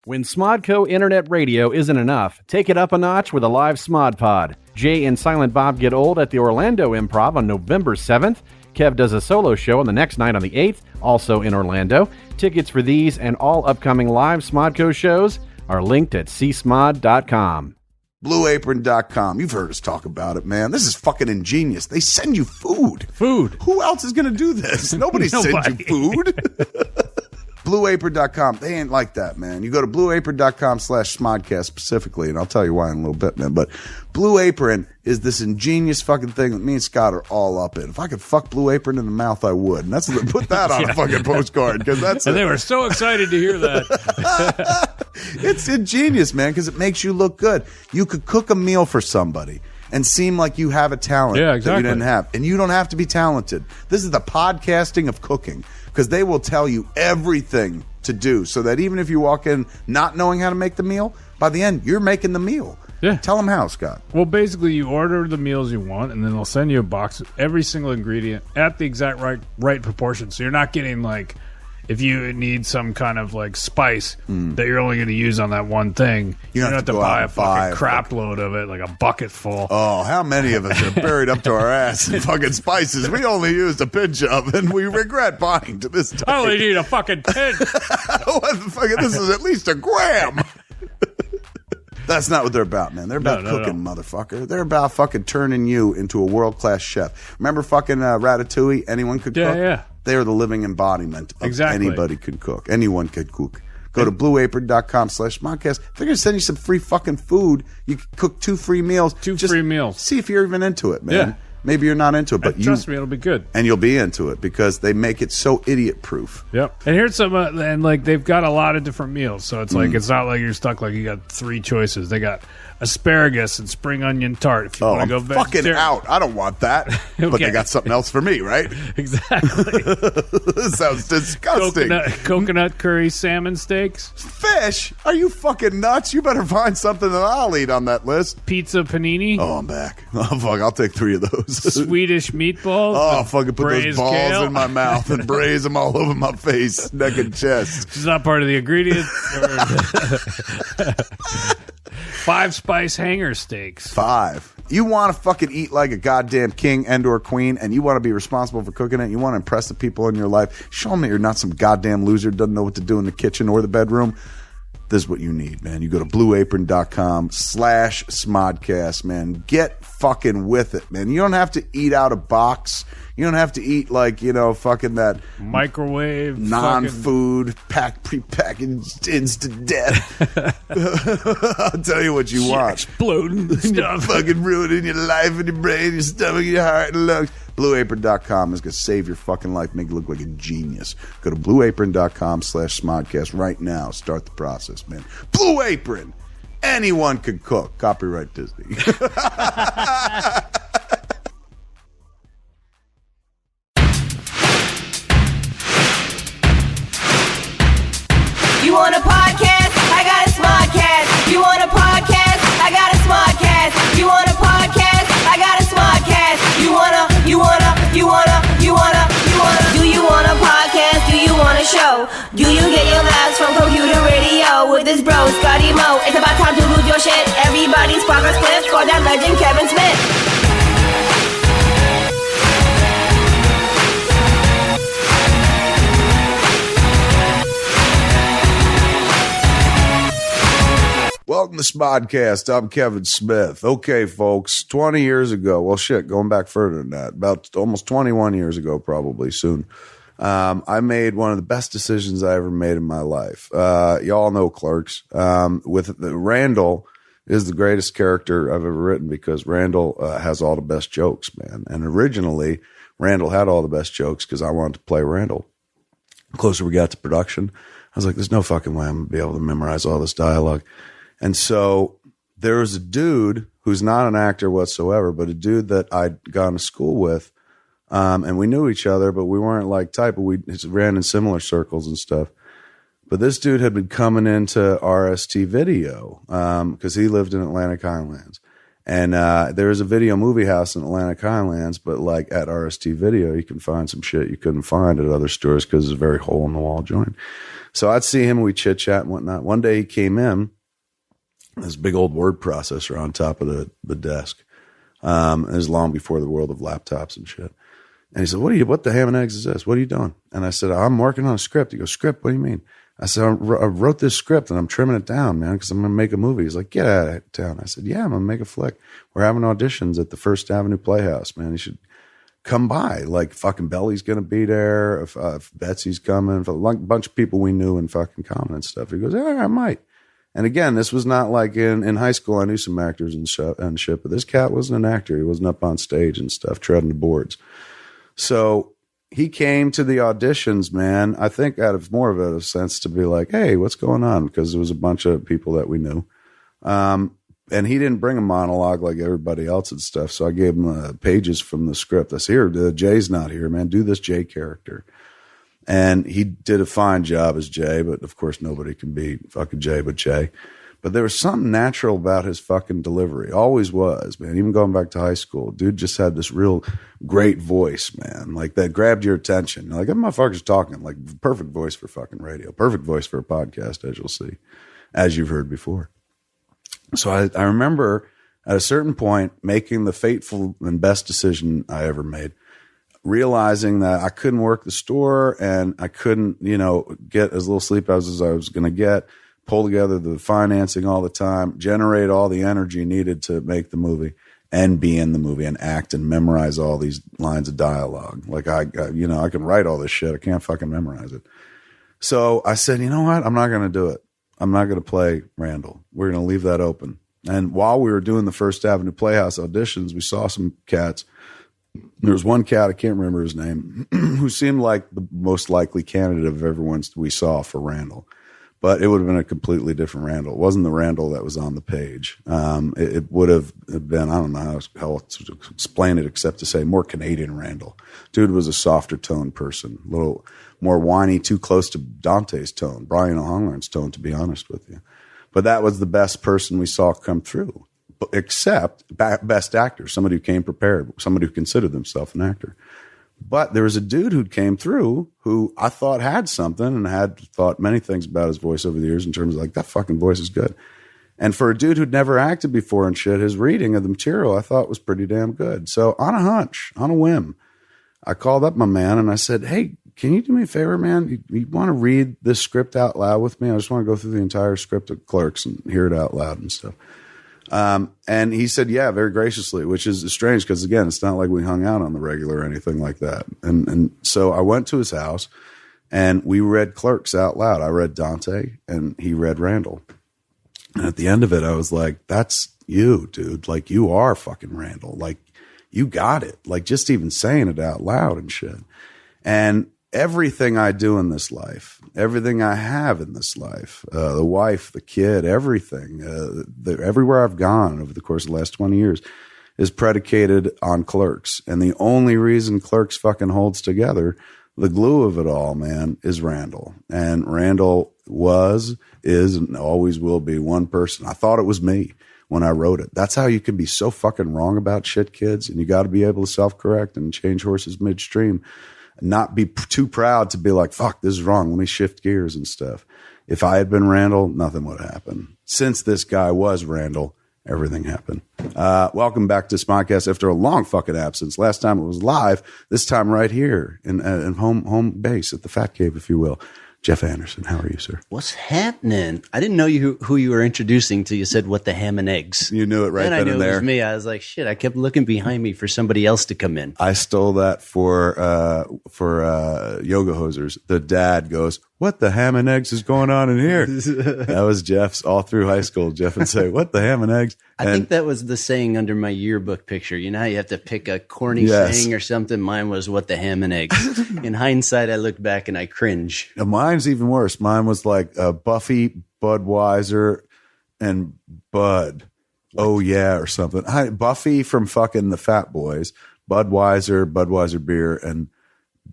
When Smodco Internet Radio isn't enough, take it up a notch with a live Smod Pod. Jay and Silent Bob get old at the Orlando Improv on November 7th. Kev does a solo show on the next night on the 8th, also in Orlando. Tickets for these and all upcoming live Smodco shows are linked at csmod.com. BlueApron.com. You've heard us talk about it, man. This is fucking ingenious. They send you food. Food. Who else is going to do this? Nobody sends you food. BlueApron.com. They ain't like that, man. You go to BlueApron.com/Smodcast specifically, and I'll tell you why in a little bit, man. But Blue Apron is this ingenious fucking thing that me and Scott are all up in. If I could fuck Blue Apron in the mouth, I would. And that's put that on a fucking postcard, because that's and they were so excited to hear that. It's ingenious, man, because it makes you look good. You could cook a meal for somebody and seem like you have a talent that you didn't have. And you don't have to be talented. This is the podcasting of cooking, because they will tell you everything to do so that even if you walk in not knowing how to make the meal, by the end, you're making the meal. Yeah. Tell them how, Scott. Well, basically, you order the meals you want, and then they'll send you a box of every single ingredient at the exact right proportion. So you're not getting, like, if you need some kind of, like, spice that you're only going to use on that one thing, you don't have to buy a fucking crap load of it, like a bucket full. Oh, how many of us are buried up to our ass in fucking spices we only used a pinch of, and we regret buying to this day. I only need a fucking pinch. What the fuck? This is at least a gram. That's not what they're about, man. They're about cooking, motherfucker. They're about fucking turning you into a world-class chef. Remember fucking Ratatouille? Anyone could cook? Yeah. They are the living embodiment of anybody could cook. Anyone could cook. Go to blueapron.com/Smodcast. They're going to send you some free fucking food. You can cook 2 free meals. Free meals. See if you're even into it, man. Yeah. Maybe you're not into it, but trust me, it'll be good. And you'll be into it because they make it so idiot-proof. Yep. And here's some, and like they've got a lot of different meals, so it's like it's not like you're stuck. Like you got 3 choices. They got asparagus and spring onion tart. If you want to go fucking out, I don't want that. Okay. But they got something else for me, right? Exactly. This sounds disgusting. Coconut curry salmon steaks. Fish? Are you fucking nuts? You better find something that I'll eat on that list. Pizza panini. Oh, I'm back. Oh, fuck. I'll take 3 of those. Swedish meatballs. Oh, fucking put those balls kale in my mouth and braise them all over my face, neck, and chest. It's not part of the ingredients. 5 spice hanger steaks. 5. You want to fucking eat like a goddamn king and or queen, and you want to be responsible for cooking it. You want to impress the people in your life. Show them that you're not some goddamn loser who doesn't know what to do in the kitchen or the bedroom. This is what you need, man. You go to blueapron.com/Smodcast, man. Get fucking with it, man. You don't have to eat out of box. You don't have to eat like, fucking that microwave non-food prepackaged instant death. I'll tell you what you want. Exploding stuff. Fucking ruining your life and your brain, your stomach, your heart, and lungs. BlueApron.com is going to save your fucking life, make you look like a genius. Go to blueapron.com/Smodcast right now. Start the process, man. Blue Apron. Anyone can cook. Copyright Disney. You want a podcast? I got a Smodcast. You want a podcast? I got a Smodcast. You want a podcast? I got a Smodcast. You wanna. Do you want a podcast? Do you want a show? Do you get your laughs from computer radio with this bro, Scotty Mo? It's about time to lose your shit. Everybody's progress clips for that legend Kevin Smith. Welcome to Smodcast. I'm Kevin Smith. Okay, folks, 20 years ago, well, shit, going back further than that, about almost 21 years ago, probably soon, I made one of the best decisions I ever made in my life. Y'all know Clerks. Randall is the greatest character I've ever written because Randall has all the best jokes, man. And originally, Randall had all the best jokes because I wanted to play Randall. The closer we got to production, I was like, there's no fucking way I'm going to be able to memorize all this dialogue. And so there was a dude who's not an actor whatsoever, but a dude that I'd gone to school with. And we knew each other, but we weren't like type, but we ran in similar circles and stuff. But this dude had been coming into RST Video because he lived in Atlantic Highlands. And there was a video movie house in Atlantic Highlands, but like at RST Video, you can find some shit you couldn't find at other stores because it's a very hole in the wall joint. So I'd see him, we chit chat and whatnot. One day he came in, this big old word processor on top of the desk. It was long before the world of laptops and shit. And he said, what the ham and eggs is this? What are you doing? And I said, I'm working on a script. He goes, script? What do you mean? I said, I wrote this script and I'm trimming it down, man, because I'm going to make a movie. He's like, get out of town. I said, yeah, I'm going to make a flick. We're having auditions at the First Avenue Playhouse, man. You should come by. Like, fucking Belly's going to be there. If Betsy's coming, if a bunch of people we knew in fucking common and stuff. He goes, yeah, I might. And again, this was not like in high school. I knew some actors and shit, but this cat wasn't an actor. He wasn't up on stage and stuff, treading the boards. So he came to the auditions, man, I think out of more of a sense to be like, hey, what's going on? Because there was a bunch of people that we knew. And he didn't bring a monologue like everybody else and stuff. So I gave him pages from the script. I said, here, Jay's not here, man. Do this Jay character. And he did a fine job as Jay, but of course nobody can be fucking Jay but Jay. But there was something natural about his fucking delivery. Always was, man. Even going back to high school, dude just had this real great voice, man. Like that grabbed your attention. Like, that motherfucker's talking. Like, perfect voice for fucking radio. Perfect voice for a podcast, as you'll see, as you've heard before. So I remember at a certain point making the fateful and best decision I ever made, realizing that I couldn't work the store and I couldn't, get as little sleep as I was going to get, pull together the financing all the time, generate all the energy needed to make the movie and be in the movie and act and memorize all these lines of dialogue. Like I can write all this shit. I can't fucking memorize it. So I said, you know what? I'm not going to do it. I'm not going to play Randall. We're going to leave that open. And while we were doing the First Avenue Playhouse auditions, we saw some cats. There was one cat, I can't remember his name, who seemed like the most likely candidate of everyone we saw for Randall. But it would have been a completely different Randall. It wasn't the Randall that was on the page. It would have been, I don't know how to explain it except to say more Canadian Randall. Dude was a softer tone person, a little more whiny, too close to Dante's tone, Brian O'Hanlon's tone, to be honest with you. But that was the best person we saw come through, except best actor, somebody who came prepared, somebody who considered themselves an actor. But there was a dude who came through who I thought had something and had thought many things about his voice over the years in terms of like, that fucking voice is good. And for a dude who'd never acted before and shit, his reading of the material I thought was pretty damn good. So on a hunch, on a whim, I called up my man and I said, hey, can you do me a favor, man? You want to read this script out loud with me? I just want to go through the entire script of Clerks and hear it out loud and stuff. And he said, yeah, very graciously, which is strange because, again, it's not like we hung out on the regular or anything like that. And so I went to his house and we read Clerks out loud. I read Dante and he read Randall. And at the end of it, I was like, that's you, dude. Like, you are fucking Randall. Like, you got it. Like, just even saying it out loud and shit. And everything I do in this life, everything I have in this life, the wife, the kid, everything, everywhere I've gone over the course of the last 20 years is predicated on Clerks. And the only reason Clerks fucking holds together, the glue of it all, man, is Randall. And Randall is, and always will be one person. I thought it was me when I wrote it. That's how you can be so fucking wrong about shit, kids. And you got to be able to self-correct and change horses midstream. Not be too proud to be like, fuck, this is wrong. Let me shift gears and stuff. If I had been Randall, nothing would happen. Since this guy was Randall, everything happened. Welcome back to Smodcast after a long fucking absence. Last time it was live. This time right here in home base at the Fat Cave, if you will. Jeff Anderson, how are you, sir? What's happening? I didn't know who you were introducing till you said, what the ham and eggs. You knew it right then and there. I knew it was me. I was like, shit, I kept looking behind me for somebody else to come in. I stole that for Yoga Hosers. The dad goes, what the ham and eggs is going on in here? That was Jeff's all through high school. Jeff would say, what the ham and eggs? I think that was the saying under my yearbook picture. You know how you have to pick a corny saying or something? Mine was, what the ham and eggs. In hindsight, I look back and I cringe. Mine's even worse. Mine was like Buffy, Budweiser, and Bud. What? Oh, yeah, or something. Buffy from fucking the Fat Boys, Budweiser beer, and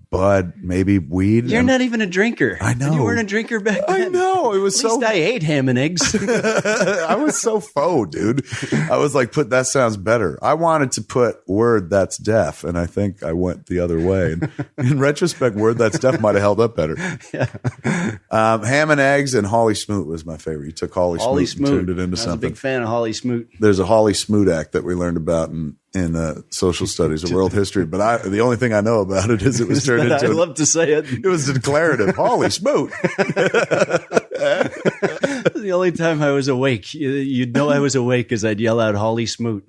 Bud, maybe weed. You're not even a drinker. I know. And you weren't a drinker back then. I know. No, it was At least I ate ham and eggs. I was so faux, dude. I was like, that sounds better. I wanted to put word that's deaf, and I think I went the other way. And in retrospect, word that's deaf might have held up better. Yeah. Ham and eggs and Holly Smoot was my favorite. You took Holly Smoot and turned it into something. I was a big fan of Holly Smoot. There's a Holly Smoot Act that we learned about in social studies of world history, but the only thing I know about it is it was turned into. I love to say it. It was declarative. Holly Smoot. The only time I was awake, you'd know I was awake because I'd yell out Holly Smoot.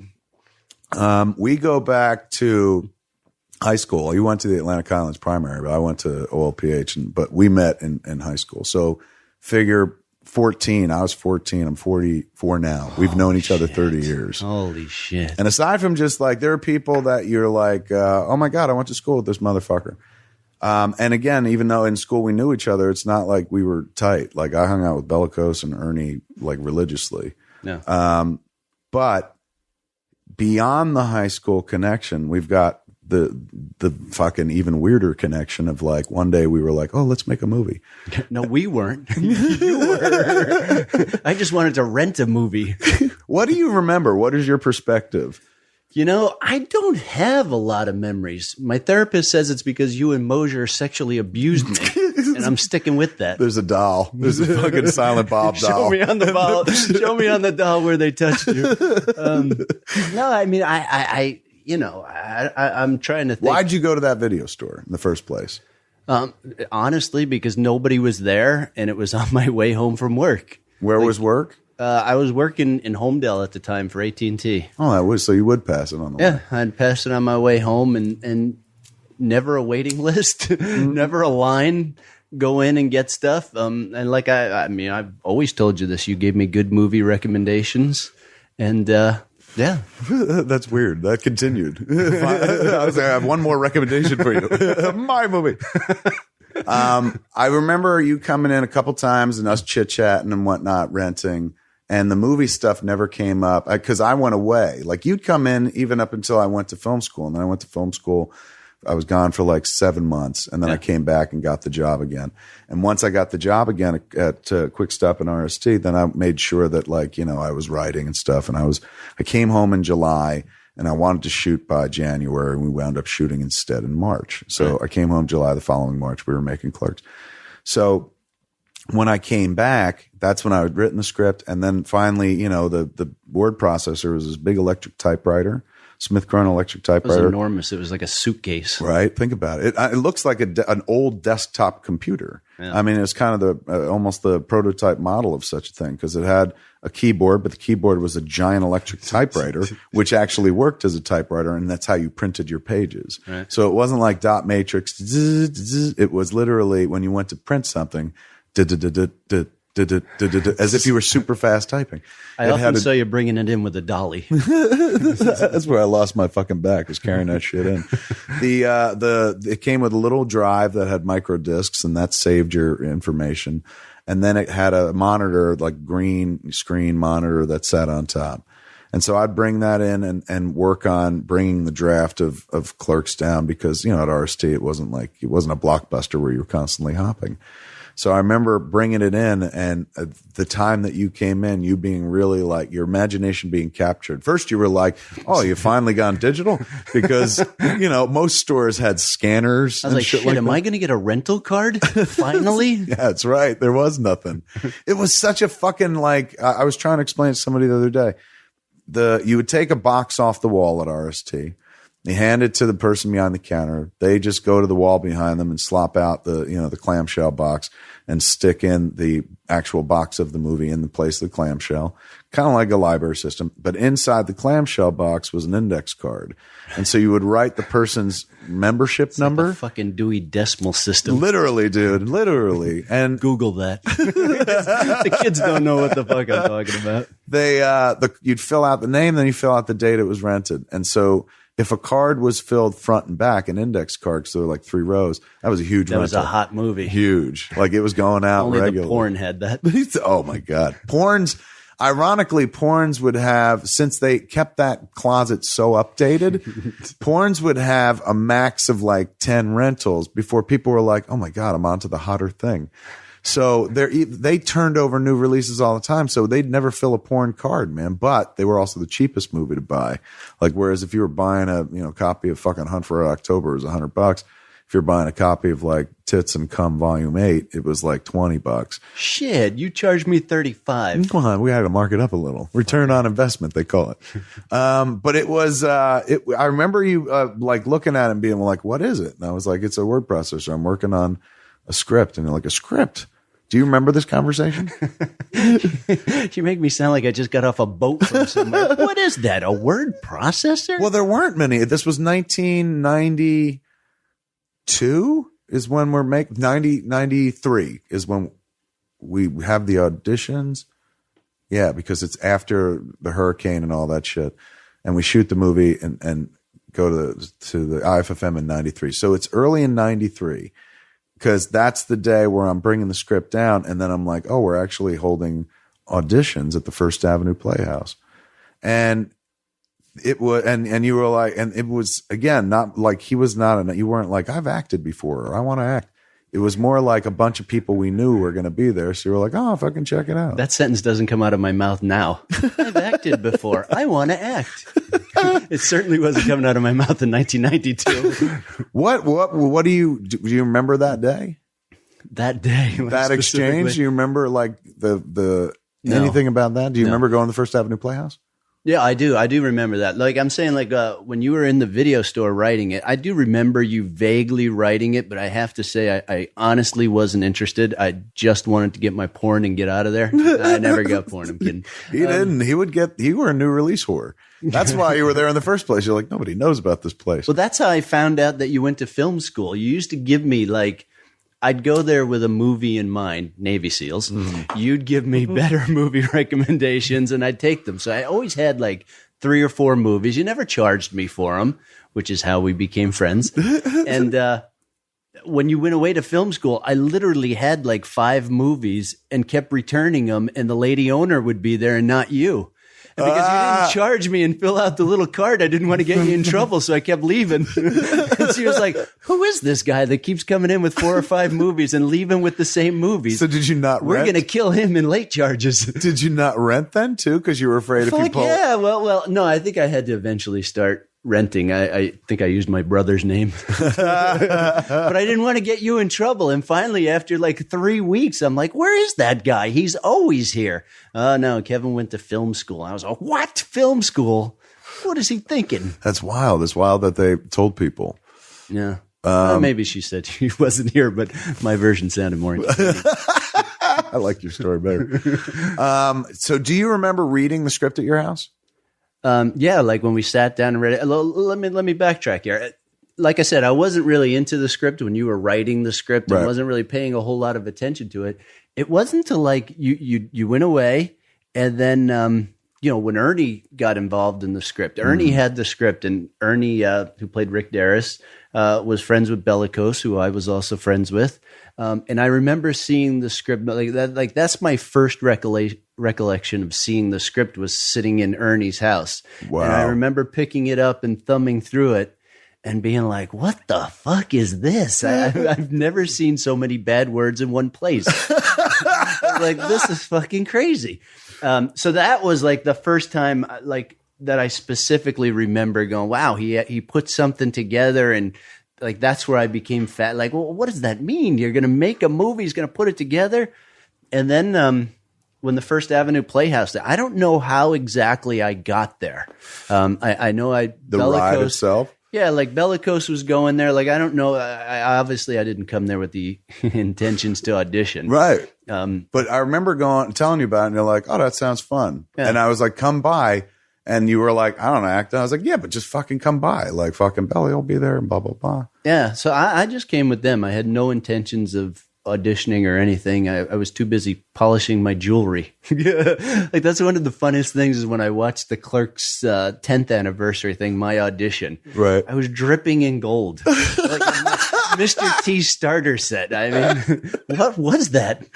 We go back to high school. You went to the Atlantic Highlands primary, but I went to OLPH, but we met in high school. So figure 14. I was 14. I'm 44 now. We've known each other 30 years. Holy shit. And aside from just like, there are people that you're like, oh my God, I went to school with this motherfucker. And again, even though in school we knew each other, it's not like we were tight. Like I hung out with Bellicose and Ernie like religiously. No. But beyond the high school connection, we've got the fucking even weirder connection of like one day we were like, oh, let's make a movie. No, we weren't. You were. I just wanted to rent a movie. What do you remember? What is your perspective? You know, I don't have a lot of memories. My therapist says it's because you and Mosier sexually abused me, and I'm sticking with that. There's a doll. There's a fucking Silent Bob doll. Show me on the doll. Show me on the doll where they touched you. No, I mean, I'm trying to think. Why'd you go to that video store in the first place? Honestly, because nobody was there, and it was on my way home from work. Where was work? I was working in Homedale at the time for AT&T. Oh, that was so you would pass it on the way. Yeah, I'd pass it on my way home, and never a waiting list, never a line. Go in and get stuff. And like I mean, I've always told you this. You gave me good movie recommendations, and yeah. That's weird. That continued. I was like, I have one more recommendation for you. My movie. I remember you coming in a couple times and us chit-chatting and whatnot, renting, and the movie stuff never came up because I went away. Like you'd come in even up until I went to film school, and then I went to film school. I was gone for like 7 months, and then I came back and got the job again. And once I got the job again at Quick Stop and RST, then I made sure that like, you know, I was writing and stuff. And I came home in July, and I wanted to shoot by January, and we wound up shooting instead in March. So I came home July, the following March, we were making Clerks. So when I came back, that's when I had written the script. And then finally, you know, the word processor was this big electric typewriter. Smith Corona electric typewriter. It was enormous. It was like a suitcase. Right. Think about it. It looks like an old desktop computer. Yeah. I mean, it's kind of almost the prototype model of such a thing because it had a keyboard, but the keyboard was a giant electric typewriter, which actually worked as a typewriter, and that's how you printed your pages. Right. So it wasn't like dot matrix. It was literally when you went to print something, as if you were super fast typing. I often saw you bringing it in with a dolly. That's where I lost my fucking back, was carrying that shit in. It came with a little drive that had micro discs, and that saved your information. And then it had a monitor, like green screen monitor that sat on top. And so I'd bring that in and work on bringing the draft of Clerks down because, you know, at RST, it wasn't a blockbuster where you were constantly hopping. So I remember bringing it in, and the time that you came in, you being really like your imagination being captured. First, you were like, "Oh, you finally gone digital," because you know most stores had scanners. I was like, "Shit, am I going to get a rental card finally?" Yeah, that's right. There was nothing. It was such a fucking like. I was trying to explain it to somebody the other day. You would take a box off the wall at RST. You hand it to the person behind the counter. They just go to the wall behind them and slop out the clamshell box and stick in the actual box of the movie in the place of the clamshell, kind of like a library system. But inside the clamshell box was an index card. And so you would write the person's membership number. Like a fucking Dewey Decimal System. Literally, dude. Literally. And Google that. The kids don't know what the fuck I'm talking about. You'd fill out the name, then you fill out the date it was rented. And so if a card was filled front and back, an index card, so there were like 3 rows, that was a huge rental. That was a hot movie. Huge. Like it was going out Only regularly. The porn had that. Oh my God. Ironically, porns would have, since they kept that closet so updated, porns would have a max of like 10 rentals before people were like, oh my God, I'm onto the hotter thing. So they turned over new releases all the time. So they'd never fill a porn card, man. But they were also the cheapest movie to buy. Like, whereas if you were buying a copy of fucking Hunt for October, it was $100. If you're buying a copy of like Tits and Cum Volume 8, it was like $20. Shit, you charged me $35. Come on, we had to mark it up a little. Return on investment, they call it. But it was. I remember you like looking at it and being like, "What is it?" And I was like, "It's a word processor. I'm working on a script." And you're like, "A script? Do you remember this conversation?" You make me sound like I just got off a boat from somewhere. What is that? A word processor? Well, there weren't many. This was 1992 is when we're 93 is when we have the auditions. Yeah, because it's after the hurricane and all that shit. And we shoot the movie and go to the IFFM in 93. So it's early in 93 because that's the day where I'm bringing the script down. And then I'm like, oh, we're actually holding auditions at the First Avenue Playhouse. And it was, and you were like, and it was again, not like you weren't like, I've acted before or I want to act. It was more like a bunch of people we knew were going to be there. So you were like, oh, if I can check it out. That sentence doesn't come out of my mouth now. I've acted before. I want to act. It certainly wasn't coming out of my mouth in 1992. What do you remember that day? That day, that exchange? Do you remember like the No. anything about that? Do you No. remember going to the First Avenue Playhouse? Yeah, I do. I do remember that. Like I'm saying, like when you were in the video store writing it, I do remember you vaguely writing it, but I have to say I honestly wasn't interested. I just wanted to get my porn and get out of there. I never got porn. I'm kidding. He didn't. You were a new release whore. That's why you were there in the first place. You're like, nobody knows about this place. Well, that's how I found out that you went to film school. You used to give me like, I'd go there with a movie in mind, Navy SEALs. Mm-hmm. You'd give me better movie recommendations and I'd take them. So I always had like 3 or 4 movies. You never charged me for them, which is how we became friends. And when you went away to film school, I literally had like 5 movies and kept returning them. And the lady owner would be there and not you. And because you didn't charge me and fill out the little card, I didn't want to get you in trouble, so I kept leaving. And she was like, who is this guy that keeps coming in with 4 or 5 movies and leaving with the same movies? So did you not rent? We're going to kill him in late charges. Did you not rent then, too? Because you were afraid if you pulled... Yeah, well, no, I think I had to eventually start renting. I think I used my brother's name. But I didn't want to get you in trouble. And finally, after like 3 weeks, I'm like, where is that guy? He's always here. No, Kevin went to film school. I was like, what? Film school? What is he thinking? That's wild. It's wild that they told people. Yeah. Maybe she said he wasn't here, but my version sounded more interesting. I like your story better. So do you remember reading the script at your house? Yeah, like when we sat down and read it. Let me backtrack here. Like I said, I wasn't really into the script when you were writing the script and wasn't really paying a whole lot of attention to it. It wasn't until like you went away and then when Ernie got involved in the script. Ernie had the script, and Ernie, who played Rick Darris, was friends with Bellicose, who I was also friends with. And I remember seeing the script like that. Like that's my first recollection of seeing the script was sitting in Ernie's house. Wow. And I remember picking it up and thumbing through it and being like, what the fuck is this? I've never seen so many bad words in one place. Like, this is fucking crazy. So that was like the first time like that I specifically remember going, wow, he put something together, and like that's where I became fat. Like, well, what does that mean? You're going to make a movie, he's going to put it together. And then when the First Avenue Playhouse, I don't know how exactly I got there. I know the ride itself. Yeah, like Bellicose was going there. Like, I don't know. I didn't come there with the intentions to audition. Right. But I remember telling you about it, and you're like, oh, that sounds fun. Yeah. And I was like, come by. And you were like, I don't act. And I was like, yeah, but just fucking come by. Like, fucking Belly will be there and blah, blah, blah. Yeah. So I just came with them. I had no intentions of auditioning or anything. I was too busy polishing my jewelry. Like that's one of the funnest things is when I watched the Clerks 10th anniversary thing, my audition. Right. I was dripping in gold. Like Mr. T starter set. I mean, what was that?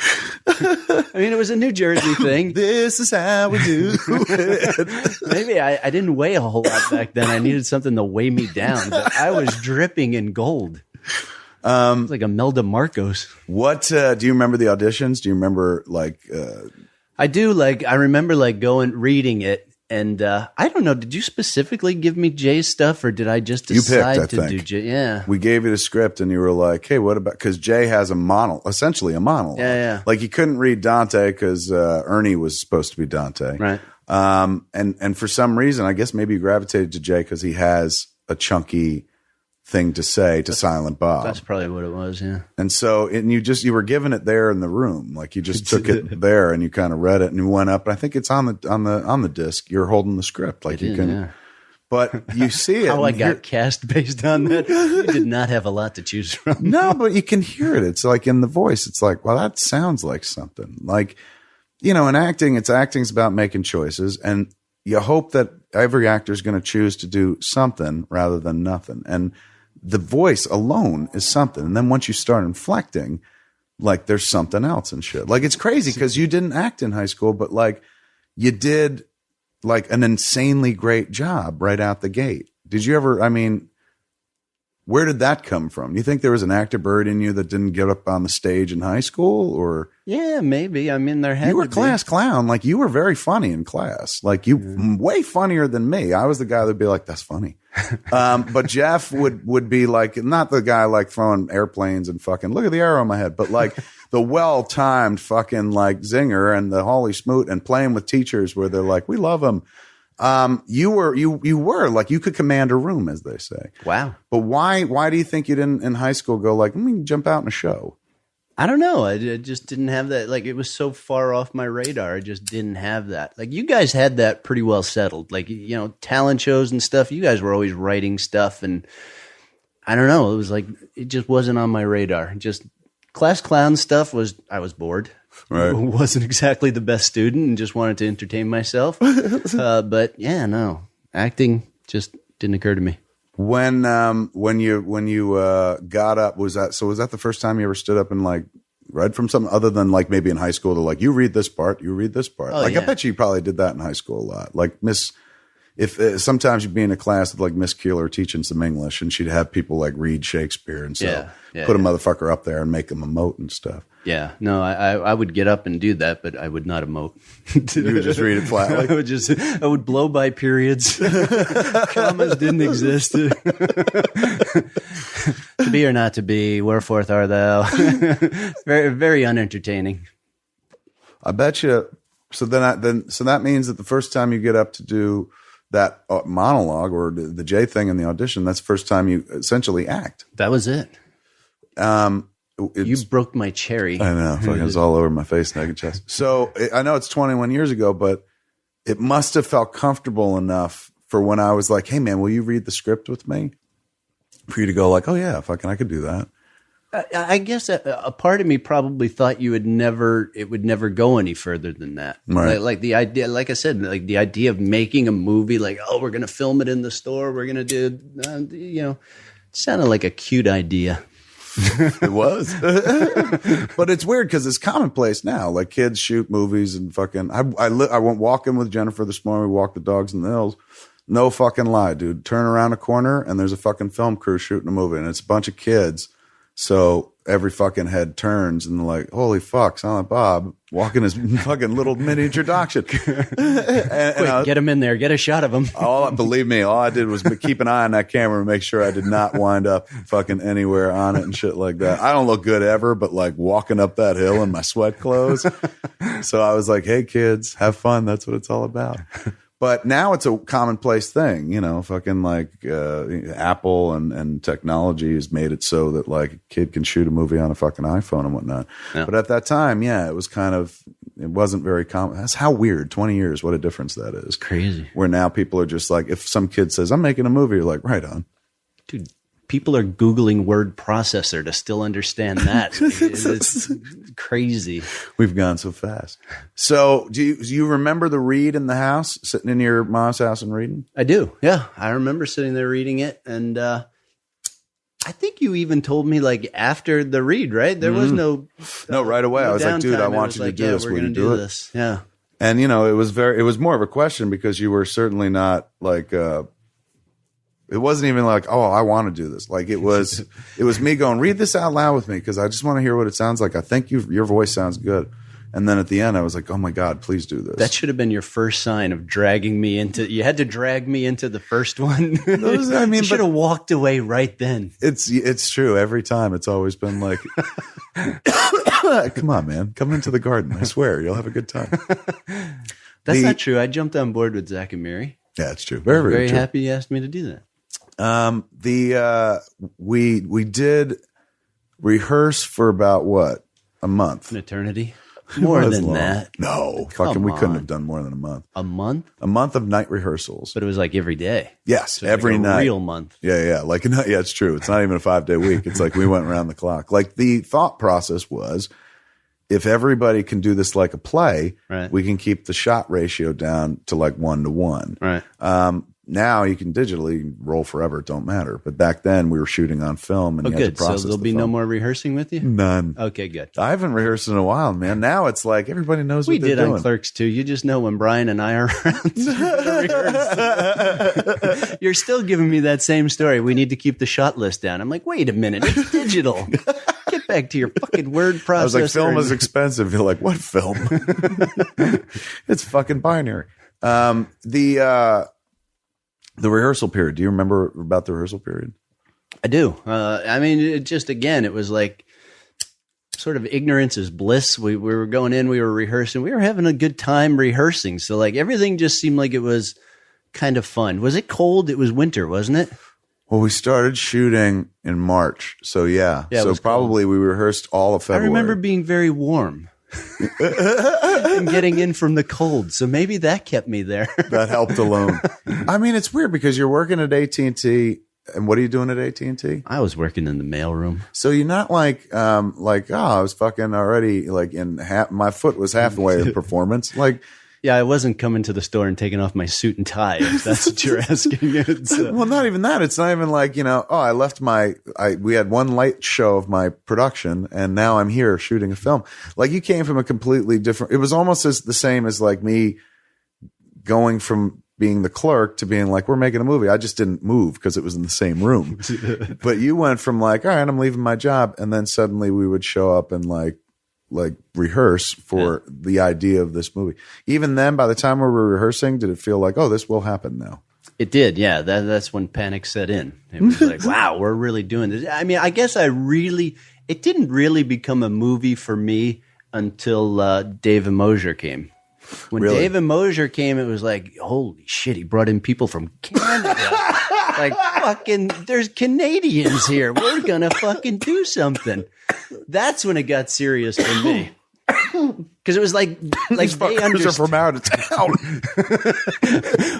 I mean, it was a New Jersey thing. This is how we do it. Maybe I didn't weigh a whole lot back then. I needed something to weigh me down, but I was dripping in gold. It's like Imelda Marcos. What do you remember the auditions? Do you remember like? I do. Like I remember like reading it, and I don't know. Did you specifically give me Jay's stuff, or did I just decide to do Jay? Yeah, we gave you the script, and you were like, "Hey, what about?" Because Jay has essentially a monologue. Yeah. Like he couldn't read Dante because Ernie was supposed to be Dante, right? And for some reason, I guess maybe you gravitated to Jay because he has a chunky thing to say to Silent Bob. That's probably what it was, yeah. And so, you were given it there in the room, like you just took it there and you kind of read it and you went up. And I think it's on the disc. You're holding the script, like you can. Yeah. But you see it. How I got cast based on that. You did not have a lot to choose from. No, but you can hear it. It's like in the voice. It's like, well, that sounds like something. Like, in acting, acting's about making choices, and you hope that every actor is going to choose to do something rather than nothing. And the voice alone is something. And then once you start inflecting, like there's something else and shit. Like it's crazy because you didn't act in high school, but like you did like an insanely great job right out the gate. Did you ever, where did that come from? You think there was an actor bird in you that didn't get up on the stage in high school, or? Yeah, maybe. There had you were to class clown. Like you were very funny in class. Like you way funnier than me. I was the guy that'd be like, that's funny. But Jeff would be like, not the guy like throwing airplanes and fucking look at the arrow in my head, but like the well-timed fucking like zinger and the Holly Smoot and playing with teachers where they're like, we love him. You were like, you could command a room, as they say. Wow. But why do you think you didn't in high school go like, let me jump out in a show? I don't know. I just didn't have that. Like, it was so far off my radar. I just didn't have that. Like, you guys had that pretty well settled. Like, talent shows and stuff. You guys were always writing stuff. And I don't know. It was like, it just wasn't on my radar. Just class clown stuff I was bored. Right. Wasn't exactly the best student and just wanted to entertain myself. But yeah, no, acting just didn't occur to me. When you got up, was that the first time you ever stood up and like read from something other than like maybe in high school to like, you read this part, you read this part. Oh, like yeah. I bet you probably did that in high school a lot. Like sometimes you'd be in a class with like Miss Keeler teaching some English and she'd have people like read Shakespeare and so put a motherfucker up there and make them emote and stuff. Yeah, no, I would get up and do that, but I would not emote. You would just read it flatly? I would blow by periods. Commas didn't exist. To be or not to be, wherefore art thou? Very, very unentertaining. I bet you. So that means that the first time you get up to do that monologue or the J thing in the audition, that's the first time you essentially act. That was it. You broke my cherry. I know. Fucking it's all over my face, naked chest. So I know it's 21 years ago, but it must have felt comfortable enough for when I was like, hey, man, will you read the script with me? For you to go like, oh, yeah, fucking I could do that. I guess a part of me probably thought it would never go any further than that. Right. Like the idea, like I said, like the idea of making a movie, like, oh, we're going to film it in the store. We're going to do, it sounded like a cute idea. It was. But it's weird because it's commonplace now. Like kids shoot movies and fucking, I went walking with Jennifer this morning. We walked the dogs in the hills. No fucking lie, dude. Turn around a corner and there's a fucking film crew shooting a movie and it's a bunch of kids. So every fucking head turns and they're like, holy fuck, Silent Bob walking his fucking little mini introduction. Quick, get him in there. Get a shot of him. Believe me, all I did was keep an eye on that camera and make sure I did not wind up fucking anywhere on it and shit like that. I don't look good ever, but like walking up that hill in my sweat clothes. So I was like, hey kids, have fun. That's what it's all about. But now it's a commonplace thing, fucking like Apple and technology has made it so that like a kid can shoot a movie on a fucking iPhone and whatnot. Yeah. But at that time, it was it wasn't very common. That's how weird. 20 years, what a difference that is. It's crazy. Where now people are just like, if some kid says, I'm making a movie, you're like, right on. Dude, people are Googling word processor to still understand that. It's crazy. We've gone so fast. So do you remember the read in the house, sitting in your mom's house and reading? I do. Yeah. I remember sitting there reading it. And I think you even told me like after the read, right? There was no right away. I was like, dude, I want you to do this. Will you do it? Yeah. And it was more of a question because you were certainly not like, It wasn't even like, oh, I want to do this. Like it was me going, read this out loud with me because I just want to hear what it sounds like. I think your voice sounds good. And then at the end, I was like, oh my God, please do this. That should have been your first sign of dragging me into. You had to drag me into the first one. You should have walked away right then. It's true. Every time it's always been like, come on, man, come into the garden. I swear you'll have a good time. That's not true. I jumped on board with Zach and Mary. Yeah, it's true. Very, very true. happy you asked me to do that. We did rehearse for about what? A month. An eternity. More than long. that. No. Fucking we couldn't have done more than a month. A month? A month of night rehearsals. But it was like every day. Yes, So every like a night. real month. Yeah. Yeah, it's true. It's not even a 5-day week. It's like we went around the clock. Like the thought process was, if everybody can do this like a play, right, we can keep the shot ratio down to like 1-to-1. Right. Now you can digitally roll forever. It don't matter. But back then we were shooting on film and you had good. to process So there'll be film. no more rehearsing with you? None. Okay, good. I haven't rehearsed in a while, man. Now it's like everybody knows what they're doing. We did on Clerks too. You just know when Brian and I are around. You're still giving me that same story. We need to keep the shot list down. I'm like, wait a minute. It's digital. Get back to your fucking word processor. I was like, film is expensive. You're like, what film? It's fucking binary. The rehearsal period. Do you remember about the rehearsal period? I do. I mean, it was like sort of ignorance is bliss. We were going in, we were rehearsing, we were having a good time rehearsing. So like everything just seemed like it was kind of fun. Was it cold? It was winter, wasn't it? Well, we started shooting in March. So yeah. So probably we rehearsed all of February. I remember being very warm. And getting in from the cold, so maybe that kept me there. That helped alone. I mean, it's weird because you're working at AT&T, and what are you doing at AT&T? I was working in the mailroom, so you're not like I was fucking already like my foot was halfway in performance. Like, yeah, I wasn't coming to the store and taking off my suit and tie, if that's what you're asking. Well, not even that. It's not even like, I left we had one light show of my production and now I'm here shooting a film. Like you came from a completely different, it was almost the same as like me going from being the clerk to being like, we're making a movie. I just didn't move because it was in the same room. But you went from like, all right, I'm leaving my job. And then suddenly we would show up and like rehearse for the idea of this movie. Even then, by the time we were rehearsing, did it feel like, oh, this will happen now? It did, yeah. That's when panic set in. It was like, wow, we're really doing this. I mean, I guess it didn't really become a movie for me until Dave and Mosier came. When Dave and Mosier came, it was like, holy shit, he brought in people from Canada. Like, fucking, there's Canadians here. We're going to fucking do something. That's when it got serious for me. Because it was like These fuckers are from out of town.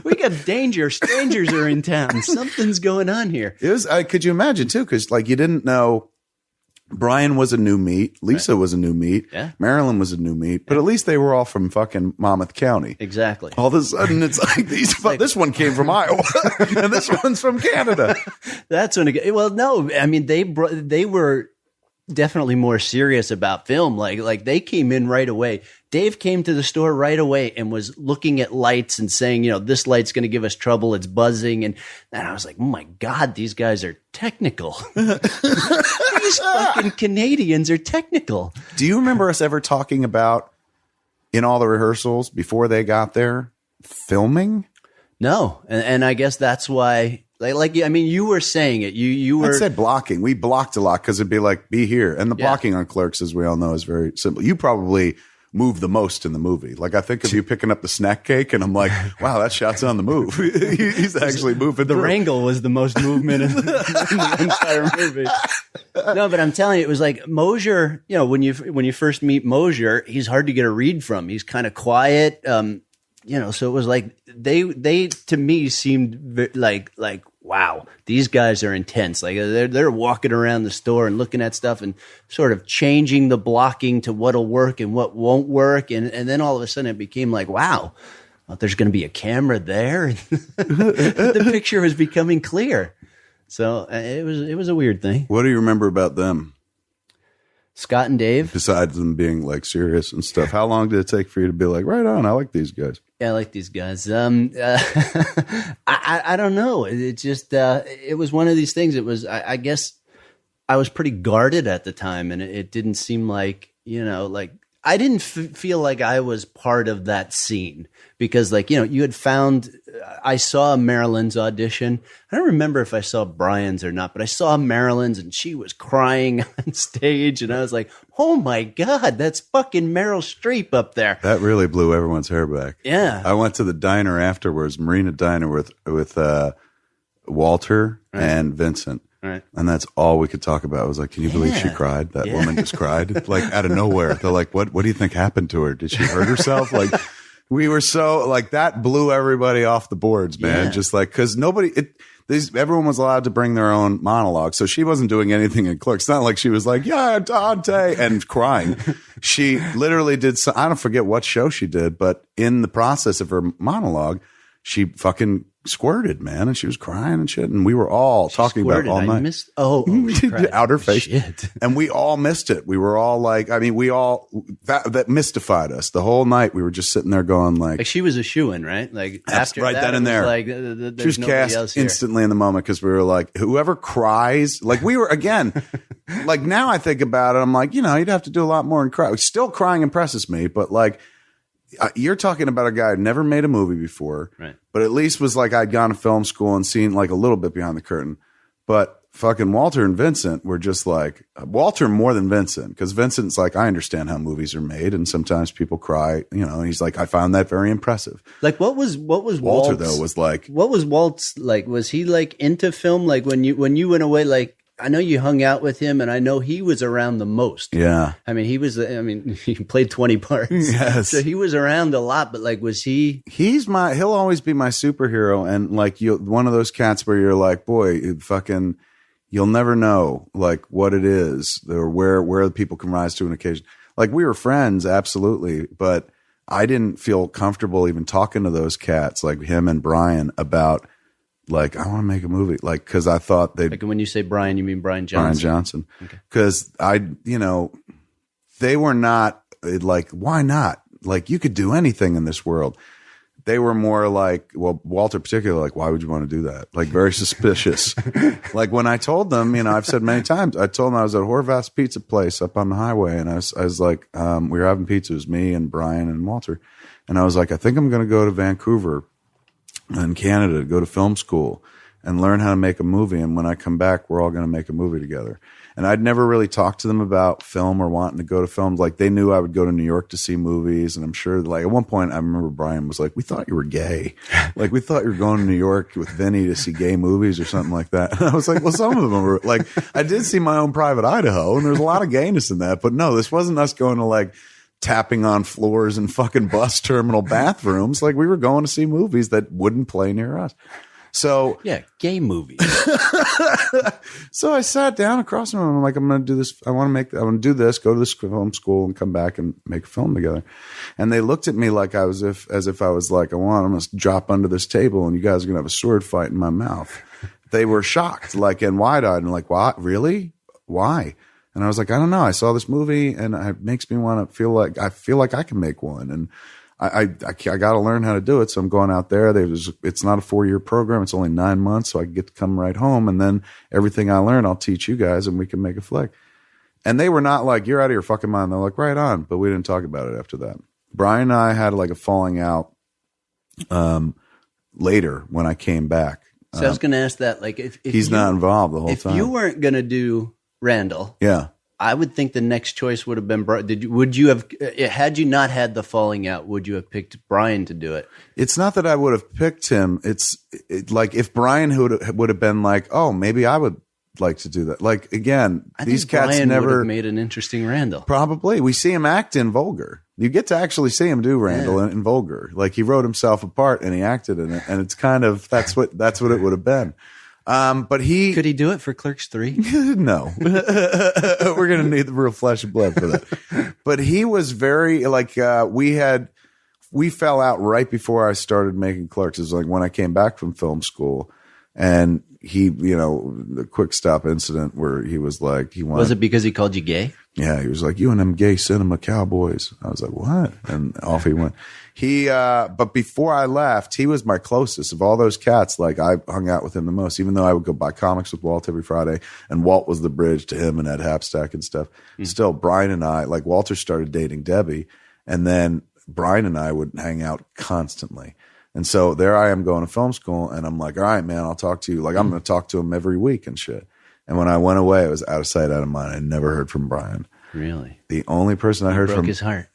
We got danger. Strangers are in town. Something's going on here. It was. Could you imagine too? Because like you didn't know. Brian was a new meat. Lisa was a new meat. Yeah. Marilyn was a new meat. But at least they were all from fucking Monmouth County. Exactly. All of a sudden, it's like this one came from Iowa, and this one's from Canada. That's when it. Well, no, I mean they were definitely more serious about film. Like they came in right away. Dave came to the store right away and was looking at lights and saying, this light's going to give us trouble. It's buzzing. And I was like, oh my God, these guys are technical. These fucking Canadians are technical. Do you remember us ever talking about in all the rehearsals before they got there, filming? No. And I guess that's why. I mean, you were saying it. You were. I said blocking. We blocked a lot because it'd be like, be here. And the blocking on Clerks, as we all know, is very simple. You probably move the most in the movie. Like, I think of you picking up the snack cake, and I'm like, wow, that shot's on the move. He's actually moving. The Randall was the most movement in the entire movie. No, but I'm telling you, it was like Mosier. When you first meet Mosier, he's hard to get a read from. He's kind of quiet. So it was like they to me seemed like wow, these guys are intense. Like they're walking around the store and looking at stuff and sort of changing the blocking to what'll work and what won't work. And then all of a sudden it became like, wow, there's going to be a camera there. The picture was becoming clear. So it was a weird thing. What do you remember about them? Scott and Dave. Besides them being like serious and stuff, how long did it take for you to be like, right on, I like these guys? Yeah, I like these guys. I don't know. It just it was one of these things. It was I guess I was pretty guarded at the time, and it didn't seem like, you know, like I didn't feel like I was part of that scene because, like, you know, you had found. I saw Marilyn's audition. I don't remember if I saw Brian's or not, but I saw Marilyn's, and she was crying on stage, and I was like, "Oh my God, that's fucking Meryl Streep up there." That really blew everyone's hair back. Yeah, I went to the diner afterwards, Marina Diner, with Walter and Vincent. Right. And that's all we could talk about. I was like, can you believe she cried? That woman just cried, like, out of nowhere. They're like, what do you think happened to her? Did she hurt herself? Like, we were so, like, that blew everybody off the boards, man. Yeah. Just like, because everyone was allowed to bring their own monologue. So she wasn't doing anything in Clerks. It's not like she was like, yeah, Dante, and crying. She literally did I don't forget what show she did, but in the process of her monologue, she fucking squirted, man, and she was crying and shit, and we were all talking about it all night. She cried. Out her face. Shit. And we all missed it. We were all like, I mean, that mystified us the whole night. We were just sitting there going like Like she was a shoo-in, right? Like after right that, then and it was there. like she was cast instantly in the moment because we were like, whoever cries, like we were again, like now I think about it, I'm like, you know, you'd have to do a lot more and cry. Still crying impresses me, but like, you're talking about a guy who never made a movie before, right? But at least was like, I'd gone to film school and seen like a little bit behind the curtain. But fucking Walter and Vincent were just like, Walter more than Vincent, because Vincent's like, I understand how movies are made, and sometimes people cry, you know. And he's like, I found that very impressive. Like, what was Walter Walt's, though was like, what was Walt's like? Was he like into film? Like when you went away, like. I know you hung out with him, and I know he was around the most. Yeah. I mean, he played 20 parts. Yes. So he was around a lot, but like, was he? He'll always be my superhero. And like, one of those cats where you're like, boy, you'll never know like what it is or where people can rise to an occasion. Like, we were friends, absolutely. But I didn't feel comfortable even talking to those cats, like him and Brian, about, like, I want to make a movie, like, because I thought they'd. Like, when you say Brian, you mean Brian Johnson? Brian Johnson. Because they were not like, why not? Like, you could do anything in this world. They were more like, well, Walter particularly, like, why would you want to do that? Like, very suspicious. Like, when I told them, you know, I've said many times, I told them I was at Horvath's Pizza Place up on the highway, and I was like, we were having pizza, it was me and Brian and Walter. And I was like, I think I'm going to go to Vancouver in Canada to go to film school and learn how to make a movie. And when I come back, we're all going to make a movie together. And I'd never really talked to them about film or wanting to go to films. Like, they knew I would go to New York to see movies. And I'm sure, like, at one point I remember Brian was like, we thought you were gay. Like, we thought you were going to New York with Vinny to see gay movies or something like that. And I was like, well, some of them were like, I did see My Own Private Idaho, and there's a lot of gayness in that, but no, this wasn't us going to like tapping on floors in fucking bus terminal bathrooms. Like, we were going to see movies that wouldn't play near us. So yeah, gay movies. So I sat down across from them. I'm like, I'm going to do this. I want to do this, go to this film school and come back and make a film together. And they looked at me like as if I was like, I'm going to drop under this table and you guys are going to have a sword fight in my mouth. They were shocked, like, and wide-eyed, and like, what? Really? Why? And I was like, I don't know. I saw this movie, and it makes me want to feel like I can make one, and I got to learn how to do it. So I'm going out there. It's not a 4-year program; it's only 9 months, so I get to come right home, and then everything I learn, I'll teach you guys, and we can make a flick. And they were not like, you're out of your fucking mind. They're like, right on. But we didn't talk about it after that. Brian and I had like a falling out later when I came back. So I was going to ask that, like, if he's not involved the whole time. If you weren't going to do Randall, yeah, I would think the next choice would have been Brian. Would you have, had you not had the falling out, would you have picked Brian to do it? It's not that I would have picked him. It's like if Brian would have been like, oh, maybe I would like to do that. Like, again, these cats Brian never would have made an interesting Randall. Probably. We see him act in Vulgar. You get to actually see him do Randall in Vulgar. Like, he wrote himself a part and he acted in it, and it's kind of that's what it would have been. But could he do it for Clerks 3? No, we're gonna need the real flesh and blood for that. But he was very like we fell out right before I started making Clerks. It was like when I came back from film school, And he, the quick stop incident where he was like, Was it because he called you gay? Yeah, he was like, you and them gay cinema cowboys. I was like, what? And off he went. But before I left, he was my closest of all those cats. Like, I hung out with him the most, even though I would go buy comics with Walt every Friday, and Walt was the bridge to him and Ed Hapstack and stuff. Still, Brian and I, like, Walter started dating Debbie, and then Brian and I would hang out constantly. And so there I am going to film school, and I'm like, all right, man, I'll talk to you. Like, I'm going to talk to him every week and shit. And when I went away, it was out of sight, out of mind. I never heard from Brian. Really? The only person I heard from... broke his heart.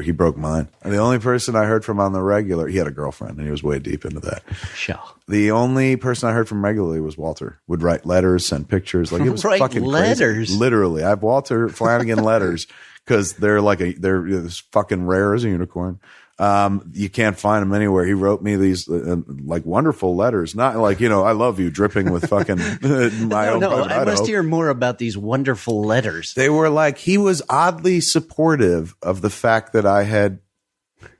He broke mine. And the only person I heard from on the regular... He had a girlfriend, and he was way deep into that. Sure. The only person I heard from regularly was Walter. Would write letters, send pictures. Like, it was fucking letters? Crazy. Literally. I have Walter Flanagan letters because they're as fucking rare as a unicorn. You can't find him anywhere. He wrote me these like wonderful letters, not like, I love you dripping with fucking my own. No, I must hear more about these wonderful letters. They were like, he was oddly supportive of the fact that I had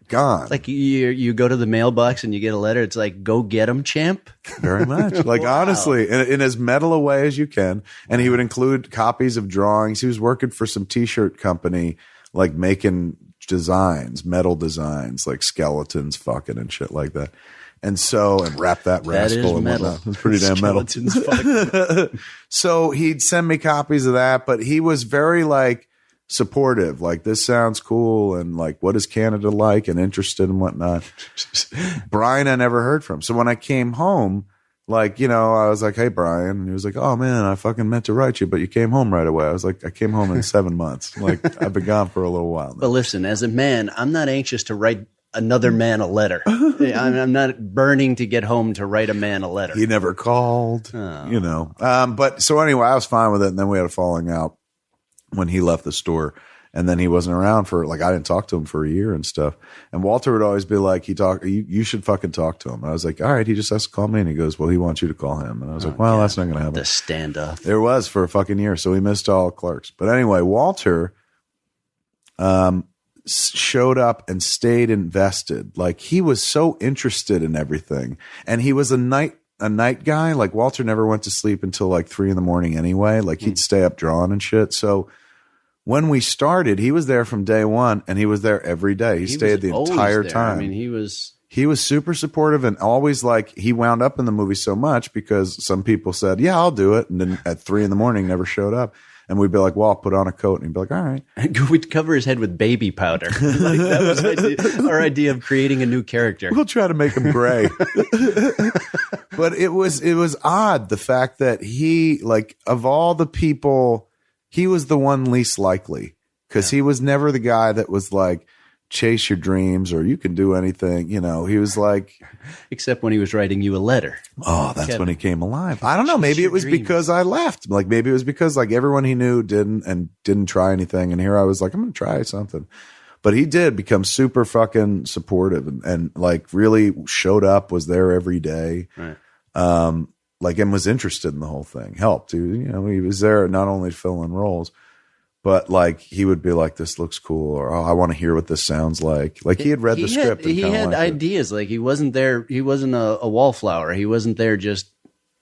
gone. It's like you go to the mailbox and you get a letter. It's like, go get him, champ. Very much. Like, Wow. honestly, in as metal a way as you can. And he would include copies of drawings. He was working for some t-shirt company, like making metal designs, like skeletons fucking and shit like that. And so, and wrap that rascal and metal. whatnot. It's pretty damn metal. So he'd send me copies of that, but he was very like supportive, like, this sounds cool, and like, what is Canada like, and interested and whatnot. Brian, I never heard from. So when I came home, like, I was like, hey, Brian. And he was like, oh, man, I fucking meant to write you, but you came home right away. I was like, I came home in 7 months. Like, I've been gone for a little while now. But listen, as a man, I'm not anxious to write another man a letter. I'm not burning to get home to write a man a letter. He never called, But so anyway, I was fine with it. And then we had a falling out when he left the store. And then he wasn't around for, like, I didn't talk to him for a year and stuff. And Walter would always be like, you should fucking talk to him. And I was like, all right, he just has to call me. And he goes, well, he wants you to call him. And I was like, well, that's not going to happen. The standoff. There was for a fucking year. So we missed all Clerks. But anyway, Walter showed up and stayed invested. Like, he was so interested in everything. And he was a night guy. Like, Walter never went to sleep until like 3 a.m. anyway. Like, he'd stay up drawing and shit. So when we started, he was there from day one, and he was there every day. He stayed the entire time. I mean, he was super supportive, and always like, he wound up in the movie so much because some people said, yeah, I'll do it. And then at 3 a.m. never showed up. And we'd be like, well, I'll put on a coat. And he'd be like, all right. We'd cover his head with baby powder. Like, that was our idea of creating a new character. We'll try to make him gray. But it was odd, the fact that he, like, of all the people, he was the one least likely, because he was never the guy that was like, chase your dreams or you can do anything. He was like, except when he was writing you a letter. Oh, that's when he came alive. I don't know. Maybe it was because I left. Like, maybe it was because like everyone he knew didn't try anything. And here I was like, I'm going to try something. But he did become super fucking supportive and like really showed up, was there every day. Right. Like, and was interested in the whole thing, helped. He was there not only to fill in roles, but like, he would be like, this looks cool, or, oh, I want to hear what this sounds like. Like, he had read the script. He had ideas. Like, he wasn't there. He wasn't a wallflower. He wasn't there just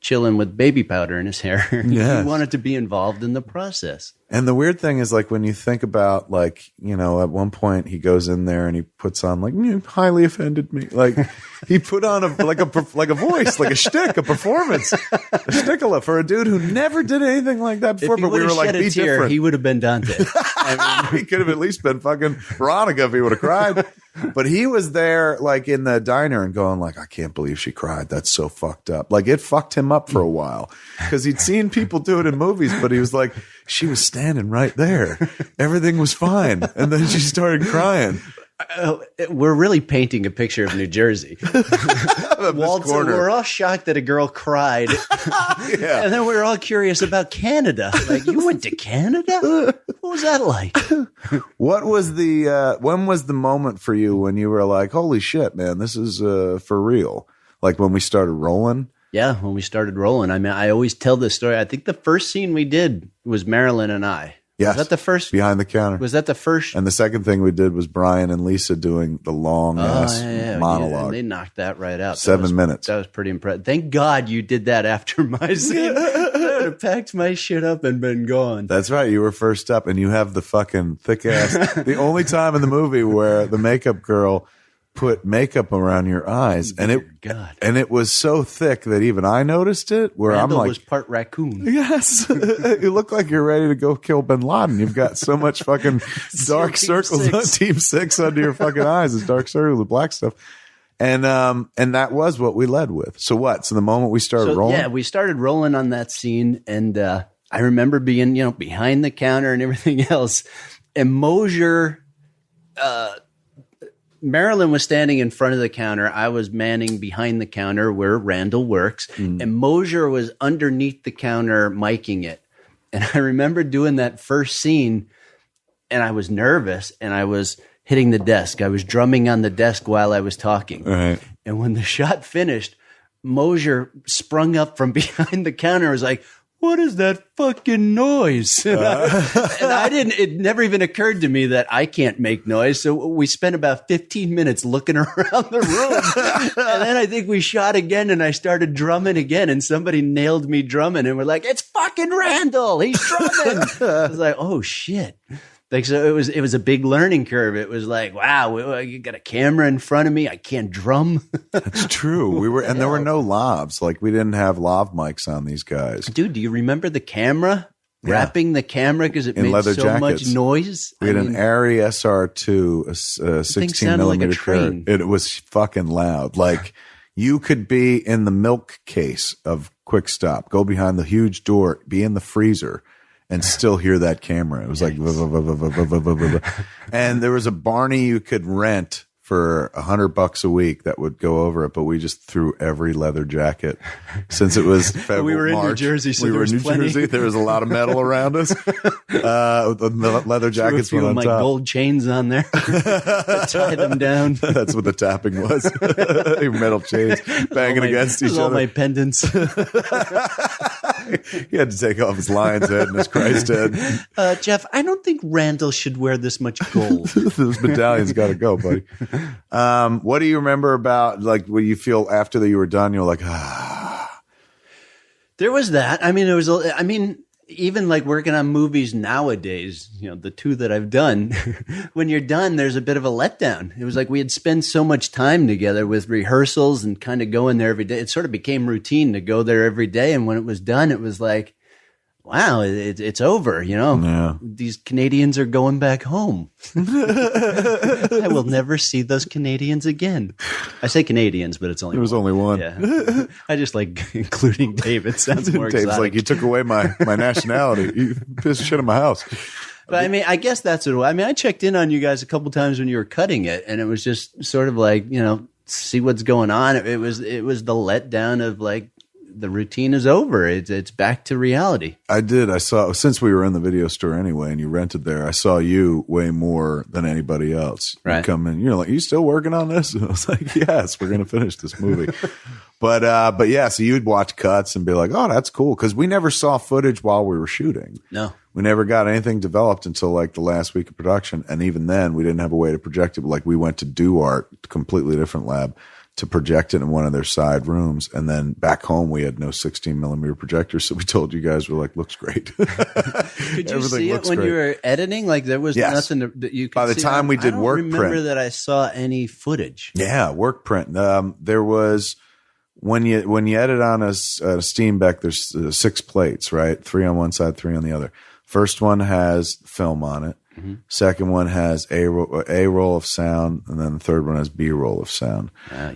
chilling with baby powder in his hair. Yes. He wanted to be involved in the process. And the weird thing is, like, when you think about, like, at one point he goes in there and he puts on, like, you highly offended me. Like, he put on a voice, like a shtick, a performance, a shtickle for a dude who never did anything like that before. But we were like, be different. He would have been Dante. He could have at least been fucking Veronica if he would have cried. But he was there, like, in the diner and going, like, I can't believe she cried. That's so fucked up. Like, it fucked him up for a while because he'd seen people do it in movies, but he was like, she was standing right there. Everything was fine. And then she started crying. We're really painting a picture of New Jersey. Walter, we're all shocked that a girl cried. Yeah. And then we're all curious about Canada. Like, you went to Canada? What was that like? What was when was the moment for you when you were like, holy shit, man, this is for real? Like, when we started rolling? Yeah, when we started rolling. I mean, I always tell this story. I think the first scene we did was Marilyn and I. Yes. Was that the first? Behind the counter. Was that the first? And the second thing we did was Brian and Lisa doing the long ass monologue. Yeah, and they knocked that right out. 7 minutes. That was pretty impressive. Thank God you did that after my scene. I would have packed my shit up and been gone. That's right. You were first up, and you have the fucking thick ass. The only time in the movie where the makeup girl put makeup around your eyes, and it was so thick that even I noticed it. Where Randall I'm like, was part raccoon. yes, you look like you're ready to go kill Bin Laden. You've got so much fucking dark circles on Team 6 under your fucking eyes. It's dark circles, the black stuff. And that was what we led with. So what? So the moment we started rolling? Yeah, we started rolling on that scene, and I remember being, behind the counter and everything else. And Mosier, Marilyn was standing in front of the counter. I was manning behind the counter where Randall works. And Mosier was underneath the counter miking it. And I remember doing that first scene, and I was nervous, and I was hitting the desk. I was drumming on the desk while I was talking. Right. And when the shot finished, Mosier sprung up from behind the counter and was like, "What is that fucking noise?" And I didn't, it never even occurred to me that I can't make noise. So we spent about 15 minutes looking around the room. And then I think we shot again, and I started drumming again, and somebody nailed me drumming, and we're like, "It's fucking Randall. He's drumming." I was like, "Oh shit." Like, so it was a big learning curve. It was like, wow, you got a camera in front of me. I can't drum. That's true. And there were no lavs. Like, we didn't have lav mics on these guys. Dude, do you remember the camera? Yeah. Wrapping the camera because it made so jackets. Much noise. We had an Arri SR2, a 16 millimeter train. It was fucking loud. Like, you could be in the milk case of Quick Stop, go behind the huge door, be in the freezer, and still hear that camera. It was like, and there was a Barney you could rent for $100 a week that would go over it, but we just threw every leather jacket since it was February. We were in March. New Jersey, so we there were was in New plenty. Jersey. There was a lot of metal around us. The leather jackets Threw a few went of on my top. gold chains on there, tie them down. That's what the tapping was. Metal chains banging against each all other. my pendants. He had to take off his lion's head and his Christ head. Jeff, I don't think Randall should wear this much gold. Those medallions got to go, buddy. What do you remember about, like, what you feel after you were done? You're like, There was that. I mean, even like working on movies nowadays, the two that I've done, when you're done, there's a bit of a letdown. It was like we had spent so much time together with rehearsals and kind of going there every day. It sort of became routine to go there every day. And when it was done, it was like, wow, it's over. Yeah. These Canadians are going back home. I will never see those Canadians again. I say Canadians, but it's only there was only one. Yeah. I just like including Dave. It sounds more Dave's exotic. like, you took away my nationality. You pissed shit in my house. But I mean, I guess that's what I checked in on you guys a couple times when you were cutting it, and it was just sort of like, see what's going on. It was the letdown of like, the routine is over. It's back to reality. I saw, since we were in the video store anyway, and you rented there, I saw you way more than anybody else. Right. You come in, you're like, you still working on this? And I was like, yes, we're going to finish this movie. But yeah, so you'd watch cuts and be like, oh, that's cool. Cause we never saw footage while we were shooting. No. We never got anything developed until like the last week of production. And even then we didn't have a way to project it. Like, we went to DuArt, completely different lab, to project it in one of their side rooms. And then back home, we had no 16 millimeter projectors. So we told you guys, we're like, looks great. Could you see it when you were editing? Like, there was nothing that you could By the see. time we did work I don't remember print. that I saw any footage. Yeah, work print. There was, when you edit on a Steenbeck, there's 6 plates, right? 3 on one side, 3 on the other. First one has film on it. Mm-hmm. Second one has A roll of sound, and then the third one has B roll of sound.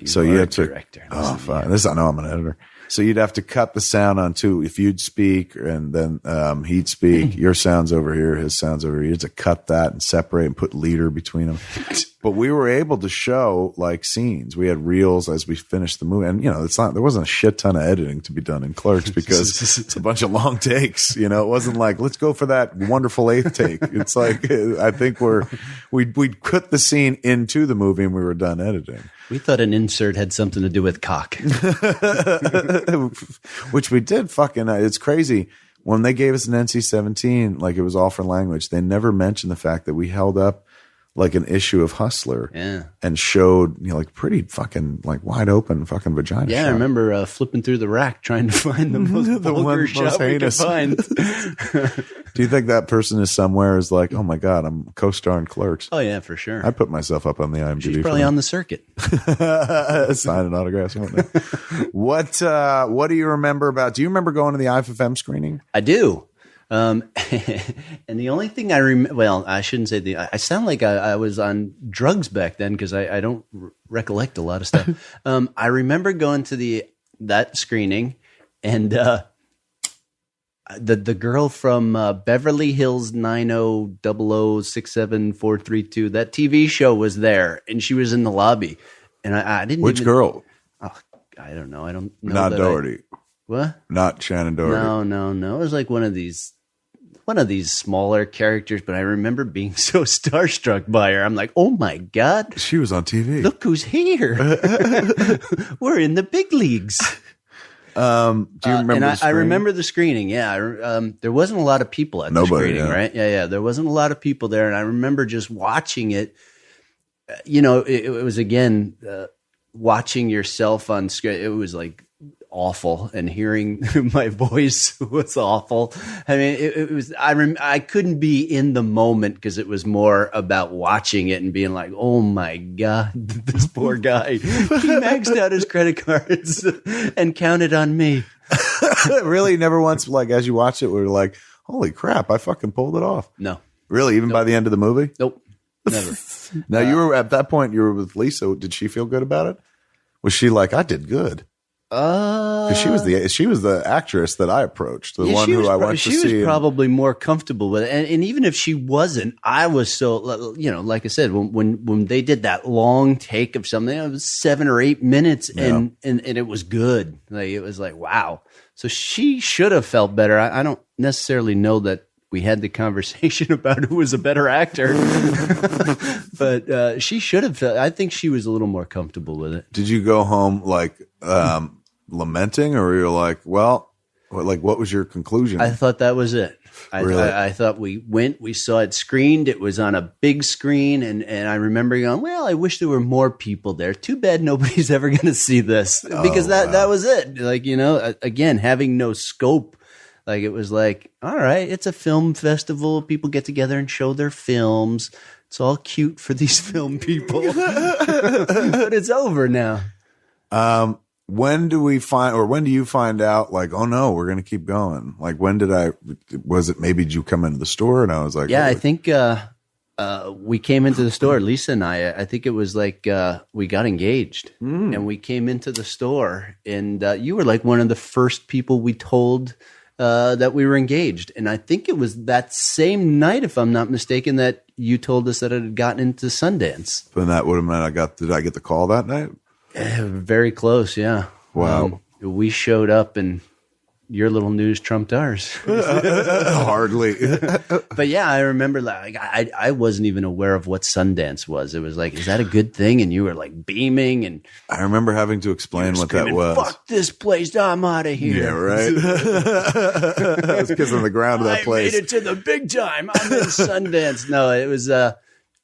So you have to. Director. Oh, fine. I know I'm an editor. So you'd have to cut the sound on 2. If you'd speak, and then he'd speak, your sound's over here, his sound's over here. You had to cut that and separate and put leader between them. But we were able to show like scenes. We had reels as we finished the movie, and there wasn't a shit ton of editing to be done in Clerks because it's a bunch of long takes. It wasn't like, let's go for that wonderful 8th take. It's like, I think we'd put the scene into the movie and we were done editing. We thought an insert had something to do with cock. Which we did. Fucking, it's crazy. when they gave us an NC-17, like it was all for language, they never mentioned the fact that we held up like an issue of Hustler and showed, like pretty fucking like wide open fucking vagina. Yeah, shot. I remember flipping through the rack trying to find the most vulgar shot we could find. Do you think that person is somewhere is like, oh my God, I'm co-starring Clerks? Oh yeah, for sure. I put myself up on the IMDb. She's probably on the circuit. Signing autographs. What do you remember about? Do you remember going to the IFFM screening? I do. And the only thing I remember, well, I shouldn't say I sound like I was on drugs back then because I don't recollect a lot of stuff. I remember going to that screening, and the girl from Beverly Hills 90000674332, that TV show was there, and she was in the lobby, and I didn't. Which girl? Oh, I don't know. I don't know. Not Doherty. What? Not Shannon Doherty. No. It was like one of these smaller characters, but I remember being so starstruck by her. I'm like, oh my God. She was on TV. Look who's here. We're in the big leagues. Do you remember I remember the screening. Yeah. There wasn't a lot of people at the screening, right? Yeah. There wasn't a lot of people there. And I remember just watching it. It was, again, watching yourself on screen. It was like awful, and hearing my voice was awful. I mean, it was. I couldn't be in the moment because it was more about watching it and being like, "Oh my God, this poor guy! He maxed out his credit cards and counted on me." Really, never once, like as you watched it, we were like, "Holy crap! I fucking pulled it off." No, really, even by the end of the movie. Nope, never. Now you were at that point. You were with Lisa. Did she feel good about it? Was she like, "I did good"? Because she was the actress that I approached, the one who I went to see. She was probably more comfortable with it, and even if she wasn't, I was so like I said, when they did that long take of something, it was 7 or 8 minutes, and it was good. Like it was like wow. So she should have felt better. I don't necessarily know that we had the conversation about who was a better actor, but she should have. I think she was a little more comfortable with it. Did you go home like lamenting, or were you like, well, like what was your conclusion? I thought that was it. Really? I thought we saw it screened. It was on a big screen, and I remember going, well, I wish there were more people there. Too bad nobody's ever going to see this because that was it. Like again, having no scope. Like it was like, all right, it's a film festival. People get together and show their films. It's all cute for these film people, but it's over now. When do you find out like, oh no, we're going to keep going? Like was it maybe did you come into the store and I was like, yeah, I think we came into the store, Lisa and I think it was like we got engaged and we came into the store and you were like one of the first people we told that we were engaged. And I think it was that same night, if I'm not mistaken, that you told us that it had gotten into Sundance. And that would have meant did I get the call that night? Very close, yeah. Wow. We showed up and your little news trumped ours. Hardly. But yeah, I remember like I wasn't even aware of what Sundance was. It was like, is that a good thing? And you were like beaming, and I remember having to explain what that was. Fuck this place, I'm out of here. Yeah, right. I was kissing the ground of that place. I made it to the big time. I'm in Sundance. No, it was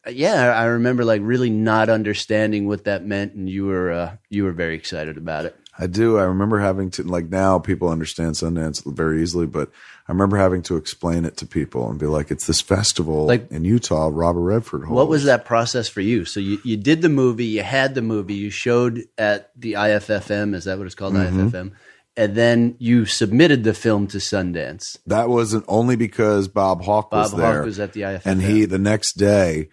I remember like really not understanding what that meant, and you were very excited about it. I do. I remember having to, like, now people understand Sundance very easily, but I remember having to explain it to people and be like, it's this festival like, in Utah, Robert Redford holds. What was that process for you? So you did the movie, you had the movie, you showed at the IFFM, is that what it's called, IFFM? And then you submitted the film to Sundance. That wasn't only because Bob Hawke was there. Bob Hawke was at the IFFM. And the next day,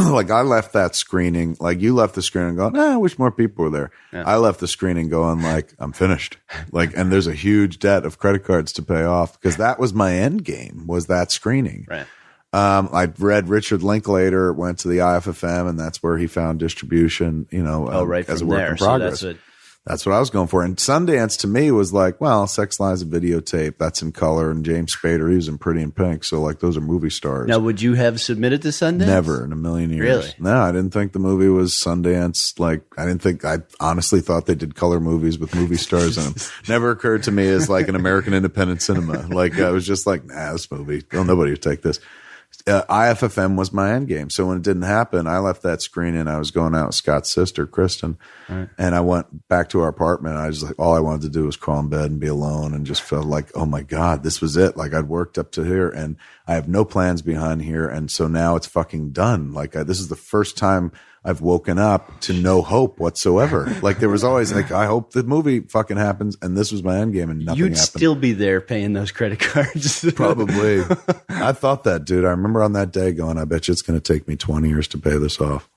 like I left that screening, like you left the screening going, I wish more people were there. Yeah. I left the screening going like, I'm finished. Like, and there's a huge debt of credit cards to pay off because that was my end game, was that screening. Right. I read Richard Linklater went to the IFFM and that's where he found distribution, right as a from work there. in progress. So That's what I was going for. And Sundance to me was like, well, Sex, Lies, and Videotape, that's in color. And James Spader, he was in Pretty in Pink. So, like, those are movie stars. Now, would you have submitted to Sundance? Never in a million years. Really? No, I didn't think the movie was Sundance. Like, I honestly thought they did color movies with movie stars in them. Never occurred to me as like an American independent cinema. Like, I was just like, nah, this movie, nobody would take this. IFFM was my end game. So when it didn't happen, I left that screening. I was going out with Scott's sister, Kristen, and I went back to our apartment. I was like, all I wanted to do was crawl in bed and be alone, and just felt like, oh my God, this was it. Like, I'd worked up to here and I have no plans behind here. And so now it's fucking done. Like, this is the first time I've woken up to no hope whatsoever. Like, there was always like, I hope the movie fucking happens. And this was my end game, and nothing You'd happened. still be there paying those credit cards. Probably. I thought that, dude. I remember on that day going, I bet you it's going to take me 20 years to pay this off.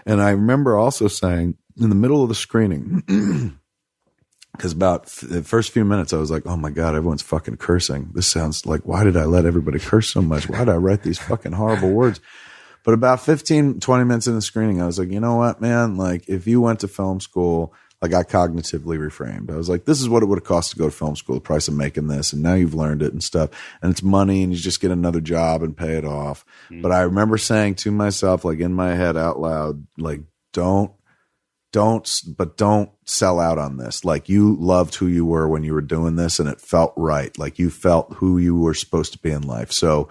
And I remember also saying in the middle of the screening, because about the first few minutes, I was like, oh my God, everyone's fucking cursing. This sounds like, why did I let everybody curse so much? Why did I write these fucking horrible words? But about 15, 20 minutes in the screening, I was like, you know what, man? Like, if you went to film school, like, I cognitively reframed. I was like, this is what it would have cost to go to film school, the price of making this. And now you've learned it and stuff. And it's money, and you just get another job and pay it off. But I remember saying to myself, like, in my head out loud, like, don't sell out on this. Like, you loved who you were when you were doing this, and it felt right. Like, you felt who you were supposed to be in life. So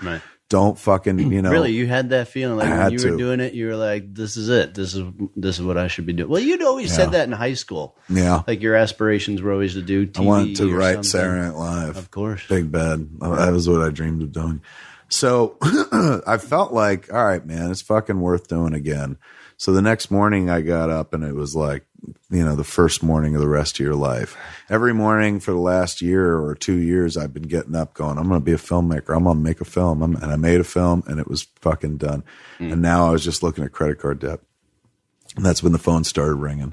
don't fucking, Really, you had that feeling like when you were to. doing it, you were like, this is it. This is what I should be doing. Well, you'd always said that in high school. Yeah. Like, your aspirations were always to do TV. I wanted to or write something. Saturday Night Live. Of course. Big Bad. That was what I dreamed of doing. So I felt like, all right, man, it's fucking worth doing again. So the next morning I got up, and it was like, the first morning of the rest of your life. Every morning for the last year or 2 years, I've been getting up going, I'm going to be a filmmaker. I'm going to make a film. And I made a film, and it was fucking done. And now I was just looking at credit card debt. And that's when the phone started ringing.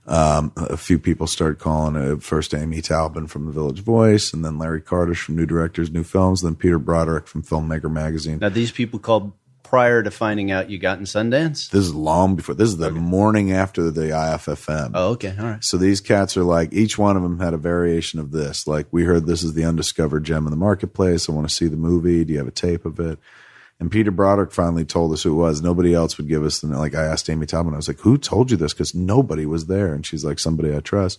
A few people started calling. First Amy Taubin from The Village Voice, and then Larry Cardish from New Directors, New Films, then Peter Broderick from Filmmaker Magazine. Now, these people called prior to finding out you got in Sundance? This is long before. This is the morning after the IFFM. Oh, okay. All right. So these cats are like, each one of them had a variation of this. Like, we heard this is the undiscovered gem in the marketplace. I want to see the movie. Do you have a tape of it? And Peter Broderick finally told us who it was. Nobody else would give us. And like, I asked Amy Taubin, I was like, who told you this? Because nobody was there. And she's like, somebody I trust.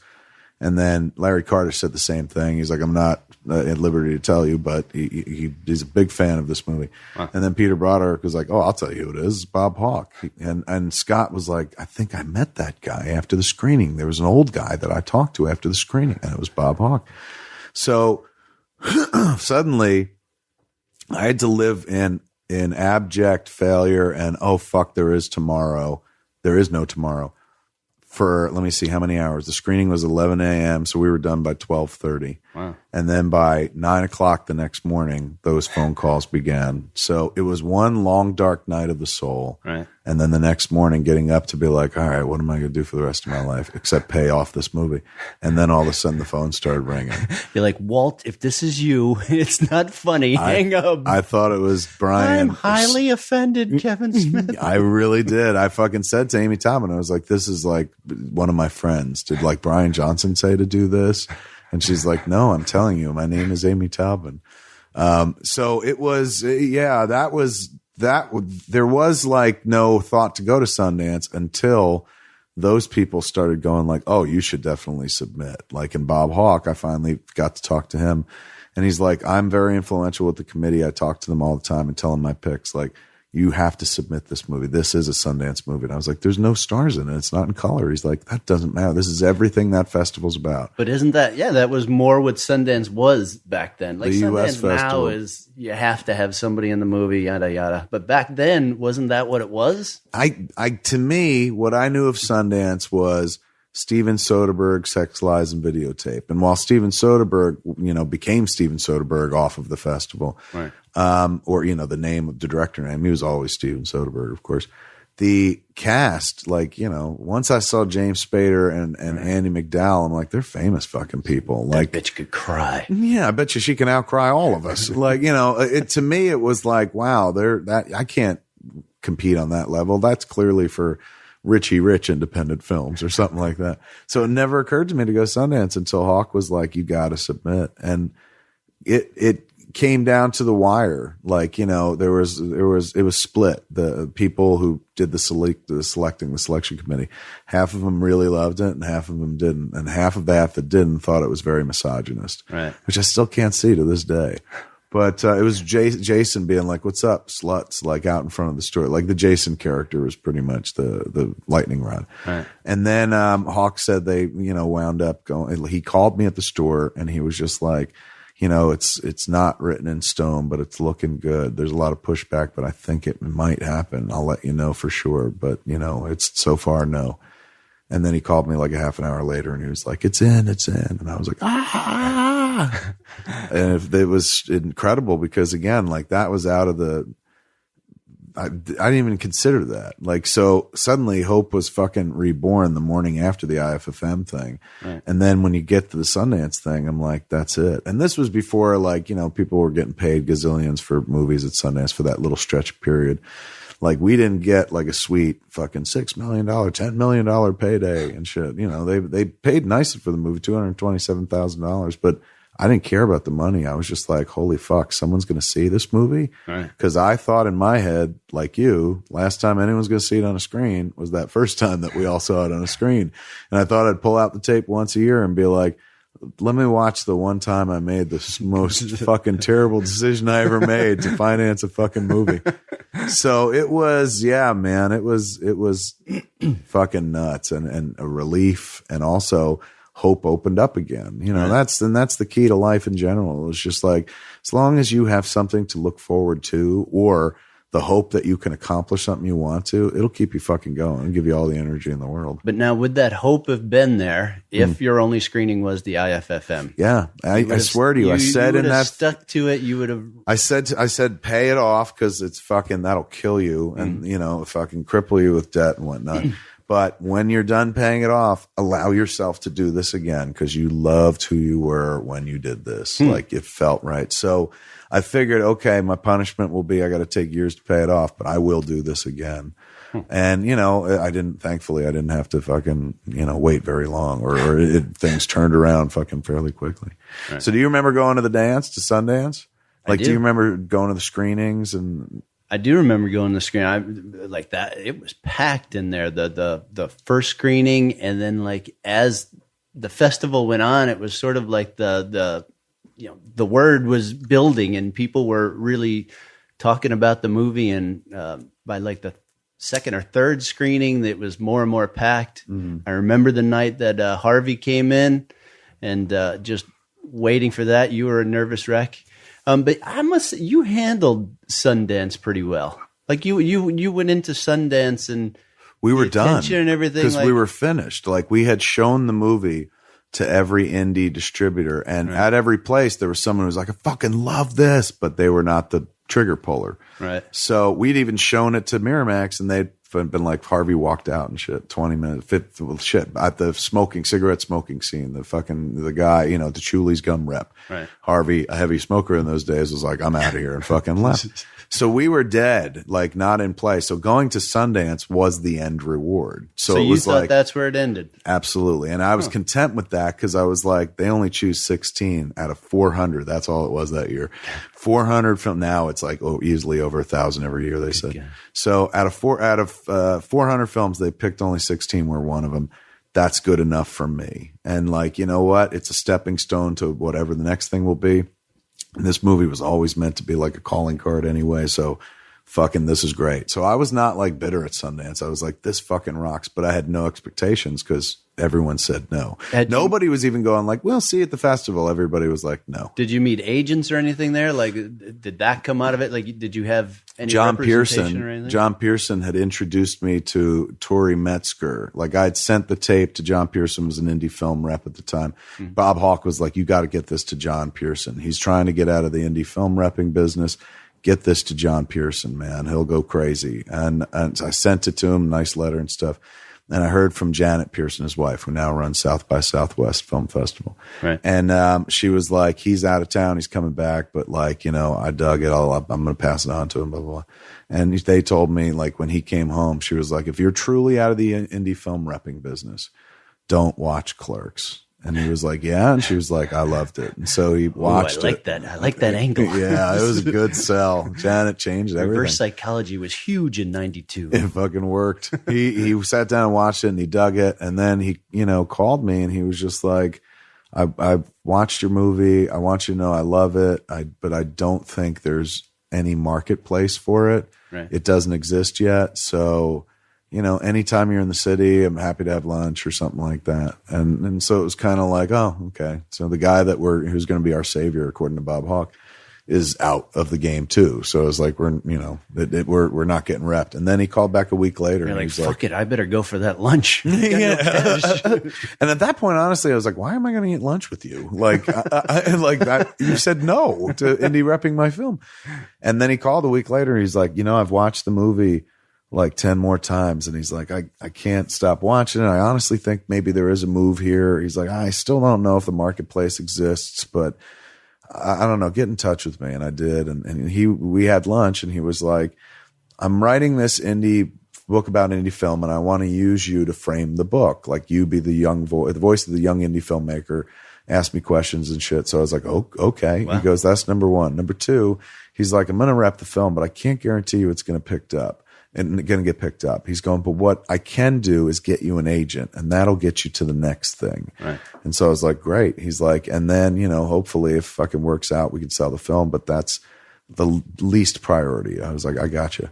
And then Larry Carter said the same thing. He's like, I'm not at liberty to tell you, but he's a big fan of this movie. Huh. And then Peter Broderick was like, oh, I'll tell you who it is. It's Bob Hawke. And Scott was like, I think I met that guy after the screening. There was an old guy that I talked to after the screening, and it was Bob Hawke. So suddenly I had to live in abject failure and, oh, fuck, there is tomorrow. There is no tomorrow. For, let me see, how many hours? The screening was 11 a.m., so we were done by 12:30. Wow. And then by 9 o'clock the next morning, those phone calls began. So it was one long, dark night of the soul. Right. And then the next morning getting up to be like, all right, what am I going to do for the rest of my life except pay off this movie? And then all of a sudden the phone started ringing. You're like, Walt, if this is you, it's not funny. Hang up. I thought it was Brian. I'm highly offended, Kevin Smith. I really did. I fucking said to Amy Taubin, I was like, this is like one of my friends. Did like Brian Johnson say to do this? And she's like, no, I'm telling you, my name is Amy Taubin. So it was, there was like no thought to go to Sundance until those people started going like, oh, you should definitely submit. Like in Bob Hawke, I finally got to talk to him, and he's like, I'm very influential with the committee. I talk to them all the time and tell them my picks. Like, you have to submit this movie. This is a Sundance movie. And I was like, there's no stars in it. It's not in color. He's like, that doesn't matter. This is everything that festival's about. But isn't that, that was more what Sundance was back then. Like, the Sundance US festival. now is, you have to have somebody in the movie, yada, yada. But back then, wasn't that what it was? To me, what I knew of Sundance was Steven Soderbergh, Sex, Lies, and Videotape. And while Steven Soderbergh, became Steven Soderbergh off of the festival, right. Or, the name of the director name, he was always Steven Soderbergh, of course. The cast, once I saw James Spader and Andy McDowell, I'm like, they're famous fucking people. Like, that bitch could cry. Yeah, I bet you she can outcry all of us. To me, it was like, wow, I can't compete on that level. That's clearly for Richie Rich independent films or something like that. So it never occurred to me to go Sundance until Hawk was like, you got to submit. And it came down to the wire. Like, you know, it was split. The people who did the selection committee, half of them really loved it and half of them didn't. And half of that didn't thought it was very misogynist, Right. which I still can't see to this day. But it was Jason being like, "What's up, sluts?" Like out in front of the store. Like the Jason character was pretty much the lightning rod. Right. And then Hawk said they, you know, wound up going. He called me at the store and he was just like, you know, it's not written in stone, but it's looking good. There's a lot of pushback, but I think it might happen. I'll let you know for sure. But you know, it's so far no. And then he called me like a half an hour later and he was like, it's in. And I was like, ah. And it was incredible because again, like that was out of I didn't even consider that. Like, so suddenly hope was fucking reborn the morning after the IFFM thing. Right. And then when you get to the Sundance thing, I'm like, that's it. And this was before, like, you know, people were getting paid gazillions for movies at Sundance for that little stretch period. Like we didn't get like a sweet fucking $6 million, $10 million payday and shit. You know, they paid nicely for the movie, $227,000, but I didn't care about the money. I was just like, holy fuck, someone's going to see this movie. Right. Cause I thought in my head, like you, last time anyone's going to see it on a screen was that first time that we all saw it on a screen. And I thought I'd pull out the tape once a year and be like, let me watch the one time I made the most fucking terrible decision I ever made to finance a fucking movie. So it was, yeah, man, it was fucking nuts and a relief. And also hope opened up again. You know, that's the key to life in general. It's just like, as long as you have something to look forward to or the hope that you can accomplish something you want to, it'll keep you fucking going and give you all the energy in the world. But now, would that hope have been there if your only screening was the IFFM? Yeah, I swear to you, I said in that stuck to it, you would have. I said, pay it off because it's fucking that'll kill you and you know fucking cripple you with debt and whatnot. But when you're done paying it off, allow yourself to do this again because you loved who you were when you did this. Like it felt right. So I figured, okay, my punishment will be I got to take years to pay it off, but I will do this again. And, you know, thankfully, I didn't have to fucking, you know, wait very long or things turned around fucking fairly quickly. Right. So do you remember going to the dance, to Sundance? Like, do you remember going to the screenings? And I do remember going to the screen. I like that. It was packed in there, the first screening. And then like, as the festival went on, it was sort of like the word was building and people were really talking about the movie. And by like the second or third screening, it was more and more packed. I remember the night that Harvey came in and just waiting for that. You were a nervous wreck. But you handled Sundance pretty well. Like you went into Sundance and we were done and everything because we were finished. Like we had shown the movie to every indie distributor, and at every place there was someone who was like, "I fucking love this," but they were not the trigger puller. Right. So we'd even shown it to Miramax, and they'd been like, Harvey walked out and shit. 20 minutes, shit at the cigarette smoking scene. The guy, you know, the Chuli's gum rep. Right. Harvey, a heavy smoker in those days, was like, I'm out of here and fucking left. So we were dead, like not in play. So going to Sundance was the end reward. So it you was thought like, that's where it ended. Absolutely. And I was content with that because I was like, they only choose 16 out of 400. That's all it was that year. 400 film. Now it's like easily over 1,000 every year, they said. So out of 400 films, they picked only 16. We're one of them. That's good enough for me. And like, you know what? It's a stepping stone to whatever the next thing will be. And this movie was always meant to be like a calling card anyway. So fucking this is great. So I was not like bitter at Sundance. I was like, this fucking rocks. But I had no expectations because everyone said no. Nobody was even going like, we'll see at the festival. Everybody was like, no. Did you meet agents or anything there? Like, did that come out of it? Like, did you have any John representation or anything? John Pearson had introduced me to Tori Metzger. Like I'd sent the tape to John Pearson, was an indie film rep at the time. Bob Hawke was like, you got to get this to John Pearson. He's trying to get out of the indie film repping business. Get this to John Pearson, man. He'll go crazy. And I sent it to him, nice letter and stuff. And I heard from Janet Pearson, his wife, who now runs South by Southwest Film Festival. Right. And she was like, he's out of town. He's coming back. But like, I dug it all up. I'm going to pass it on to him, blah, blah, blah. And they told me, like, when he came home, she was like, if you're truly out of the indie film repping business, don't watch Clerks. And he was like, yeah. And she was like, I loved it. And so he watched it. I like that. I like that angle. Yeah, it was a good sell. Janet changed everything. Reverse psychology was huge in 92. It fucking worked. He sat down and watched it and he dug it. And then he, called me and he was just like, I watched your movie. I want you to know I love it. But I don't think there's any marketplace for it. Right. It doesn't exist yet. So, anytime you're in the city, I'm happy to have lunch or something like that. And so it was kind of like, oh, okay. So the guy who's going to be our savior, according to Bob Hawke, is out of the game too. So it was like, we're not getting repped. And then he called back a week later. You're and like, he's fuck it. I better go for that lunch. Yeah. And at that point, honestly, I was like, why am I going to eat lunch with you? Like, you said no to indie repping my film. And then he called a week later. He's like, I've watched the movie like 10 more times. And he's like, I can't stop watching it. I honestly think maybe there is a move here. He's like, I still don't know if the marketplace exists, but I don't know, get in touch with me. And I did. And we had lunch and he was like, I'm writing this indie book about indie film and I want to use you to frame the book. Like you be the voice of the young indie filmmaker, ask me questions and shit. So I was like, oh, okay. Wow. He goes, that's number one. Number two, he's like, I'm going to rep the film, but I can't guarantee you it's going to get picked up. He's going, but what I can do is get you an agent and that'll get you to the next thing. Right. And so I was like, great. He's like, and then, hopefully if fucking works out, we can sell the film, but that's the least priority. I was like, I got you.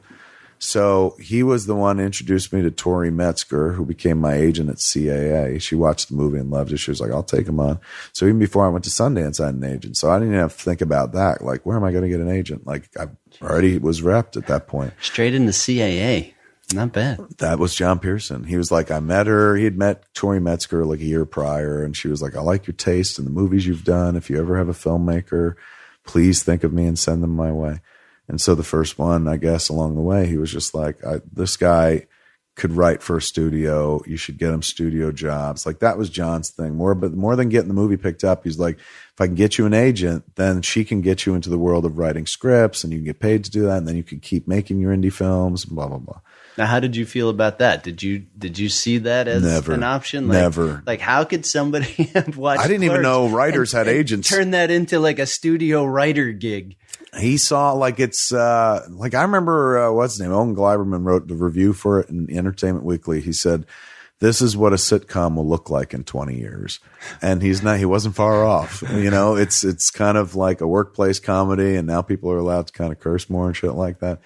So he was the one who introduced me to Tori Metzger, who became my agent at CAA. She watched the movie and loved it. She was like, I'll take him on. So even before I went to Sundance, I had an agent. So I didn't even have to think about that. Like, where am I going to get an agent? Like, I already was repped at that point. Straight into CAA. Not bad. That was John Pearson. He was like, I met her. He had met Tori Metzger like a year prior. And she was like, I like your taste in the movies you've done. If you ever have a filmmaker, please think of me and send them my way. And so the first one, I guess, along the way, he was just like, this guy could write for a studio. You should get him studio jobs. Like that was John's thing. But more than getting the movie picked up, he's like, if I can get you an agent, then she can get you into the world of writing scripts and you can get paid to do that. And then you can keep making your indie films, blah, blah, blah. Now, how did you feel about that? Did you see that as an option? Never. Like, how could somebody have watched? I didn't even know writers had and agents. Turn that into like a studio writer gig. He saw like it's like I remember what's his name? Owen Gleiberman wrote the review for it in Entertainment Weekly. He said, "This is what a sitcom will look like in 20 years," and he wasn't far off. It's kind of like a workplace comedy, and now people are allowed to kind of curse more and shit like that.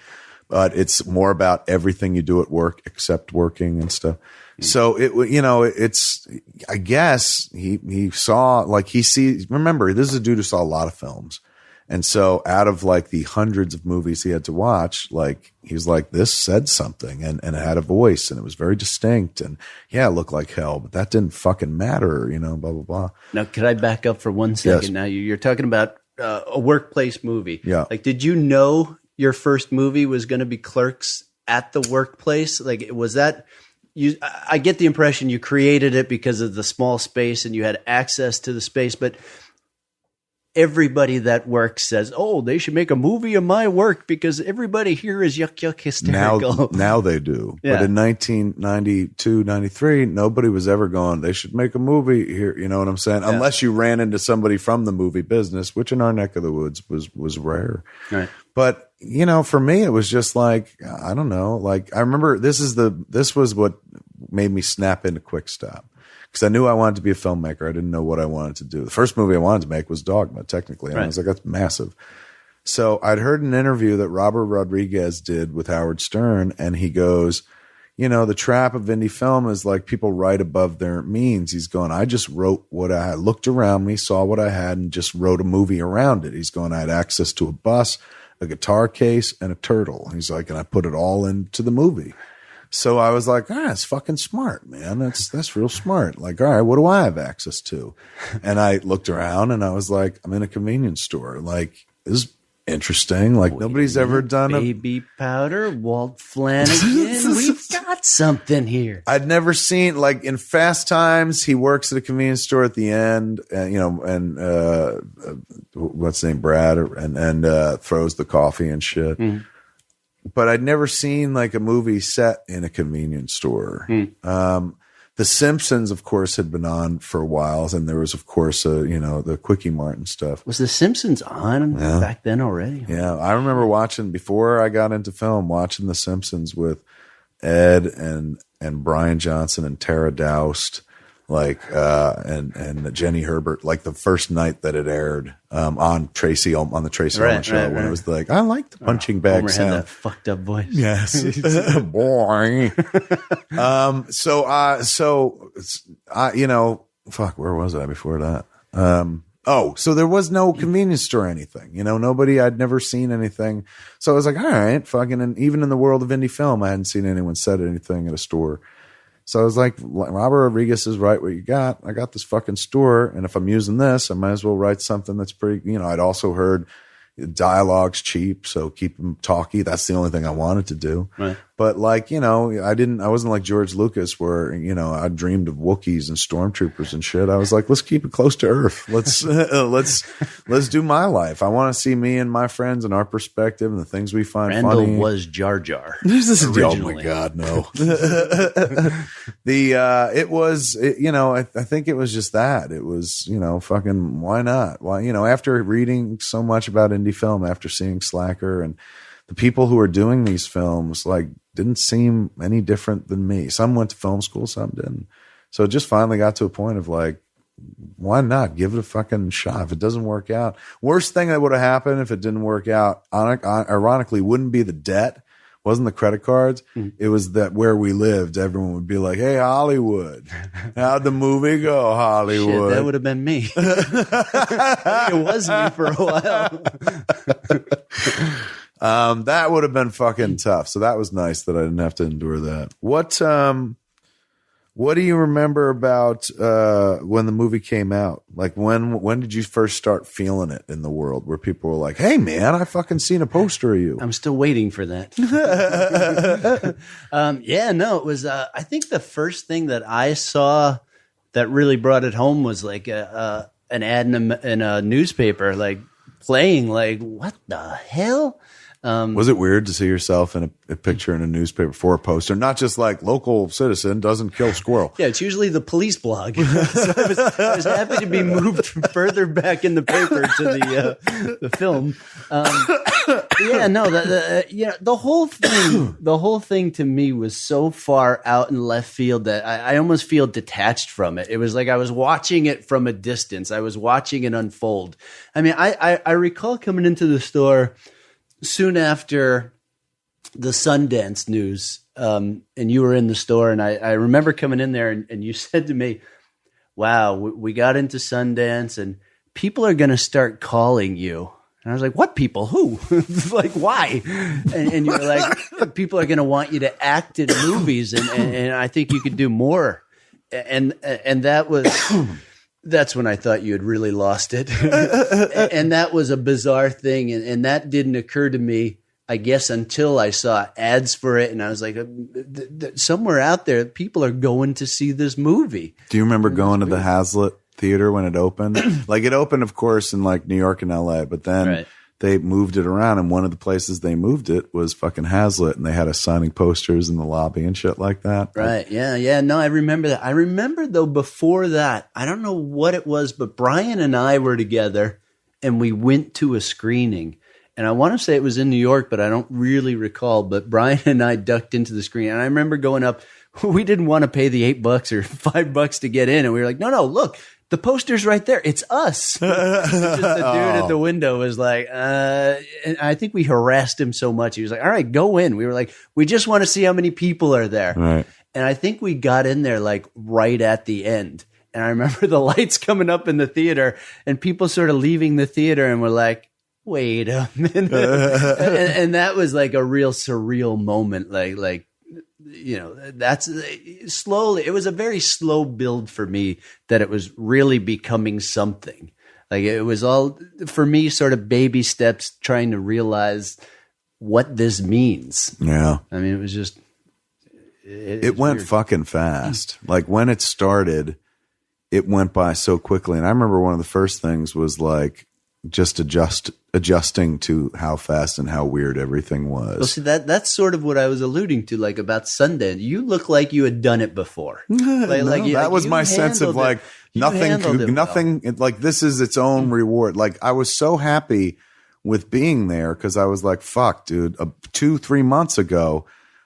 But it's more about everything you do at work except working and stuff. So it's, I guess he saw, like remember, this is a dude who saw a lot of films. And so out of like the hundreds of movies he had to watch, like he was like, this said something and it had a voice and it was very distinct and yeah, it looked like hell, but that didn't fucking matter, blah, blah, blah. Now, could I back up for 1 second? Yes. Now you're talking about a workplace movie. Yeah. Like, did you know your first movie was going to be Clerks at the workplace? Like, was that I get the impression you created it because of the small space and you had access to the space, but everybody that works says, oh, they should make a movie of my work because everybody here is yuck hysterical. Now they do. Yeah. But in 1992, 93, nobody was ever going, they should make a movie here. You know what I'm saying? Yeah. Unless you ran into somebody from the movie business, which in our neck of the woods was rare. Right. But, for me, it was just like, I don't know. Like, I remember this was what made me snap into Quick Stop. Because I knew I wanted to be a filmmaker. I didn't know what I wanted to do. The first movie I wanted to make was Dogma, technically. And I was like, that's massive. So I'd heard an interview that Robert Rodriguez did with Howard Stern. And he goes, the trap of indie film is like people write above their means. He's going, I just wrote what I had, looked around me, saw what I had, and just wrote a movie around it. He's going, I had access to a bus, a guitar case, and a turtle. He's like, and I put it all into the movie. So I was like, it's fucking smart, man. That's real smart. Like, all right, what do I have access to? And I looked around and I was like, I'm in a convenience store. Like, this is interesting. Like nobody's ever done Baby Powder, Walt Flanagan. We've got something here. I'd never seen, like, in Fast Times, he works at a convenience store at the end, and what's his name, Brad, and throws the coffee and shit. But I'd never seen like a movie set in a convenience store. The Simpsons, of course, had been on for a while, and there was, of course, the Quickie Mart and stuff. Was The Simpsons on back then already? Yeah, I remember watching, before I got into film, watching The Simpsons with Ed and Brian Johnson and Tara Doust, like and Jenny Herbert, like the first night that it aired on the Tracy Ullman show, when it was like, I like the punching bag Homer sound. had that fucked up voice. Yes, boring. Fuck, where was I before that? So there was no convenience store or anything, nobody, I'd never seen anything. So I was like, all right, fucking, and even in the world of indie film, I hadn't seen anyone set anything at a store. So I was like, Robert Rodriguez is right, what you got. I got this fucking store, and if I'm using this, I might as well write something that's pretty, I'd also heard dialogue's cheap, so keep them talky. That's the only thing I wanted to do. Right. But like, I wasn't like George Lucas where, I dreamed of Wookiees and stormtroopers and shit. I was like, let's keep it close to earth. Let's do my life. I want to see me and my friends and our perspective and the things we find Randall funny. was Jar Jar. Oh my God, no. I think it was just that. It was, fucking, why not? Why, after reading so much about indie film, after seeing Slacker, and the people who are doing these films, like, didn't seem any different than me. Some went to film school, some didn't. So it just finally got to a point of like, why not give it a fucking shot? If it doesn't work out, worst thing that would have happened if it didn't work out, ironically, wouldn't be the debt, wasn't the credit cards. It was that where we lived, everyone would be like, hey, Hollywood, how'd the movie go, Hollywood? Shit, that would have been me. It was me for a while. That would have been fucking tough. So that was nice that I didn't have to endure that. What do you remember about when the movie came out? Like when did you first start feeling it in the world where people were like, hey man, I fucking seen a poster of you? I'm still waiting for that. It was I think the first thing that I saw that really brought it home was like an ad in a newspaper, like playing, like, what the hell? Was it weird to see yourself in a picture in a newspaper for a poster? Not just like local citizen doesn't kill squirrel. Yeah, it's usually the police blog. So I was happy to be moved further back in the paper to the film. The whole thing to me was so far out in left field that I almost feel detached from it. It was like I was watching it from a distance. I was watching it unfold. I mean, I recall coming into the store soon after the Sundance news, and you were in the store, and I remember coming in there, and you said to me, wow, we got into Sundance, and people are going to start calling you. And I was like, what people? Who? Like, why? And you were like, people are going to want you to act in movies, and I think you could do more. And that was... That's when I thought you had really lost it. And that was a bizarre thing. And that didn't occur to me, I guess, until I saw ads for it. And I was like, somewhere out there, people are going to see this movie. Do you remember going to the Hazlitt Theater when it opened? Like, it opened, of course, in like New York and LA, but then they moved it around. And one of the places they moved it was fucking Hazlitt. And they had us signing posters in the lobby and shit like that. Right. Yeah. No, I remember that. I remember, though, before that, I don't know what it was, but Brian and I were together and we went to a screening. And I want to say it was in New York, but I don't really recall. But Brian and I ducked into the screen. And I remember going up. We didn't want to pay the $8 or $5 to get in. And we were like, no, look. The poster's right there. It's us. Just the dude at the window was like, and I think we harassed him so much. He was like, all right, go in. We were like, we just want to see how many people are there. Right. And I think we got in there like right at the end. And I remember the lights coming up in the theater and people sort of leaving the theater and we're like, wait a minute. and that was like a real surreal moment. Like, you know, that's slowly, it was a very slow build for me that it was really becoming something. Like it was all for me, sort of baby steps, trying to realize what this means. Yeah. I mean, it was just it went fucking fast. Like when it started, it went by so quickly. And I remember one of the first things was like just adjusting to how fast and how weird everything was. Well, see, that's sort of what I was alluding to, like about Sundance. You look like you had done it before. That was my sense of like nothing. Like this is its own reward. Like I was so happy with being there because I was like, fuck, dude. 2-3 months ago,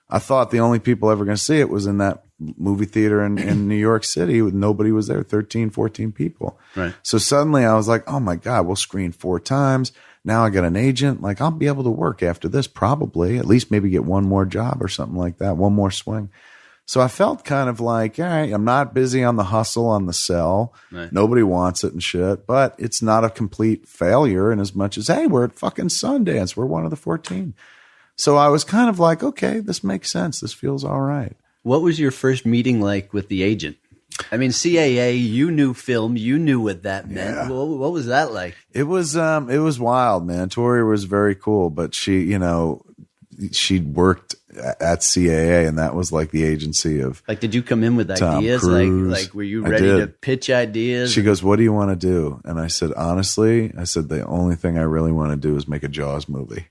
I thought the only people ever going to see it was in that movie theater in New York City. Nobody was there, 13, 14 people. Right. So suddenly I was like, oh my God, we'll screen 4 times. Now I got an agent. Like I'll be able to work after this probably, at least maybe get one more job or something like that, one more swing. So I felt kind of like, all right, I'm not busy on the hustle, on the sell. Right. Nobody wants it and shit, but it's not a complete failure in as much as, hey, we're at fucking Sundance. We're one of the 14. So I was kind of like, okay, this makes sense. This feels all right. What was your first meeting like with the agent? I mean, CAA, you knew film, you knew what that meant. Yeah. What was that like? It was wild, man. Tori was very cool, but she'd worked at CAA, and that was like the agency of Like, did you come in with Tom ideas? Cruise. Like, were you I ready did. to pitch ideas? She goes, what do you want to do? And I said, honestly, the only thing I really want to do is make a Jaws movie.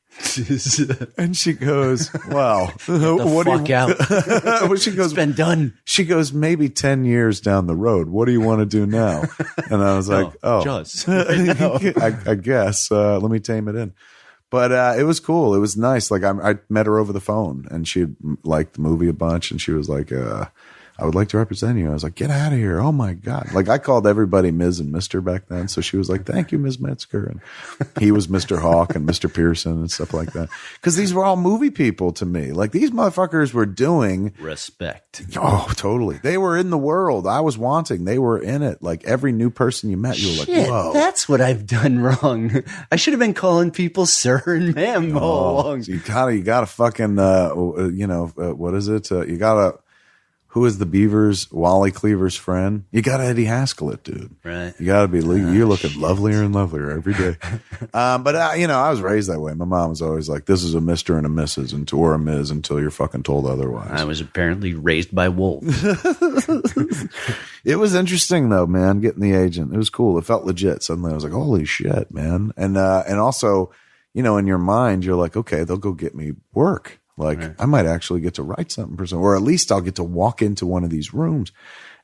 And she goes, well, what do you out. well, she goes, It's been done. she goes, maybe 10 years down the road, what do you want to do now? And I was like, Jaws. I guess, let me tame it in. But it was cool. It was nice. Like I met her over the phone, and she liked the movie a bunch, and she was like, I would like to represent you. I was like, get out of here. Oh my God. Like I called everybody Ms. and Mr. back then. So she was like, thank you, Ms. Metzger. And he was Mr. Hawk and Mr. Pearson and stuff like that. Cause these were all movie people to me. Like these motherfuckers were doing Respect. Oh, totally. They were in the world I was wanting. They were in it. Like every new person you met, you were like, Shit, whoa. that's what I've done wrong. I should have been calling people sir and ma'am all along. So you gotta fucking, what is it? Who is the Beavers, Wally Cleaver's friend? You got Eddie Haskell it, dude. Right. You got to be, you're looking lovelier and lovelier every day. But I was raised that way. My mom was always like, this is a Mr. and a Mrs. or a Ms. until you're fucking told otherwise. I was apparently raised by wolves. It was interesting though, man, getting the agent. It was cool. It felt legit. Suddenly I was like, holy shit, man. And also, in your mind, you're like, okay, they'll go get me work. Like I might actually get to write something for some, or at least I'll get to walk into one of these rooms.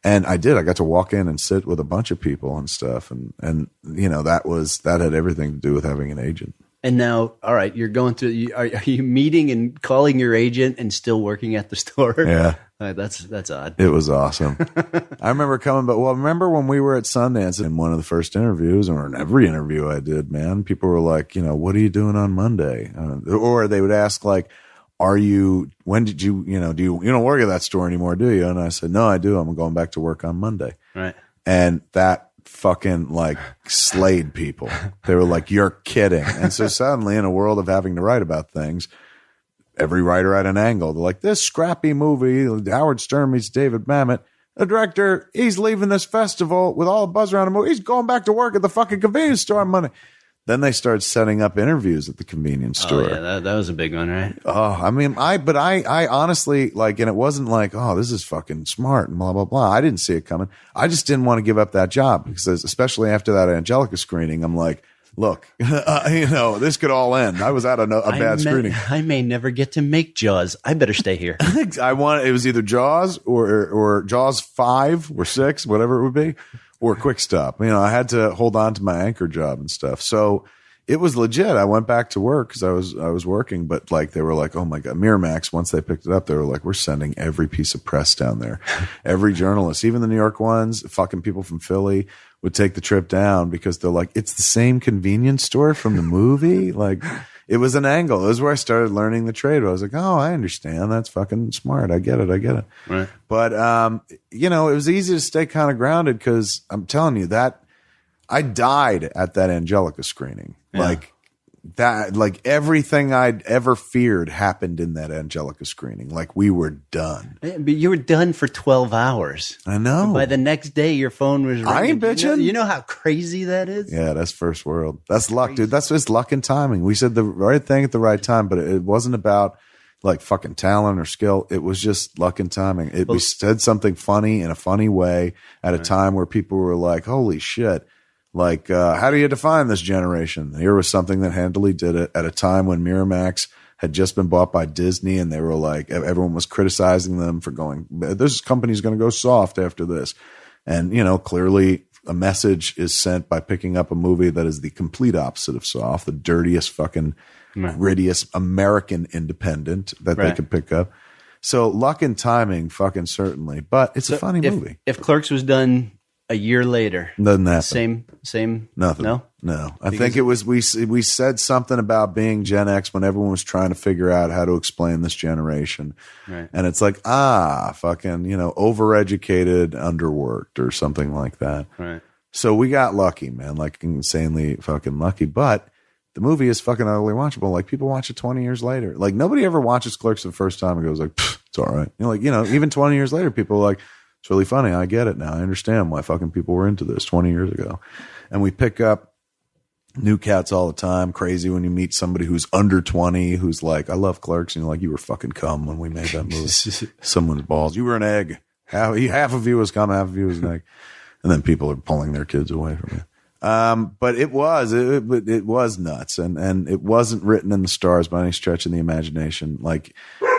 And I did. I got to walk in and sit with a bunch of people and stuff. And that had everything to do with having an agent. And now, all right, you're going through, are you meeting and calling your agent and still working at the store? Yeah. That's odd. It was awesome. I remember remember when we were at Sundance in one of the first interviews, or in every interview I did, man, people were like, what are you doing on Monday? Or they would ask like, when did you don't work at that store anymore, do you? And I said, no, I do. I'm going back to work on Monday. Right. And that fucking like slayed people. They were like, you're kidding. And so suddenly in a world of having to write about things, every writer at an angle, they're like, this scrappy movie, Howard Stern meets David Mamet. The director, he's leaving this festival with all the buzz around him. He's going back to work at the fucking convenience store on Monday. Then they started setting up interviews at the convenience store. Oh, yeah, that was a big one, right? Oh, I mean, I honestly, like, and it wasn't like, oh, this is fucking smart and blah, blah, blah. I didn't see it coming. I just didn't want to give up that job because especially after that Angelica screening, I'm like, look, this could all end. I was at a bad screening. I may never get to make Jaws. I better stay here. It was either Jaws or Jaws 5 or 6, whatever it would be. Or Quick Stop. I had to hold on to my anchor job and stuff. So it was legit. I went back to work because I was working, but like they were like, oh my God, Miramax, once they picked it up, they were like, we're sending every piece of press down there. Every journalist, even the New York ones, fucking people from Philly would take the trip down because they're like, it's the same convenience store from the movie. Like it was an angle. It was where I started learning the trade. I was like, oh, I understand. That's fucking smart. I get it. Right. But, it was easy to stay kind of grounded because I'm telling you that I died at that Angelica screening. Yeah. Like that, like everything I'd ever feared happened in that Angelica screening. Like we were done. But you were done for 12 hours. I know. By the next day, your phone was ringing. I ain't bitching. You know how crazy that is? Yeah, that's first world. That's luck, dude. That's just luck and timing. We said the right thing at the right time, but it wasn't about like fucking talent or skill. It was just luck and timing. We said something funny in a funny way at a time where people were like, holy shit. Like, how do you define this generation? Here was something that handily did it at a time when Miramax had just been bought by Disney, and they were like, everyone was criticizing them for going, this company's going to go soft after this. And, you know, clearly a message is sent by picking up a movie that is the complete opposite of soft, the dirtiest fucking grittiest American independent that they could pick up. So luck and timing, fucking certainly. But it's a funny movie. If Clerks was done a year later, doesn't happen. Same. Nothing. No. I think it was we said something about being Gen X when everyone was trying to figure out how to explain this generation, right. And it's like fucking overeducated, underworked, or something like that. Right. So we got lucky, man, like insanely fucking lucky. But the movie is fucking utterly watchable. Like people watch it 20 years later. Like nobody ever watches Clerks the first time and goes like, it's all right. Even 20 years later, people are like, it's really funny. I get it now. I understand why fucking people were into this 20 years ago. And we pick up new cats all the time. Crazy when you meet somebody who's under 20, who's like, I love Clerks. And you're like, you were fucking cum when we made that movie. Someone's balls. You were an egg. Half of you was cum, half of you was an egg. And then people are pulling their kids away from you. But it was nuts. And it wasn't written in the stars by any stretch of the imagination. Like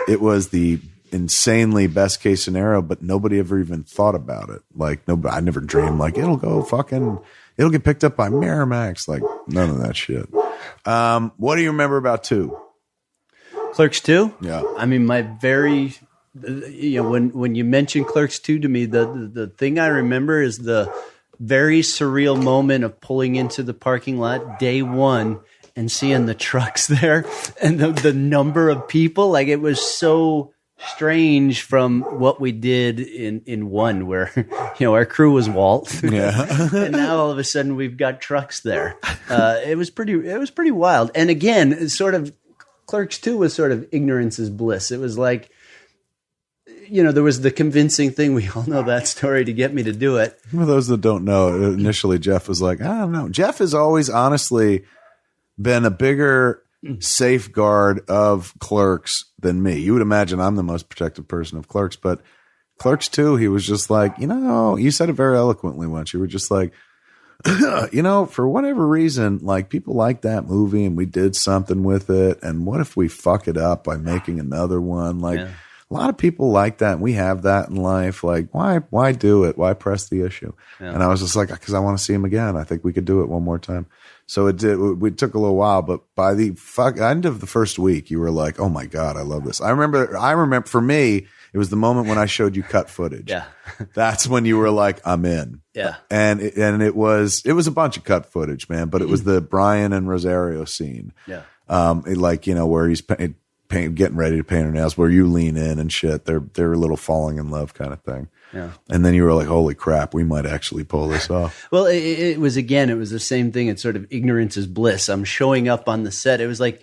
it was the insanely best case scenario, but nobody ever even thought about it. Like I never dreamed like it'll get picked up by Miramax. Like none of that shit. What do you remember about 2? Clerks 2? Yeah. I mean, my very, when you mention Clerks 2 to me, the thing I remember is the very surreal moment of pulling into the parking lot day one and seeing the trucks there and the number of people. Like it was so strange from what we did in 1 where our crew was Walt, and now all of a sudden we've got trucks there. It was pretty wild. And again, sort of Clerks 2 was sort of ignorance is bliss. It was like, there was the convincing thing. We all know that story to get me to do it. For those that don't know, initially Jeff was like, I don't know. Jeff has always honestly been a bigger safeguard of Clerks than me. You would imagine I'm the most protective person of Clerks, but Clerks 2, he was just like, you said it very eloquently once. You were just like, for whatever reason, like people like that movie and we did something with it. And what if we fuck it up by making another one? Like a lot of people like that. And we have that in life. Like why do it? Why press the issue? Yeah. And I was just like, cause I want to see him again. I think we could do it one more time. So it took a little while, but by the end of the first week, you were like, oh my God, I love this. I remember for me, it was the moment when I showed you cut footage. Yeah. That's when you were like, I'm in. Yeah. And it was a bunch of cut footage, man, but it was the Brian and Rosario scene. Yeah. Where he's getting ready to paint her nails, where you lean in and shit. They're a little falling in love kind of thing. Yeah. And then you were like, holy crap, we might actually pull this off. Well, it was the same thing. It's sort of ignorance is bliss. I'm showing up on the set. It was like,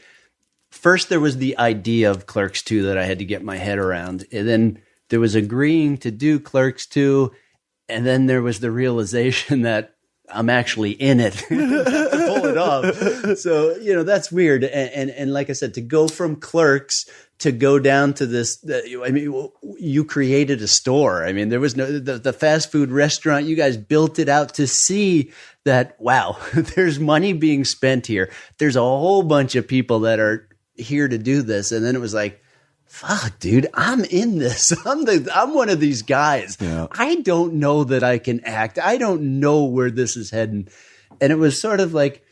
first there was the idea of Clerks 2 that I had to get my head around. And then there was agreeing to do Clerks 2. And then there was the realization that I'm actually in it to pull it off. So, that's weird. And like I said, to go from Clerks to go down to this, you created a store. I mean, there was the fast food restaurant. You guys built it out to see that, wow, there's money being spent here. There's a whole bunch of people that are here to do this. And then it was like, fuck, dude, I'm in this. I'm one of these guys. Yeah. I don't know that I can act. I don't know where this is heading. And it was sort of like,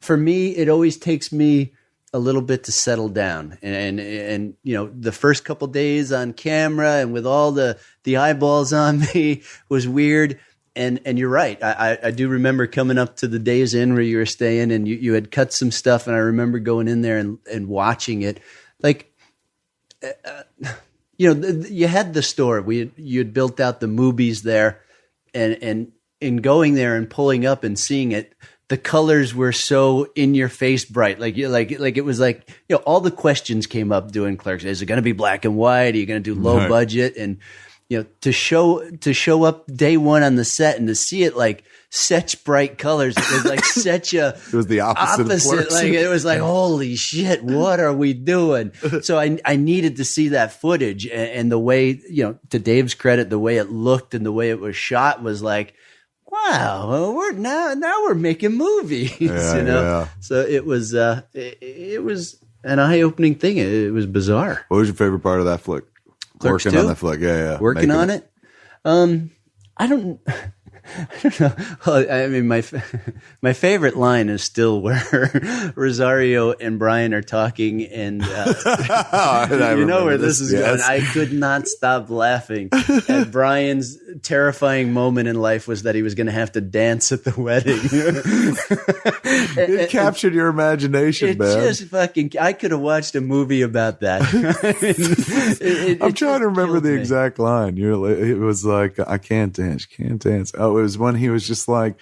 for me, it always takes me a little bit to settle down. And the first couple days on camera and with all the eyeballs on me was weird. And you're right. I do remember coming up to the days in where you were staying and you had cut some stuff. And I remember going in there and watching it. Like, you had the store. You had built out the movies there, and in going there and pulling up and seeing it, the colors were so in your face bright. Like it was like, you know, all the questions came up doing Clerks. Is it going to be black and white? Are you going to do low budget? And, you know, to show up day one on the set and to see it like such bright colors, it was like such a It was the opposite of Clerks. like it was like, holy shit, what are we doing? So I needed to see that footage, and the way, you know, to Dave's credit, the way it looked and the way it was shot was like, wow, well, we're now making movies. Yeah, you know? yeah. So it was it was an eye-opening thing. It was bizarre. What was your favorite part of that flick? Clerks Working 2? on that flick, yeah. Working Making on it. I don't know. Well, I mean, my favorite line is still where Rosario and Brian are talking, and you know where this is going. I could not stop laughing. And Brian's terrifying moment in life was that he was going to have to dance at the wedding. It captured your imagination, man. Just fucking. I could have watched a movie about that. I'm trying to remember the exact line. It was like, I can't dance, can't dance. Oh, it was when he was just like,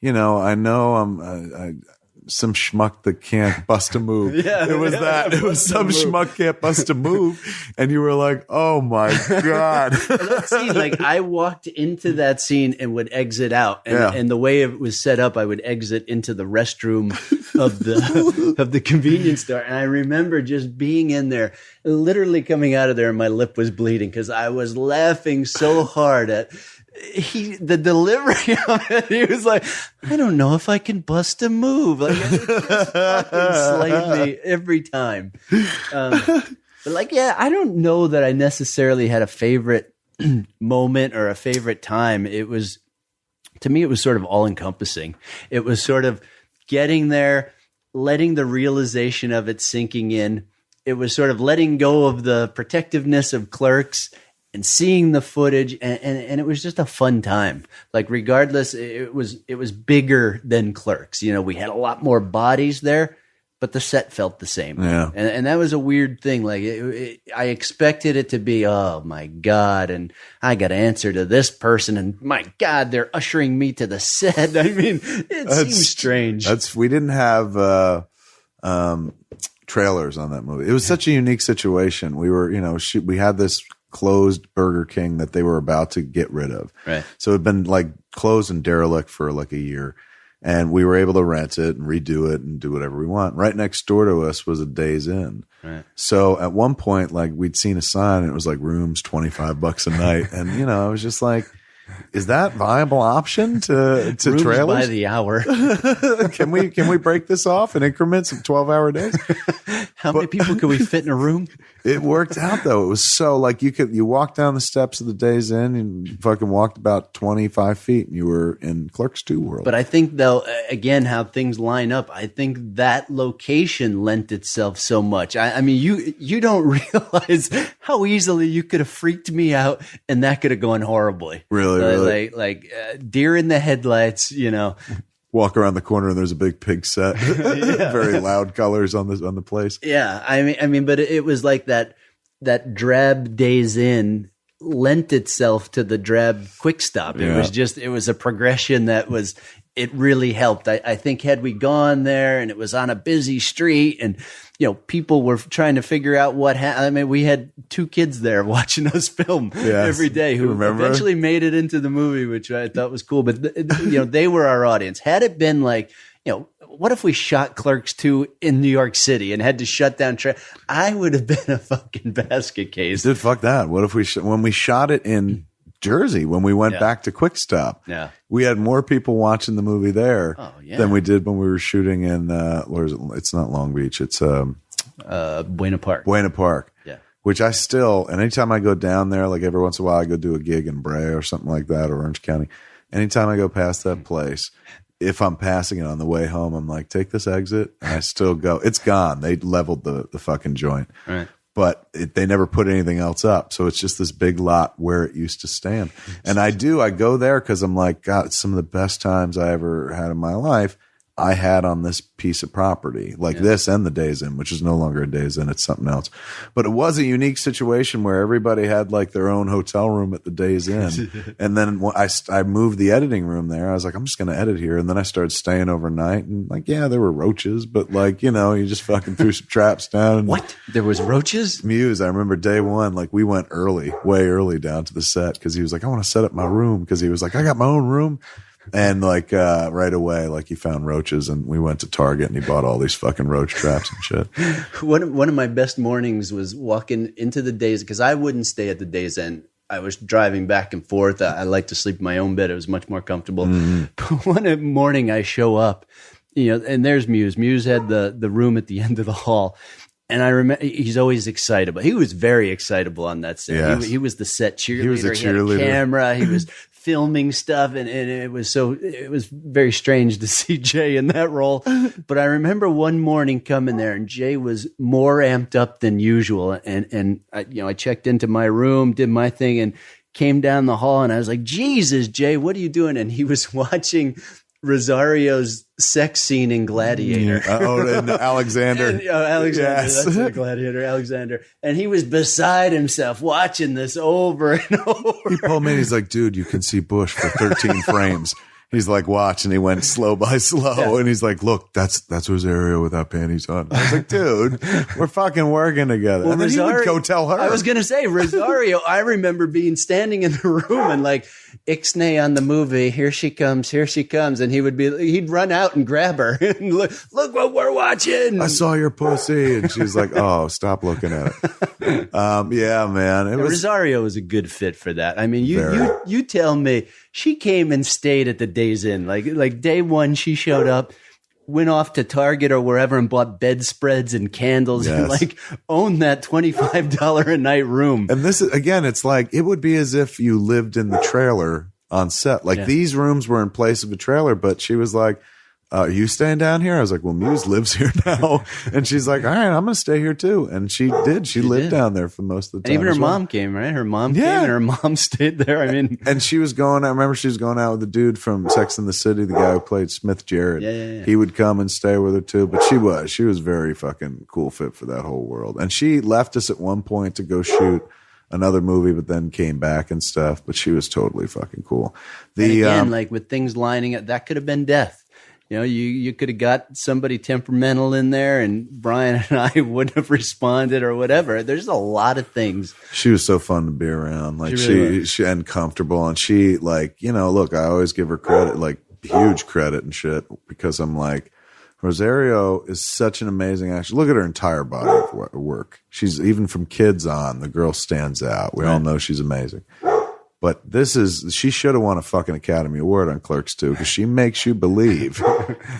you know I'm some schmuck that can't bust a move. It was that. It was some schmuck can't bust a move, and you were like, oh my god. That scene, like I walked into that scene and would exit out, and the way it was set up, I would exit into the restroom of the convenience store, and I remember just being in there, literally coming out of there, and my lip was bleeding because I was laughing so hard at the delivery of it. He was like, I don't know if I can bust a move. Like, it just fucking slayed me every time. But like, yeah, I don't know that I necessarily had a favorite moment or a favorite time. It was, to me, it was sort of all encompassing. It was sort of getting there, letting the realization of it sinking in. It was sort of letting go of the protectiveness of Clerks and seeing the footage, and it was just a fun time. Like, regardless, it was bigger than Clerks. You know, we had a lot more bodies there, but the set felt the same. Yeah. And that was a weird thing. Like, I expected it to be, oh my God, and I got to answer to this person, and my God, they're ushering me to the set. I mean, it seems strange. We didn't have trailers on that movie. It was such a unique situation. We were, you know, we had this closed Burger King that they were about to get rid of. Right. So it'd been like closed and derelict for like a year. And we were able to rent it and redo it and do whatever we want. Right next door to us was a Days Inn. Right. So at one point, like, we'd seen a sign and it was like rooms $25 a night. And, you know, I was just like, is that viable option to Rooms trailers? by the hour. Can we break this off in increments of 12-hour days? How many people could we fit in a room? It worked out though. It was so like you walked down the steps of the Days Inn and you fucking walked about 25 feet and you were in Clerks 2 world. But I think though, again, how things line up, I think that location lent itself so much. I mean, you don't realize how easily you could have freaked me out and that could have gone horribly. Really? Like deer in the headlights, you know. Walk around the corner and there's a big pig set. Very loud colors on the place. Yeah, I mean, but it was like that drab Days Inn lent itself to the drab Quick Stop. Yeah. It was a progression that was, it really helped. I think had we gone there and it was on a busy street and, you know, people were trying to figure out what happened. I mean, we had 2 kids there watching us film every day who eventually made it into the movie, which I thought was cool. But, you know, they were our audience. Had it been like, you know, what if we shot Clerks 2 in New York City and had to shut down I would have been a fucking basket case. Dude, fuck that. What if when we shot it in Jersey, when we went back to Quick Stop, we had more people watching the movie there than we did when we were shooting in where is it? It's not Long Beach, it's Buena Park. Yeah. Which I still, and anytime I go down there, like every once in a while I go do a gig in Brea or something like that, or Orange County. Anytime I go past that place, if I'm passing it on the way home, I'm like, take this exit, and I still go. It's gone. They leveled the fucking joint. Right. But they never put anything else up. So it's just this big lot where it used to stand. And I go there because I'm like, God, it's some of the best times I ever had in my life. I had on this piece of property, like this and the Days Inn, which is no longer a Days Inn, it's something else. But it was a unique situation where everybody had like their own hotel room at the Days Inn. And then when I moved the editing room there. I was like, I'm just going to edit here. And then I started staying overnight, and like, yeah, there were roaches, but like, you know, you just fucking threw some traps down. And What? There was roaches? Muse, I remember day one, like we went early, way early down to the set because he was like, I want to set up my room, because he was like, I got my own room. And like right away, like he found roaches, and we went to Target and he bought all these fucking roach traps and shit. One of my best mornings was walking into the Days, because I wouldn't stay at the Days Inn. I was driving back and forth. I like to sleep in my own bed. It was much more comfortable. But one morning I show up, you know, and there's Muse. Muse had the room at the end of the hall. And I remember he's always excitable. He was very excitable on that set. Yes. He was the set cheerleader. He was a cheerleader. He had a camera. He was filming stuff, and it was very strange to see Jay in that role. But I remember one morning coming there, and Jay was more amped up than usual. And I checked into my room, did my thing, and came down the hall, and I was like, Jesus, Jay, what are you doing? And he was watching Rosario's sex scene in Gladiator. And Alexander. Alexander. Yes. That's the Gladiator, Alexander. And he was beside himself watching this over and over. He pulled me and he's like, dude, you can see Bush for 13 frames. He's like, watch, and he went slow by slow, and he's like, look, that's Rosario without panties on. I was like, dude, we're fucking working together. Well, and then he would go tell her. I was gonna say Rosario. I remember being standing in the room and like Ixnay on the movie. Here she comes, and he'd run out and grab her and look what we're watching. I saw your pussy, and she's like, oh, stop looking at it. Yeah, man, Rosario was a good fit for that. I mean, you tell me. She came and stayed at the Days Inn. Like day one, she showed up, went off to Target or wherever and bought bedspreads and candles and like owned that $25 a night room. And this is, again, it's like, it would be as if you lived in the trailer on set. Like these rooms were in place of a trailer, but she was like, are you staying down here? I was like, well, Muse lives here now. And she's like, all right, I'm going to stay here too. And she did. She lived down there for most of the time. And even her mom came, right? Her mom came and her mom stayed there. I mean, and she was going, I remember she was going out with the dude from Sex and the City, the guy who played Smith Jarrett. Yeah. He would come and stay with her too. But she was very fucking cool fit for that whole world. And she left us at one point to go shoot another movie, but then came back and stuff. But she was totally fucking cool. And again, like with things lining up, that could have been death. You know, you could have got somebody temperamental in there, and Brian and I wouldn't have responded or whatever. There's a lot of things. She was so fun to be around. Like she and comfortable, and she like, you know, look, I always give her credit, like huge credit and shit, because I'm like, Rosario is such an amazing actor. Look at her entire body of work. She's even from Kids on, the girl stands out. We all know she's amazing. But she should have won a fucking Academy Award on Clerks 2, because she makes you believe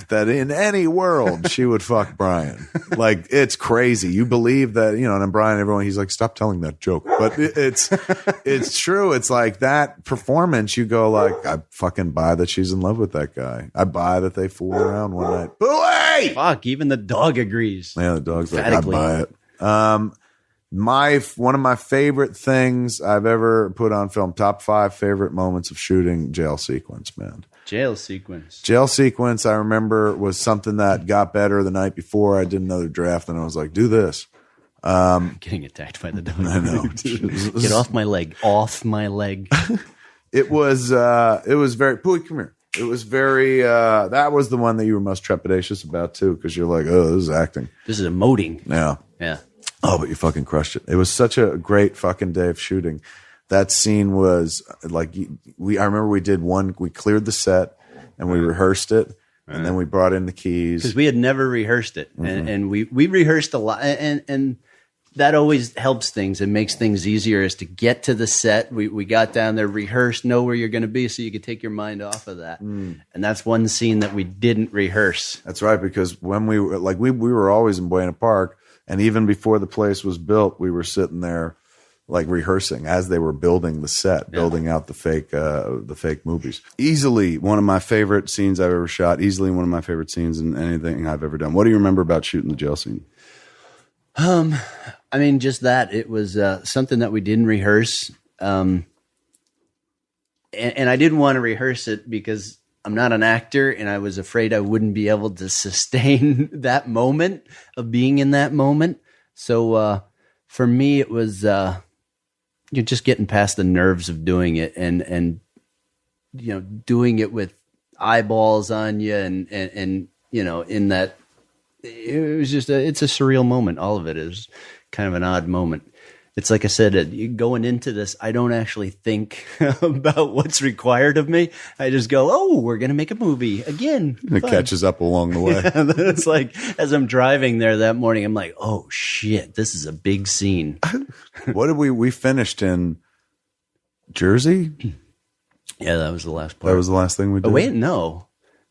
that in any world she would fuck Brian. Like, it's crazy. You believe that, you know, and then Brian, everyone, he's like, stop telling that joke. But it's true. It's like that performance, you go like, I fucking buy that she's in love with that guy. I buy that they fool around one night. Booey! Fuck, even the dog agrees. Yeah, the dog's like, I buy it. One of my favorite things I've ever put on film, top 5 favorite moments of shooting, jail sequence, man. Jail sequence, I remember, was something that got better the night before. I did another draft and I was like, do this. Getting attacked by the dog. I know. Get off my leg. Off my leg. It was very, Pooey, come here. It was very, that was the one that you were most trepidatious about too, because you're like, oh, this is acting. This is emoting. Yeah. Oh, but you fucking crushed it. It was such a great fucking day of shooting. That scene was like, I remember we cleared the set and we rehearsed it, and then we brought in the keys. Because we had never rehearsed it. And we rehearsed a lot. And that always helps things and makes things easier, is to get to the set. We got down there, rehearsed, know where you're going to be, so you could take your mind off of that. And that's one scene that we didn't rehearse. That's right, because when we were like, we were always in Buena Park. And even before the place was built, we were sitting there like rehearsing as they were building the set, building out the fake movies. Easily one of my favorite scenes I've ever shot. Easily one of my favorite scenes in anything I've ever done. What do you remember about shooting the jail scene? I mean, just that. It was something that we didn't rehearse. And I didn't want to rehearse it because I'm not an actor, and I was afraid I wouldn't be able to sustain that moment of being in that moment. So for me, it was you're just getting past the nerves of doing it, and doing it with eyeballs on you, and in that, it was just it's a surreal moment. All of it is kind of an odd moment. It's like I said, going into this, I don't actually think about what's required of me. I just go, oh, we're going to make a movie again. It catches up along the way. And then it's like, as I'm driving there that morning, I'm like, oh, shit, this is a big scene. What did we finished in Jersey? Yeah, that was the last part. That was the last thing we did? Oh, wait, no.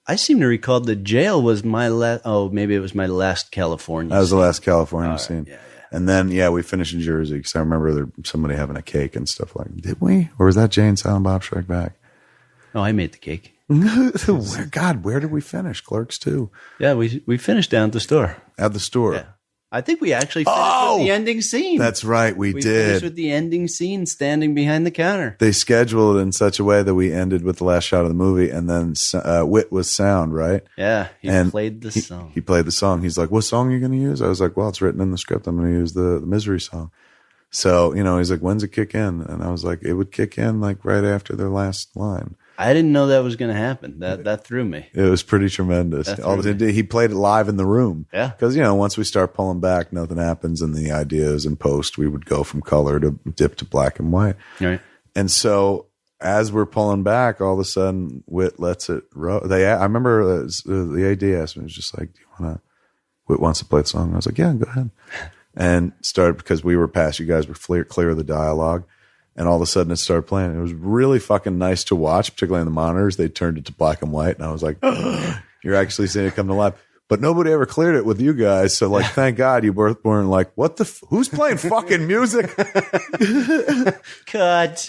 I seem to recall the jail was my last. Oh, maybe it was my last California That was scene. the last California scene. Yeah. And then, we finished in Jersey because I remember somebody having a cake and stuff like that. Did we? Or was that Jay and Silent Bob Strike Back? Oh, I made the cake. Where did we finish? Clerks 2. Yeah, we finished down at the store. At the store. Yeah. I think we actually finished with the ending scene. That's right, we finished did. with the ending scene standing behind the counter. They scheduled it in such a way that we ended with the last shot of the movie, and then Whit was sound, right? Yeah, he played the song. He played the song. He's like, what song are you going to use? I was like, well, it's written in the script. I'm going to use the Misery song. So, he's like, when's it kick in? And I was like, it would kick in like right after their last line. I didn't know that was going to happen. That threw me. It was pretty tremendous. He played it live in the room. Yeah. Because, once we start pulling back, nothing happens. And the idea is in post, we would go from color to dip to black and white. Right. And so as we're pulling back, all of a sudden, Whit lets it roll. I remember the AD asked me, it was just like, Whit wants to play the song. I was like, yeah, go ahead. And started, because we were past, you guys were clear of the dialogue. And all of a sudden it started playing. It was really fucking nice to watch, particularly on the monitors. They turned it to black and white. And I was like, you're actually seeing it come to life. But nobody ever cleared it with you guys. So, like, thank God you both weren't like, what the who's playing fucking music? Cut.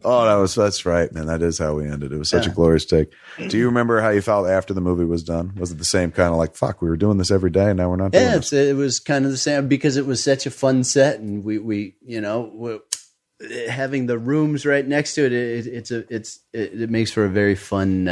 That's right, man. That is how we ended. It was such a glorious take. Do you remember how you felt after the movie was done? Was it the same kind of like, fuck, we were doing this every day and now we're not doing this? It was kind of the same because it was such a fun set, and we having the rooms right next to it, it makes for a very fun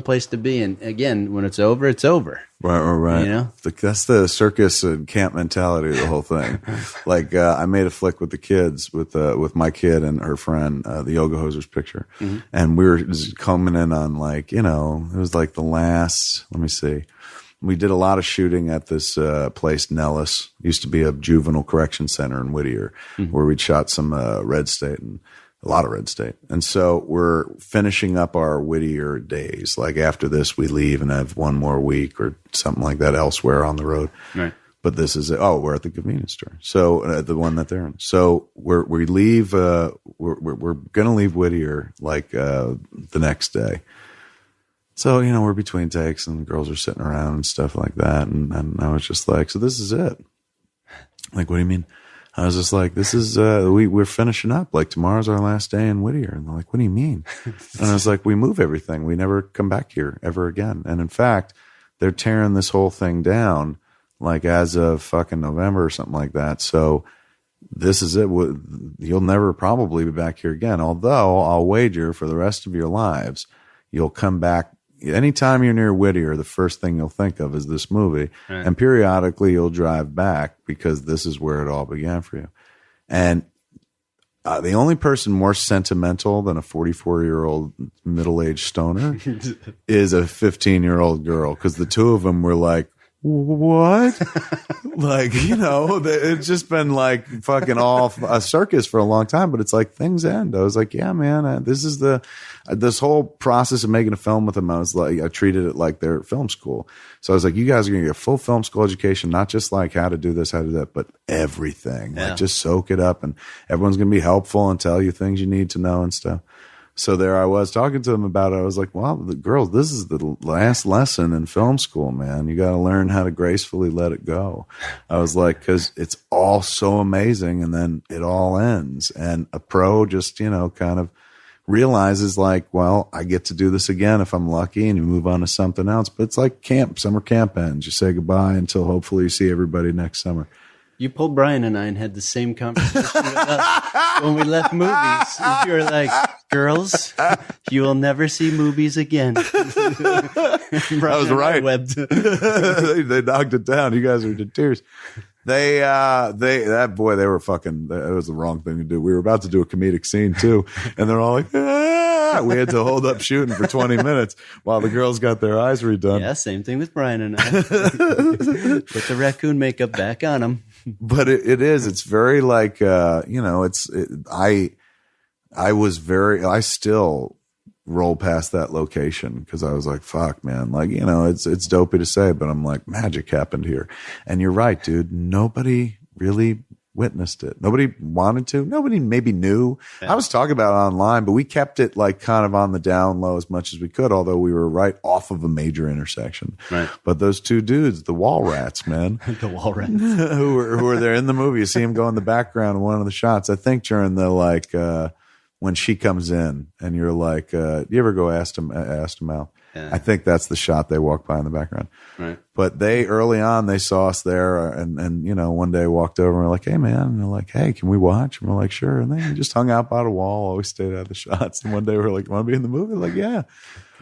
place to be. And again, when it's over, it's over. Right. That's the circus and camp mentality of the whole thing. Like, I made a flick with the kids, with my kid and her friend, the Yoga Hosers picture. Mm-hmm. And we were just coming in on like, it was like the last, let me see. We did a lot of shooting at this place, Nellis. Used to be a juvenile correction center in Whittier, where we'd shot some Red State and a lot of Red State. And so we're finishing up our Whittier days. Like after this, we leave and have one more week or something like that elsewhere on the road. Right. But this is we're at the convenience store. So the one that they're in. So we leave. We're gonna leave Whittier like the next day. So we're between takes and the girls are sitting around and stuff like that. And I was just like, so this is it. Like, what do you mean? I was just like, this is, we're finishing up. Like, tomorrow's our last day in Whittier. And they're like, what do you mean? And I was like, we move everything. We never come back here ever again. And in fact, they're tearing this whole thing down, like, as of fucking November or something like that. So this is it. You'll never probably be back here again. Although I'll wager for the rest of your lives, you'll come back. Anytime you're near Whittier, the first thing you'll think of is this movie. Right. And periodically you'll drive back because this is where it all began for you. And the only person more sentimental than a 44-year-old middle-aged stoner is a 15-year-old girl, because the two of them were like, what? Like, it's just been like fucking all a circus for a long time, but it's like things end. I was like, yeah, man, this is this whole process of making a film with them. I was like, I treated it like their film school. So I was like, you guys are going to get a full film school education, not just like how to do this, how to do that, but everything. Yeah. Like, just soak it up, and everyone's going to be helpful and tell you things you need to know and stuff. So there I was talking to them about it. I was like, well, the girls, this is the last lesson in film school, man. You got to learn how to gracefully let it go. I was like, because it's all so amazing, and then it all ends. And a pro just, kind of realizes like, well, I get to do this again if I'm lucky, and you move on to something else. But it's like summer camp ends. You say goodbye until hopefully you see everybody next summer. You pulled Brian and I and had the same conversation with us when we left movies. You were like, girls, you will never see movies again. I was right. They knocked it down. You guys are in tears. They were fucking, that was the wrong thing to do. We were about to do a comedic scene too. And they're all like, ah! We had to hold up shooting for 20 minutes while the girls got their eyes redone. Yeah, same thing with Brian and I. Put the raccoon makeup back on him. But it's very like, I still roll past that location because I was like, fuck, man. Like, it's dopey to say, but I'm like, magic happened here. And you're right, dude. Nobody really witnessed it. Nobody wanted to. Nobody maybe knew. Yeah. I was talking about it online, but we kept it like kind of on the down low as much as we could, although we were right off of a major intersection. Right. But those two dudes, the wall rats, man. The wall rats. who were there in the movie. You see him go in the background in one of the shots. I think during the when she comes in and you're like, you ever go ask him out? Yeah. I think that's the shot they walk by in the background. Right. But early on, they saw us there and one day walked over and we're like, hey, man. And they're like, hey, can we watch? And we're like, sure. And they just hung out by the wall, always stayed out of the shots. And one day we're like, want to be in the movie? Like, yeah.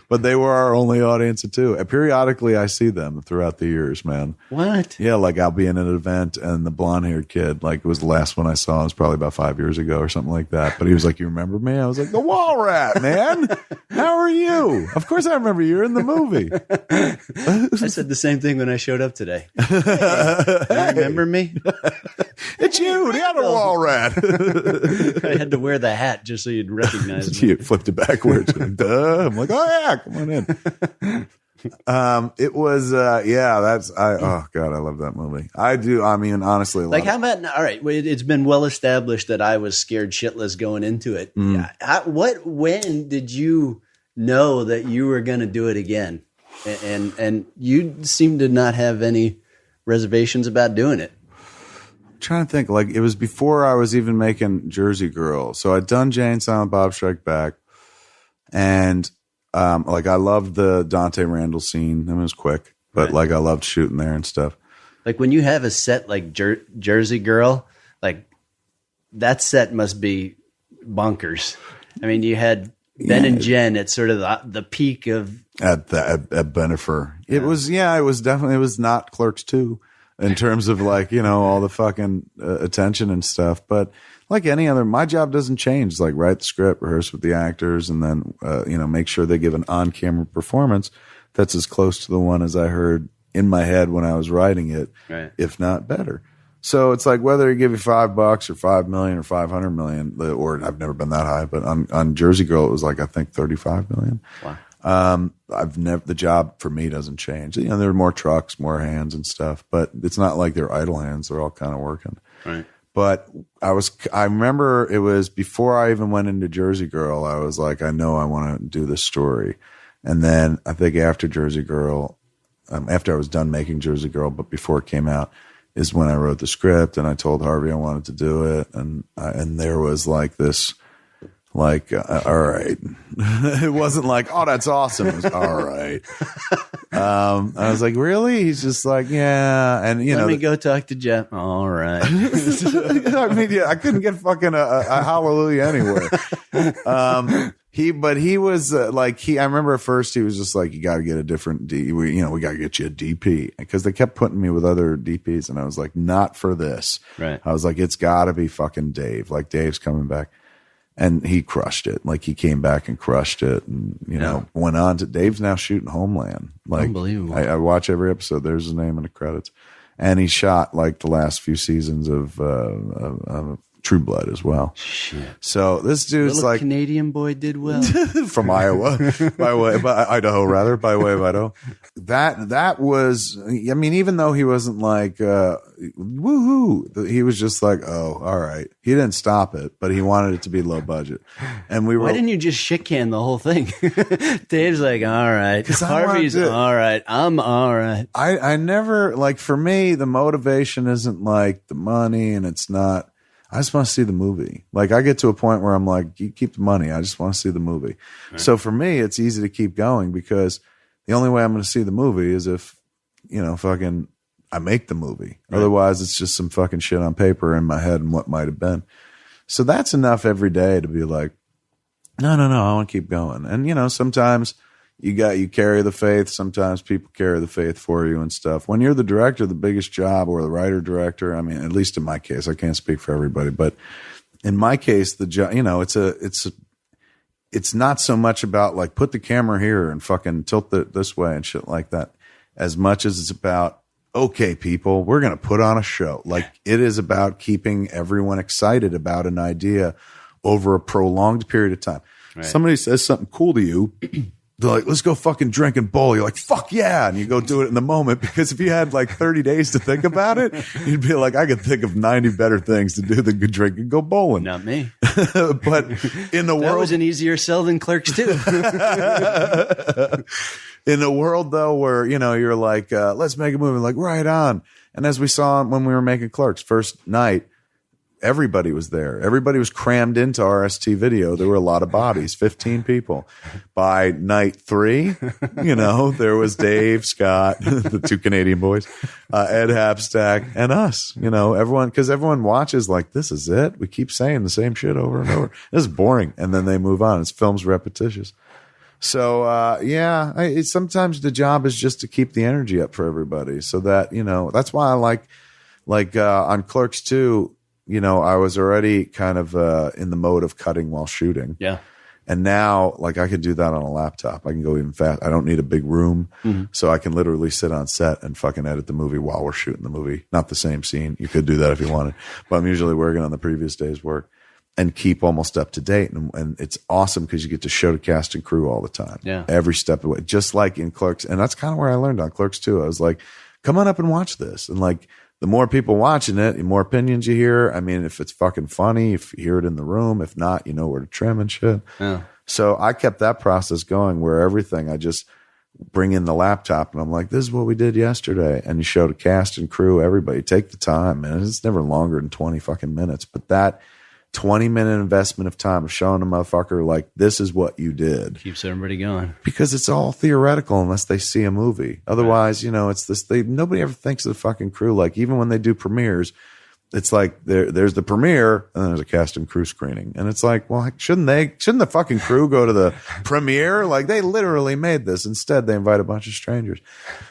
But they were our only audience too. And periodically, I see them throughout the years, man. What? Yeah, like I'll be in an event and the blonde-haired kid, like it was the last one I saw. It was probably about 5 years ago or something like that. But he was like, you remember me? I was like, the wall rat, man. How are you? Of course I remember you. You're in the movie. I said the same thing when I showed up today. Hey, you remember me? It's you, the other wall rat. I had to wear the hat just so you'd recognize me. You flipped it backwards. Like, duh. I'm like, oh yeah, come on in. It was, oh God, I love that movie. I do. I mean, honestly, like how about, all right, it's been well established that I was scared shitless going into it. When did you know that you were going to do it again? And you seem to not have any reservations about doing it. I'm trying to think, like it was before I was even making Jersey Girl. So I'd done Jay and Silent Bob Strike Back, and like I loved the Dante Randall scene. I mean, it was quick, but like I loved shooting there and stuff. Like when you have a set like Jersey Girl, like that set must be bonkers. I mean, you had Ben and Jen at sort of the peak of at Benifer. It was definitely, it was not Clerks 2 in terms of like, all the fucking attention and stuff. But like any other, my job doesn't change. It's like write the script, rehearse with the actors, and then, make sure they give an on-camera performance that's as close to the one as I heard in my head when I was writing it, if not better. So it's like whether they give you $5 or $5 million or $500 million, or I've never been that high, but on Jersey Girl, it was like, I think $35 million. Wow. The job for me doesn't change. There are more trucks, more hands and stuff, but it's not like they're idle hands. They're all kind of working. Right. But I remember it was before I even went into Jersey Girl, I was like, I know I want to do this story. And then I think after Jersey Girl, after I was done making Jersey Girl, but before it came out, is when I wrote the script and I told Harvey I wanted to do it. And there was like this, like, all right. It wasn't like, oh, that's awesome. It was all right. I was like, really? He's just like, yeah. And let me go talk to Jeff. All right. I mean, yeah, I couldn't get fucking a hallelujah anywhere. He was I remember at first he was just like, you got to get a different we got to get you a DP, because they kept putting me with other DPs, and I was like, not for this. Right. I was like, it's got to be fucking Dave. Like Dave's coming back, and he crushed it. Like he came back and crushed it, and went on to Dave's now shooting Homeland. Like unbelievable. I watch every episode. There's his name in the credits, and he shot like the last few seasons of True Blood as well. Shit. So this dude's little like Canadian boy did well from Iowa, Idaho, by way of Idaho. That was, I mean, even though he wasn't like woohoo, he was just like, oh, all right. He didn't stop it, but he wanted it to be low budget. And why didn't you just shit can the whole thing? Dave's like, all right. Harvey's all right. I'm all right. I never, like, for me, the motivation isn't like the money, and it's not. I just want to see the movie. Like I get to a point where I'm like, you keep the money. I just want to see the movie. Right. So for me, it's easy to keep going, because the only way I'm going to see the movie is if, fucking I make the movie. Right. Otherwise, it's just some fucking shit on paper in my head and what might have been. So that's enough every day to be like, no, I want to keep going. And, sometimes you carry the faith. Sometimes people carry the faith for you and stuff. When you're the director, the biggest job, or the writer director, I mean, at least in my case, I can't speak for everybody, but in my case, the job, it's not so much about like put the camera here and fucking tilt it this way and shit like that, as much as it's about, okay, people, we're going to put on a show. Like it is about keeping everyone excited about an idea over a prolonged period of time. Right. Somebody says something cool to you. They're like, let's go fucking drink and bowl. You're like, fuck yeah. And you go do it in the moment, because if you had like 30 days to think about it, you'd be like, I could think of 90 better things to do than go drink and go bowling. Not me. But in the world, that was an easier sell than Clerks too. In a world though, where, you're like, let's make a movie, like right on. And as we saw when we were making Clerks first night, everybody was there. Everybody was crammed into RST Video. There were a lot of bodies, 15 people. By night 3, there was Dave, Scott, the 2 Canadian boys, Ed Hapstack, and us. Everyone, because everyone watches like, this is it. We keep saying the same shit over and over. This is boring. And then they move on. It's film's repetitious. So, sometimes the job is just to keep the energy up for everybody, so that, that's why I like on Clerks 2, I was already kind of in the mode of cutting while shooting. Yeah. And now, like, I could do that on a laptop. I can go even fast. I don't need a big room. Mm-hmm. So I can literally sit on set and fucking edit the movie while we're shooting the movie. Not the same scene. You could do that if you wanted. But I'm usually working on the previous day's work and keep almost up to date. And it's awesome because you get to show the cast and crew all the time. Yeah. Every step of the way. Just like in Clerks. And that's kind of where I learned on Clerks too. I was like, come on up and watch this. And like, the more people watching it, the more opinions you hear. I mean, if it's fucking funny, if you hear it in the room, if not, you know where to trim and shit. Yeah. So I kept that process going where everything, I just bring in the laptop and I'm like, this is what we did yesterday. And you show the cast and crew, everybody, take the time, man. It's never longer than 20 fucking minutes. But that 20-minute investment of time of showing a motherfucker like, this is what you did. Keeps everybody going. Because it's all theoretical unless they see a movie. Otherwise, it's this, nobody ever thinks of the fucking crew. Like even when they do premieres, it's like there's the premiere and then there's a cast and crew screening. And it's like, well, shouldn't the fucking crew go to the premiere? Like they literally made this. Instead, they invite a bunch of strangers.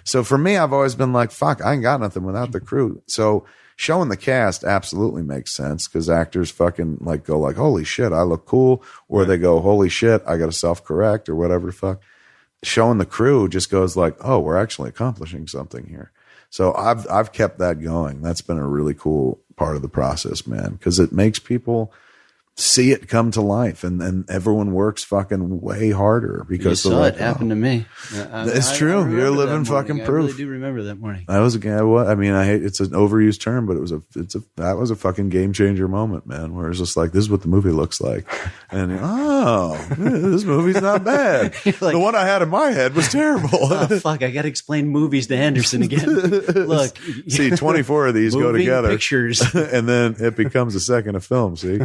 So for me, I've always been like, fuck, I ain't got nothing without the crew. So showing the cast absolutely makes sense because actors fucking like go like, holy shit, I look cool. Or they go, holy shit, I got to self-correct or whatever the fuck. Showing the crew just goes like, oh, we're actually accomplishing something here. So I've kept that going. That's been a really cool part of the process, man, because it makes people see it come to life, and everyone works fucking way harder because you saw it happen to me. It's true. You're living fucking proof. I really do remember that morning. I was I mean, I hate it's an overused term, but that was a fucking game changer moment, man. Where it's just like, this is what the movie looks like, and this movie's not bad. Like, the one I had in my head was terrible. Oh fuck! I got to explain movies to Anderson again. Look, see, 24 of these go together, pictures, and then it becomes a second of film. See.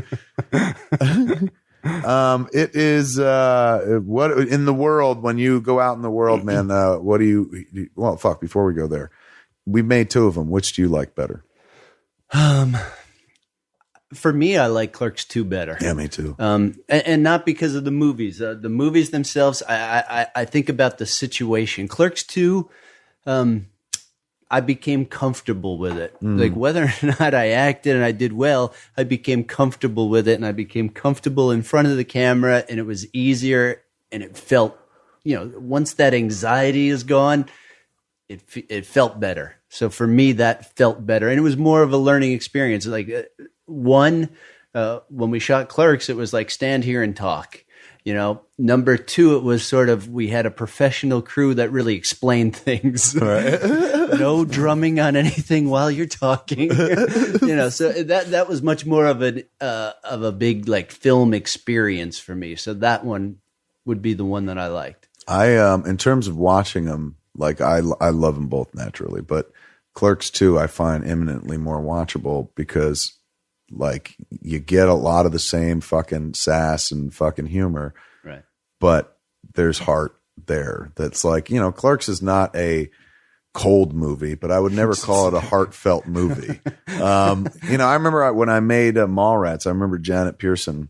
It is what in the world, when you go out in the world, man, what do you well fuck before we go there, we made 2 of them. Which do you like better? For me, I like Clerks 2 better. Yeah, me too. And not because of the movies. The movies themselves, I think about the situation. Clerks 2, I became comfortable with it. Like whether or not I acted and I did well, I became comfortable with it, and I became comfortable in front of the camera, and it was easier, and it felt, once that anxiety is gone, it felt better. So for me, that felt better, and it was more of a learning experience. Like when we shot Clerks, it was like stand here and talk. Number 2, it was sort of, we had a professional crew that really explained things. Right. No drumming on anything while you're talking. So that was much more of a big like film experience for me. So that one would be the one that I liked. In terms of watching them, like I love them both naturally, but Clerks 2 I find eminently more watchable because like you get a lot of the same fucking sass and fucking humor, right? But there's heart there. That's like, Clerks is not a cold movie, but I would never call it a heartfelt movie. I remember when I made Mallrats, I remember Janet Pearson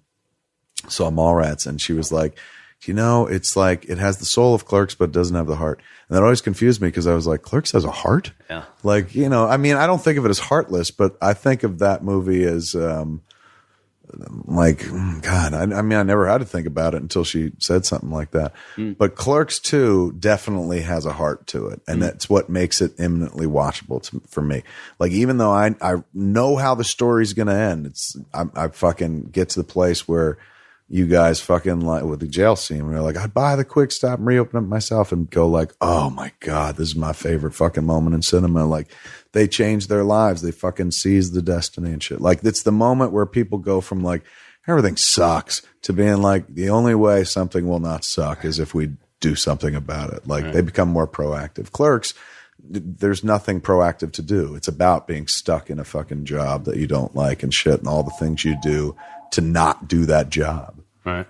saw Mallrats and she was like, it's like it has the soul of Clerks, but it doesn't have the heart. And that always confused me because I was like, Clerks has a heart? Yeah. Like, I don't think of it as heartless, but I think of that movie as God, I never had to think about it until she said something like that. But Clerks 2 definitely has a heart to it. And that's what makes it eminently watchable for me. Like, even though I know how the story's going to end, I fucking get to the place where you guys fucking like with the jail scene where you're like, I'd buy the Quick Stop and reopen it myself and go like, oh my God, this is my favorite fucking moment in cinema. Like, they changed their lives. They fucking seized the destiny and shit. Like, it's the moment where people go from like, everything sucks to being like, the only way something will not suck is if we do something about it. Like, they become more proactive. Clerks, there's nothing proactive to do. It's about being stuck in a fucking job that you don't like and shit and all the things you do to not do that job. Right.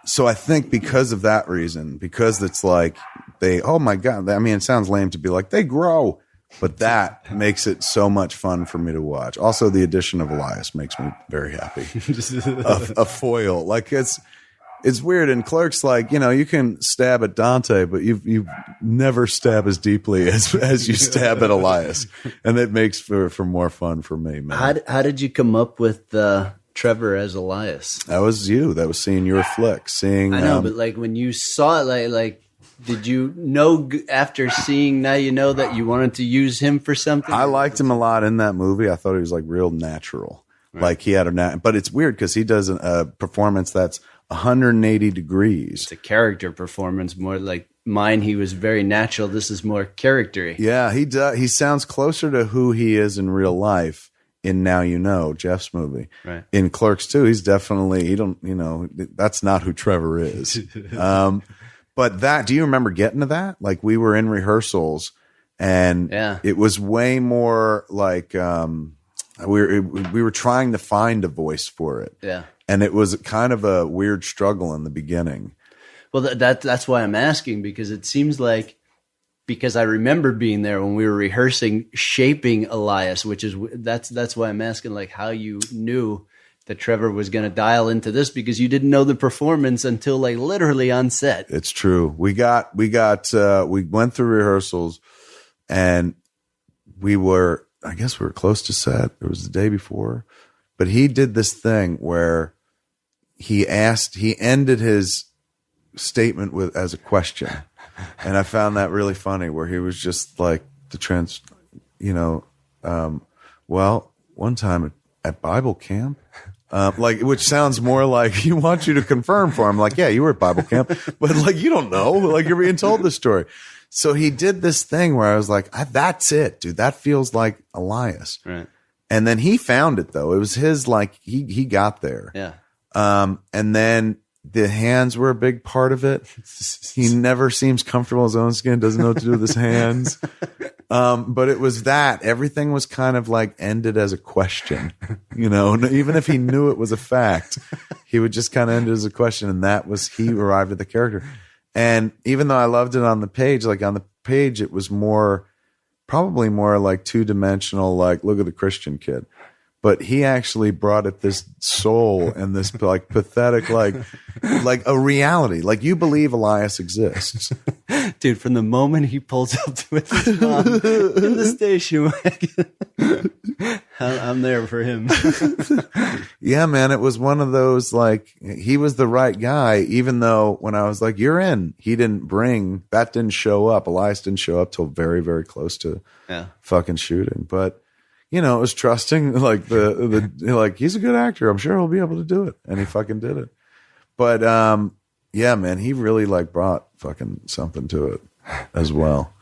So I think because of that reason, because it's like oh my God, it sounds lame to be like they grow, but that makes it so much fun for me to watch. Also, the addition of Elias makes me very happy. a foil. Like, it's weird in Clerks, like, you can stab at Dante, but you never stab as deeply as you stab at Elias. And it makes for more fun for me, man. How did you come up with Trevor as Elias? That was you. That was seeing your flick. I know, but like when you saw it, like did you know after seeing Now You Know that you wanted to use him for something? I liked him a lot in that movie. I thought he was like real natural. Right. Like he had but it's weird because he does a performance that's 180 degrees. It's a character performance, more like mine. He was very natural. This is more charactery. Yeah, he does. He sounds closer to who he is in real life. In Now You Know, Jeff's movie. Right. In Clerks 2, he's definitely, that's not who Trevor is. But do you remember getting to that? Like, we were in rehearsals and it was way more like, we were trying to find a voice for it. Yeah. And it was kind of a weird struggle in the beginning. Well, that's why I'm asking, because it seems like, because I remember being there when we were rehearsing, shaping Elias, that's why I'm asking, like, how you knew that Trevor was going to dial into this, because you didn't know the performance until like literally on set. It's true. We went through rehearsals and I guess we were close to set. It was the day before, but he did this thing where he ended his statement as a question. And I found that really funny, where he was just like well, one time at Bible camp, which sounds more like he wants you to confirm for him. Like, yeah, you were at Bible camp, but like, you don't know, like you're being told the story. So he did this thing where I was like, that's it, dude. That feels like Elias. Right. And then he found it though. It was his, like, he got there. Yeah. And then the hands were a big part of it. He never seems comfortable in his own skin, doesn't know what to do with his hands. But it was that everything was kind of like ended as a question, even if he knew it was a fact, he would just kind of end it as a question. And he arrived at the character. And even though I loved it on the page, it was probably more like 2-dimensional, like, look at the Christian kid. But he actually brought it this soul and this like pathetic, like a reality. Like, you believe Elias exists. Dude, from the moment he pulls up with his mom in the station wagon, I'm there for him. Yeah, man. It was one of those, like, he was the right guy, even though when I was like, you're in, that didn't show up. Elias didn't show up till very, very close to fucking shooting. But it was trusting, like like, he's a good actor. I'm sure he'll be able to do it. And he fucking did it. But, yeah, man, he really like brought fucking something to it as well.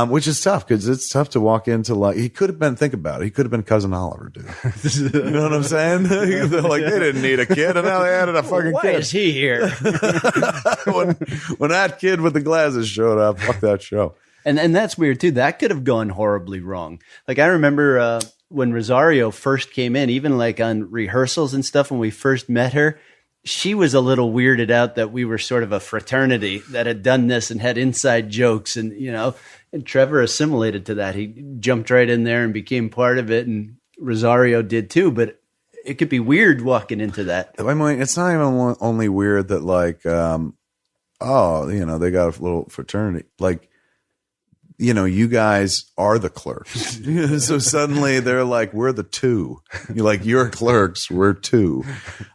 Which is tough, because it's tough to walk into, like, he could have been, think about it, he could have been Cousin Oliver, dude. You know what I'm saying? They're like, they didn't need a kid, and now they added a fucking kid. Why is he here? when that kid with the glasses showed up, fuck that show. And that's weird too. That could have gone horribly wrong. Like, I remember when Rosario first came in, even like on rehearsals and stuff, when we first met her, she was a little weirded out that we were sort of a fraternity that had done this and had inside jokes, and and Trevor assimilated to that. He jumped right in there and became part of it, and Rosario did too. But it could be weird walking into that. I mean, it's not even only weird that like, they got a little fraternity. Like, you guys are the clerks. So suddenly they're like, we're the two. You're like, you're clerks, we're two.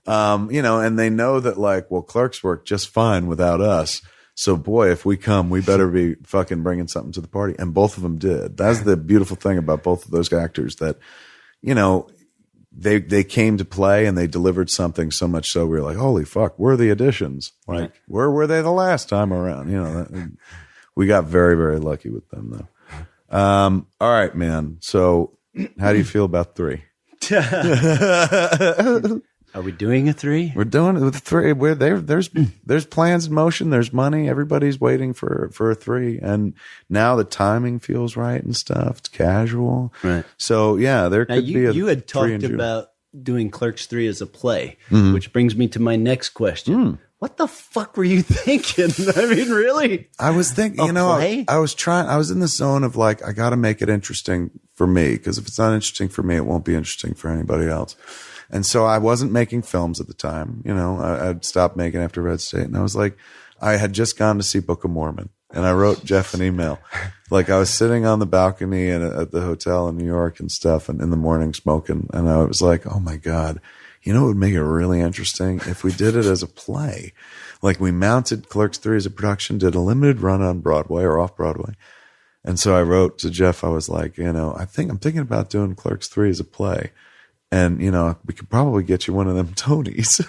And they know that like, well, clerks work just fine without us. So boy, if we come, we better be fucking bringing something to the party. And both of them did. That's the beautiful thing about both of those actors, that, they came to play and they delivered something so much so we were like, holy fuck, we're the additions. Like, where were they the last time around? We got very, very lucky with them, though. All right, man. So, how do you feel about 3? Are we doing a 3? We're doing it with 3. There's plans in motion. There's money. Everybody's waiting for a 3, and now the timing feels right and stuff. It's casual, right? So, yeah, there could be a. You had 3 talked in June. about doing Clerks 3 as a play, which brings me to my next question. What the fuck were you thinking? I mean, really? I was thinking, play? I was in the zone of like, I got to make it interesting for me, because if it's not interesting for me, it won't be interesting for anybody else. And so I wasn't making films at the time. I'd stopped making after Red State, and I was like, I had just gone to see Book of Mormon, and I wrote Jeff an email. Like, I was sitting on the balcony at the hotel in New York and stuff, and in the morning smoking, and I was like, oh my God. It would make it really interesting if we did it as a play. Like, we mounted Clerks 3 as a production, did a limited run on Broadway or off Broadway. And so I wrote to Jeff, I was like, I'm thinking about doing Clerks 3 as a play. And, we could probably get you one of them Tonys.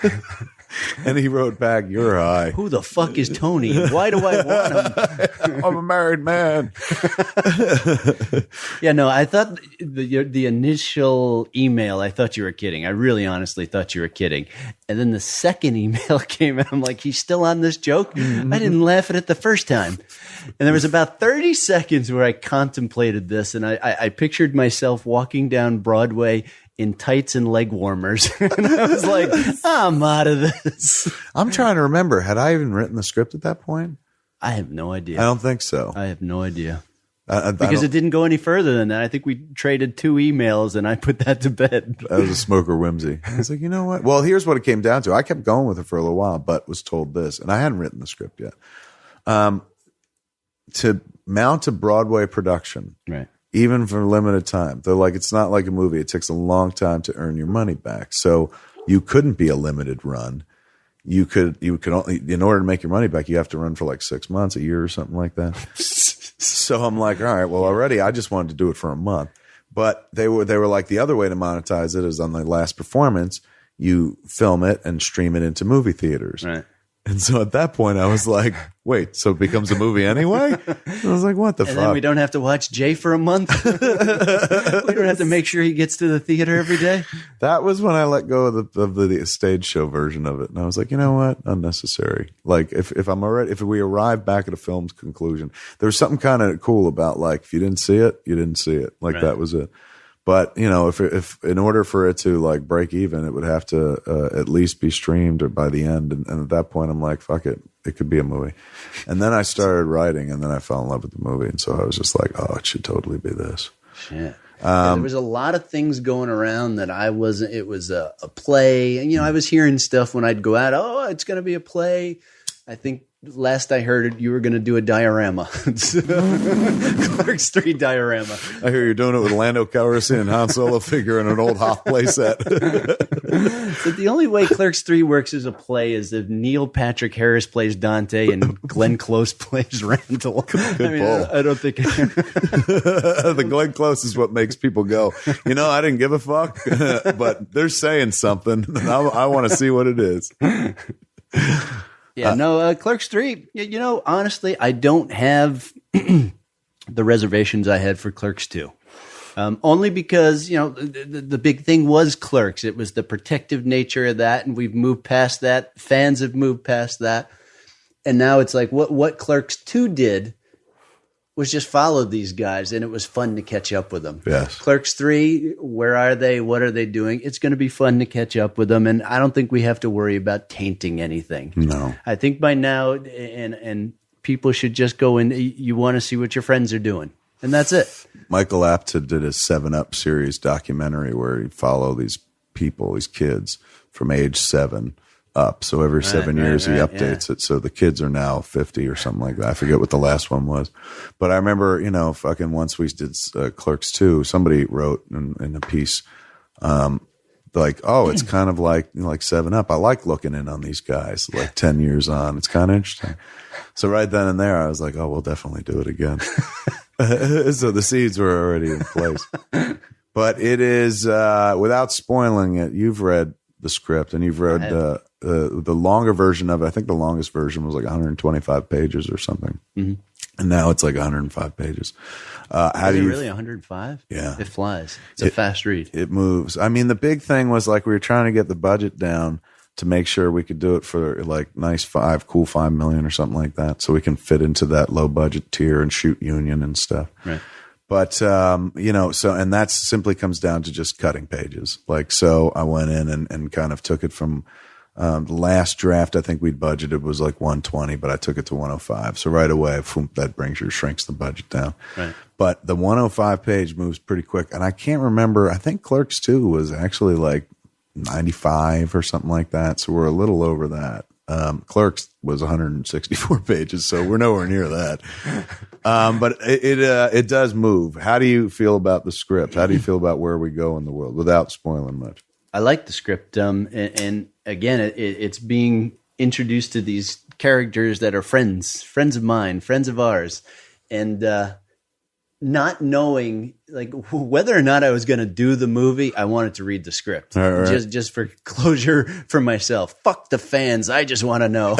And he wrote back, you're high. Who the fuck is Tony? Why do I want him? I'm a married man. Yeah, no, I thought the initial email, I thought you were kidding. I really honestly thought you were kidding. And then the second email came and I'm like, he's still on this joke? I didn't laugh at it the first time. And there was about 30 seconds where I contemplated this, and I pictured myself walking down Broadway in tights and leg warmers. And I was like, I'm out of this. I'm trying to remember. Had I even written the script at that point? I have no idea. I don't think so. I have no idea. Because it didn't go any further than that. I think we traded 2 emails and I put that to bed. That was a smoker whimsy. I was like, you know what? Well, here's what it came down to. I kept going with it for a little while, but was told this, and I hadn't written the script yet. To mount a Broadway production, right, even for a limited time, they're like, it's not like a movie. It takes a long time to earn your money back. So you couldn't be a limited run. You could only, in order to make your money back, you have to run for like 6 months, a year or something like that. So I'm like, all right, well, already I just wanted to do it for a month. But they were like, the other way to monetize it is on the last performance, you film it and stream it into movie theaters. Right. And so at that point, I was like, wait, so it becomes a movie anyway? I was like, what the fuck? And then we don't have to watch Jay for a month? We don't have to make sure he gets to the theater every day? That was when I let go of the stage show version of it. And I was like, you know what? Unnecessary. Like, if we arrive back at a film's conclusion, there was something kind of cool about, like, if you didn't see it, you didn't see it. Like, right. That was it. But, if in order for it to like break even, it would have to at least be streamed or by the end. And at that point, I'm like, fuck it. It could be a movie. And then I started writing, and then I fell in love with the movie. And so I was just like, oh, it should totally be this. Shit. There was a lot of things going around that I wasn't. It was a play. And, I was hearing stuff when I'd go out. Oh, it's going to be a play. I think last I heard, you were going to do a diorama. Clerks 3 diorama. I hear you're doing it with Lando Calrissian and Han Solo figure in an old Hoth play set. So the only way Clerks 3 works as a play is if Neil Patrick Harris plays Dante and Glenn Close plays Randall. Good pull. I don't think... The Glenn Close is what makes people go, I didn't give a fuck, but they're saying something. I want to see what it is. Yeah, no, Clerks 3, honestly, I don't have the reservations I had for Clerks 2. Only because, the big thing was Clerks. It was the protective nature of that, and we've moved past that. Fans have moved past that. And now it's like what Clerks 2 did was just follow these guys, and it was fun to catch up with them. Yes. Clerks 3, where are they? What are they doing? It's going to be fun to catch up with them, and I don't think we have to worry about tainting anything. No. I think by now, and people should just go in. You want to see what your friends are doing, and that's it. Michael Apted did his 7-Up series documentary where he followed these people, these kids from age 7 up. So every 7 years he updates it. So the kids are now 50 or something like that. I forget what the last one was. But I remember, fucking once we did Clerks 2, somebody wrote in a piece, it's kind of like 7-Up. I like looking in on these guys, like 10 years on. It's kind of interesting. So right then and there, I was like, oh, we'll definitely do it again. So the seeds were already in place. But it is, without spoiling it, you've read the script and you've read the longer version of it. I think the longest version was like 125 pages or something. Mm-hmm. And now it's like 105 pages. How do you really 105? Yeah. It flies. It's a fast read. It moves. I mean, the big thing was like we were trying to get the budget down to make sure we could do it for like nice $5 million or something like that. So we can fit into that low budget tier and shoot union and stuff. Right. But, and that simply comes down to just cutting pages. So I went in and kind of took it from, the last draft, I think we'd budgeted was like 120, but I took it to 105. So right away, that shrinks the budget down. Right. But the 105 page moves pretty quick. And I can't remember, I think Clerks 2 was actually like 95 or something like that. So we're a little over that. Clerks was 164 pages, so we're nowhere near that. But it does move. How do you feel about the script? How do you feel about where we go in the world without spoiling much? I like the script. And again, it's being introduced to these characters that are friends of mine, friends of ours. And, not knowing like whether or not I was going to do the movie, I wanted to read the script just for closure for myself. Fuck the fans. I just want to know.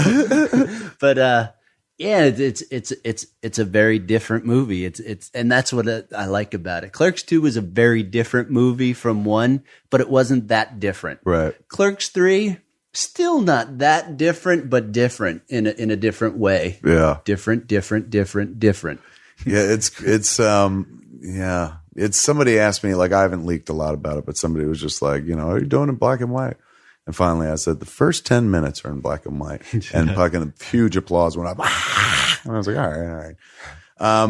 But, it's a very different movie. And that's what I like about it. Clerks 2 was a very different movie from 1, but it wasn't that different. Right. Clerks 3, still not that different, but different in a different way. Yeah. Different. Yeah, it's somebody asked me, like, I haven't leaked a lot about it, but somebody was just like, are you doing it in black and white? And finally I said, the first 10 minutes are in black and white. And fucking huge applause went up. And I was like, all right.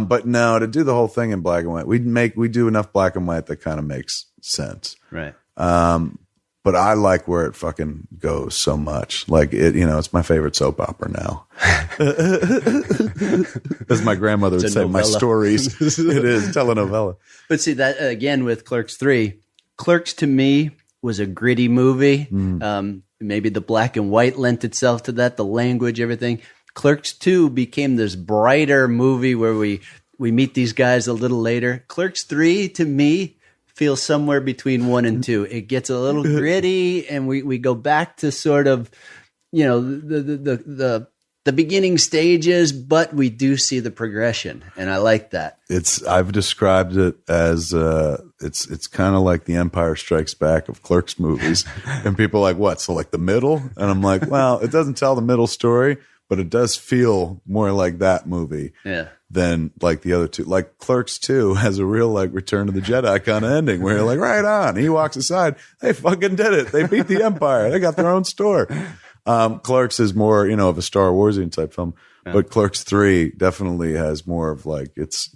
But no, to do the whole thing in black and white, we do enough black and white that kind of makes sense. Right. But I like where it fucking goes so much. Like it's my favorite soap opera now. As my grandmother would say, my stories. It is telenovela. But see that again with Clerks 3. Clerks to me was a gritty movie. Maybe the black and white lent itself to that, the language, everything. Clerks 2 became this brighter movie where we meet these guys a little later. Clerks 3 to me feels somewhere between 1 and 2. It gets a little gritty, and we go back to sort of, the beginning stages, but we do see the progression, and I like that. I've described it as it's kind of like the Empire Strikes Back of Clerks movies, and people are like, what? So like the middle? And I'm like, well, it doesn't tell the middle story, but it does feel more like that movie. Yeah. Than like the other two. Like Clerks 2 has a real like Return of the Jedi kind of ending where you're like, right on. He walks aside. They fucking did it. They beat the Empire. They got their own store. Clerks is more, of a Star Warsian type film, but Clerks 3 definitely has more of like, it's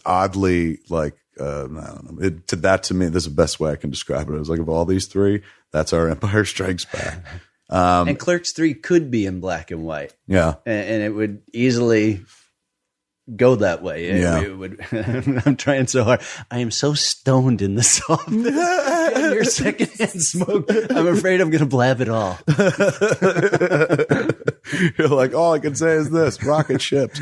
oddly like, I don't know. To me, this is the best way I can describe it. It was like, of all these three, that's our Empire Strikes Back. And Clerks 3 could be in black and white. Yeah. And it would easily go that way. I'm trying so hard. I am so stoned in this song. Your secondhand smoke. I'm afraid I'm going to blab it all. You're like, all I can say is this: rocket ships.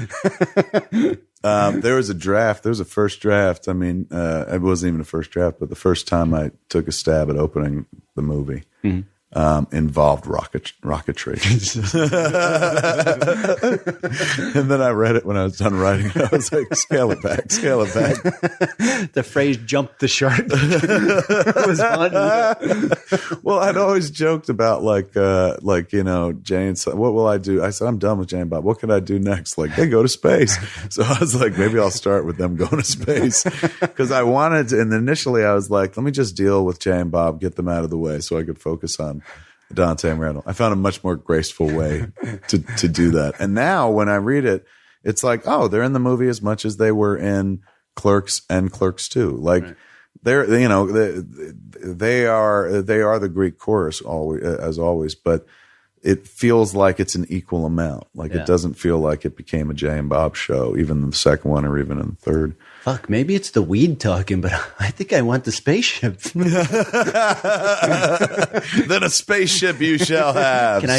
There was a draft. There was a first draft. I mean, it wasn't even a first draft, but the first time I took a stab at opening the movie. Mm-hmm. involved rocketry. And then I read it when I was done writing it. I was like, scale it back. The phrase "jump the shark" was on. Well, I'd always joked about Jane. What will I do? I said, I'm done with Jane Bob. What can I do next? Like, they go to space. So I was like, maybe I'll start with them going to space, because I wanted to. And initially, I was like, let me just deal with Jane Bob, get them out of the way, so I could focus on Dante and Randall. I found a much more graceful way to do that. And now when I read it, it's like, oh, they're in the movie as much as they were in Clerks and Clerks 2. Like, right. They are the Greek chorus as always, but it feels like it's an equal amount. Like, it doesn't feel like it became a Jay and Bob show, even in the second one or even in the third. Fuck, maybe it's the weed talking, but I think I want the spaceship. Then a spaceship you shall have. Can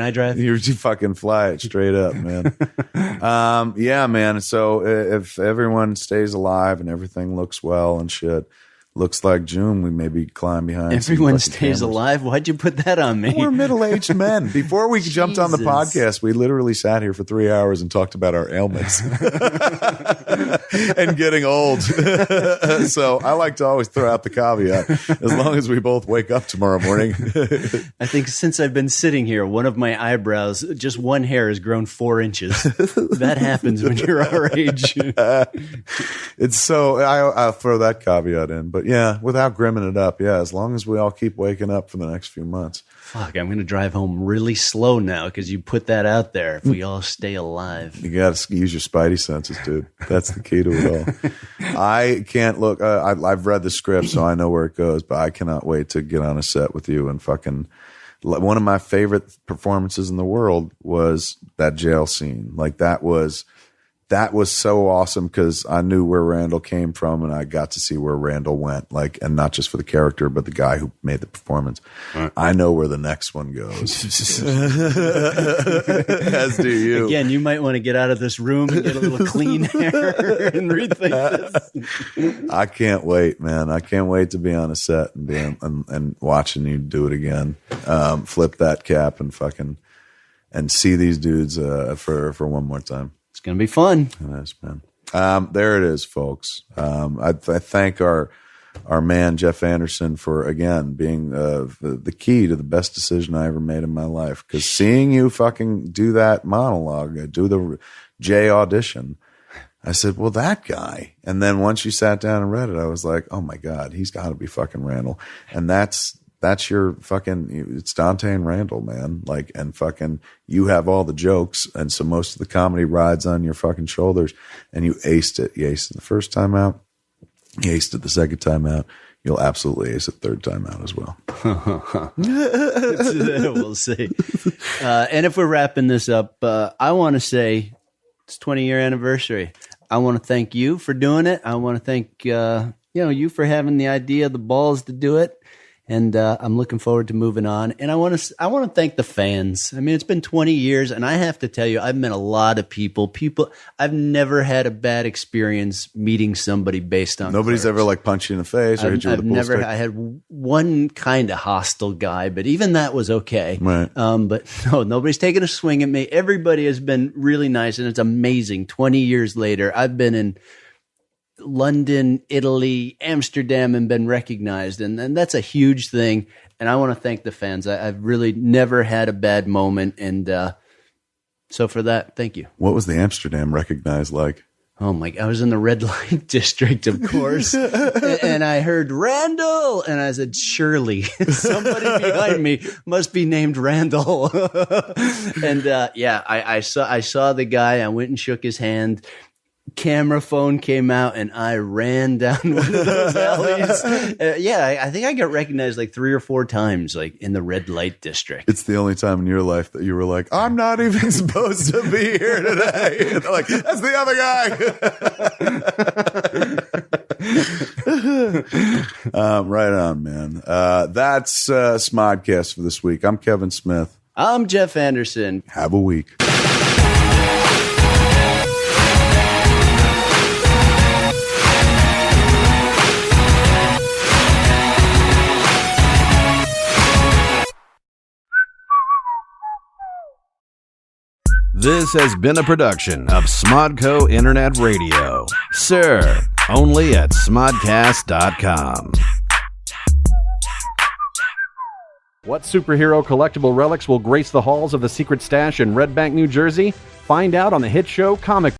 I drive? You fucking fly it straight up, man. Yeah, man. So if everyone stays alive and everything looks well and shit, looks like June, we maybe climb behind. Everyone stays alive? Why'd you put that on me? We're middle-aged men. Before we jumped on the podcast, we literally sat here for 3 hours and talked about our ailments and getting old. So I like to always throw out the caveat, as long as we both wake up tomorrow morning. I think since I've been sitting here, one of my eyebrows, just one hair has grown 4 inches. That happens when you're our age. It's so, I'll throw that caveat in. But yeah, without grimming it up, yeah, as long as we all keep waking up for the next few months. Fuck, I'm going to drive home really slow now because you put that out there. If we all stay alive. You got to use your spidey senses, dude. That's the key to it all. I can't look. I've read the script, so I know where it goes, but I cannot wait to get on a set with you and fucking. One of my favorite performances in the world was that jail scene. Like, that was so awesome because I knew where Randall came from and I got to see where Randall went. Like, and not just for the character, but the guy who made the performance. Right. I know where the next one goes. As do you. Again, you might want to get out of this room and get a little clean air and rethink this. I can't wait, man. I can't wait to be on a set and be and watching you do it again. Flip that cap and fucking and see these dudes for one more time. It's going to be fun. It is, man. There it is, folks. I thank our man, Jeff Anderson, for, again, being the key to the best decision I ever made in my life. Because seeing you fucking do that monologue, do the Jay audition, I said, well, that guy. And then once you sat down and read it, I was like, oh, my God, he's got to be fucking Randall. And that's your fucking, it's Dante and Randall, man. Like, and fucking, you have all the jokes. And so most of the comedy rides on your fucking shoulders, and you aced it. You aced it the first time out. You aced it the second time out. You'll absolutely ace it third time out as well. We'll see. And if we're wrapping this up, I want to say it's 20-year anniversary. I want to thank you for doing it. I want to thank, you for having the idea, the balls to do it. And I'm looking forward to moving on. And I want to thank the fans. I mean, it's been 20 years, and I have to tell you, I've met a lot of people. I've never had a bad experience meeting somebody based on. Nobody's Clerks. ever like punched you in the face or hit you with a pool stick? I had one kind of hostile guy, but even that was okay. Right. But no, nobody's taken a swing at me. Everybody has been really nice, and it's amazing. 20 years later, I've been in London, Italy, Amsterdam, and been recognized. And that's a huge thing. And I want to thank the fans. I've really never had a bad moment. And so for that, thank you. What was the Amsterdam recognized like? Oh my, I was in the red light district, of course. And I heard Randall. And I said, surely somebody behind me must be named Randall. And I saw the guy. I went and shook his hand. Camera phone came out and I ran down one of those alleys. I think I got recognized like 3 or 4 times, like in the red light district. It's the only time in your life that you were like, I'm not even supposed to be here today. And they're like, that's the other guy. Right on, man. That's Smodcast for this week. I'm Kevin Smith. I'm Jeff Anderson. Have a week. This has been a production of Smodco Internet Radio. Sir, only at smodcast.com. What superhero collectible relics will grace the halls of the Secret Stash in Red Bank, New Jersey? Find out on the hit show Comic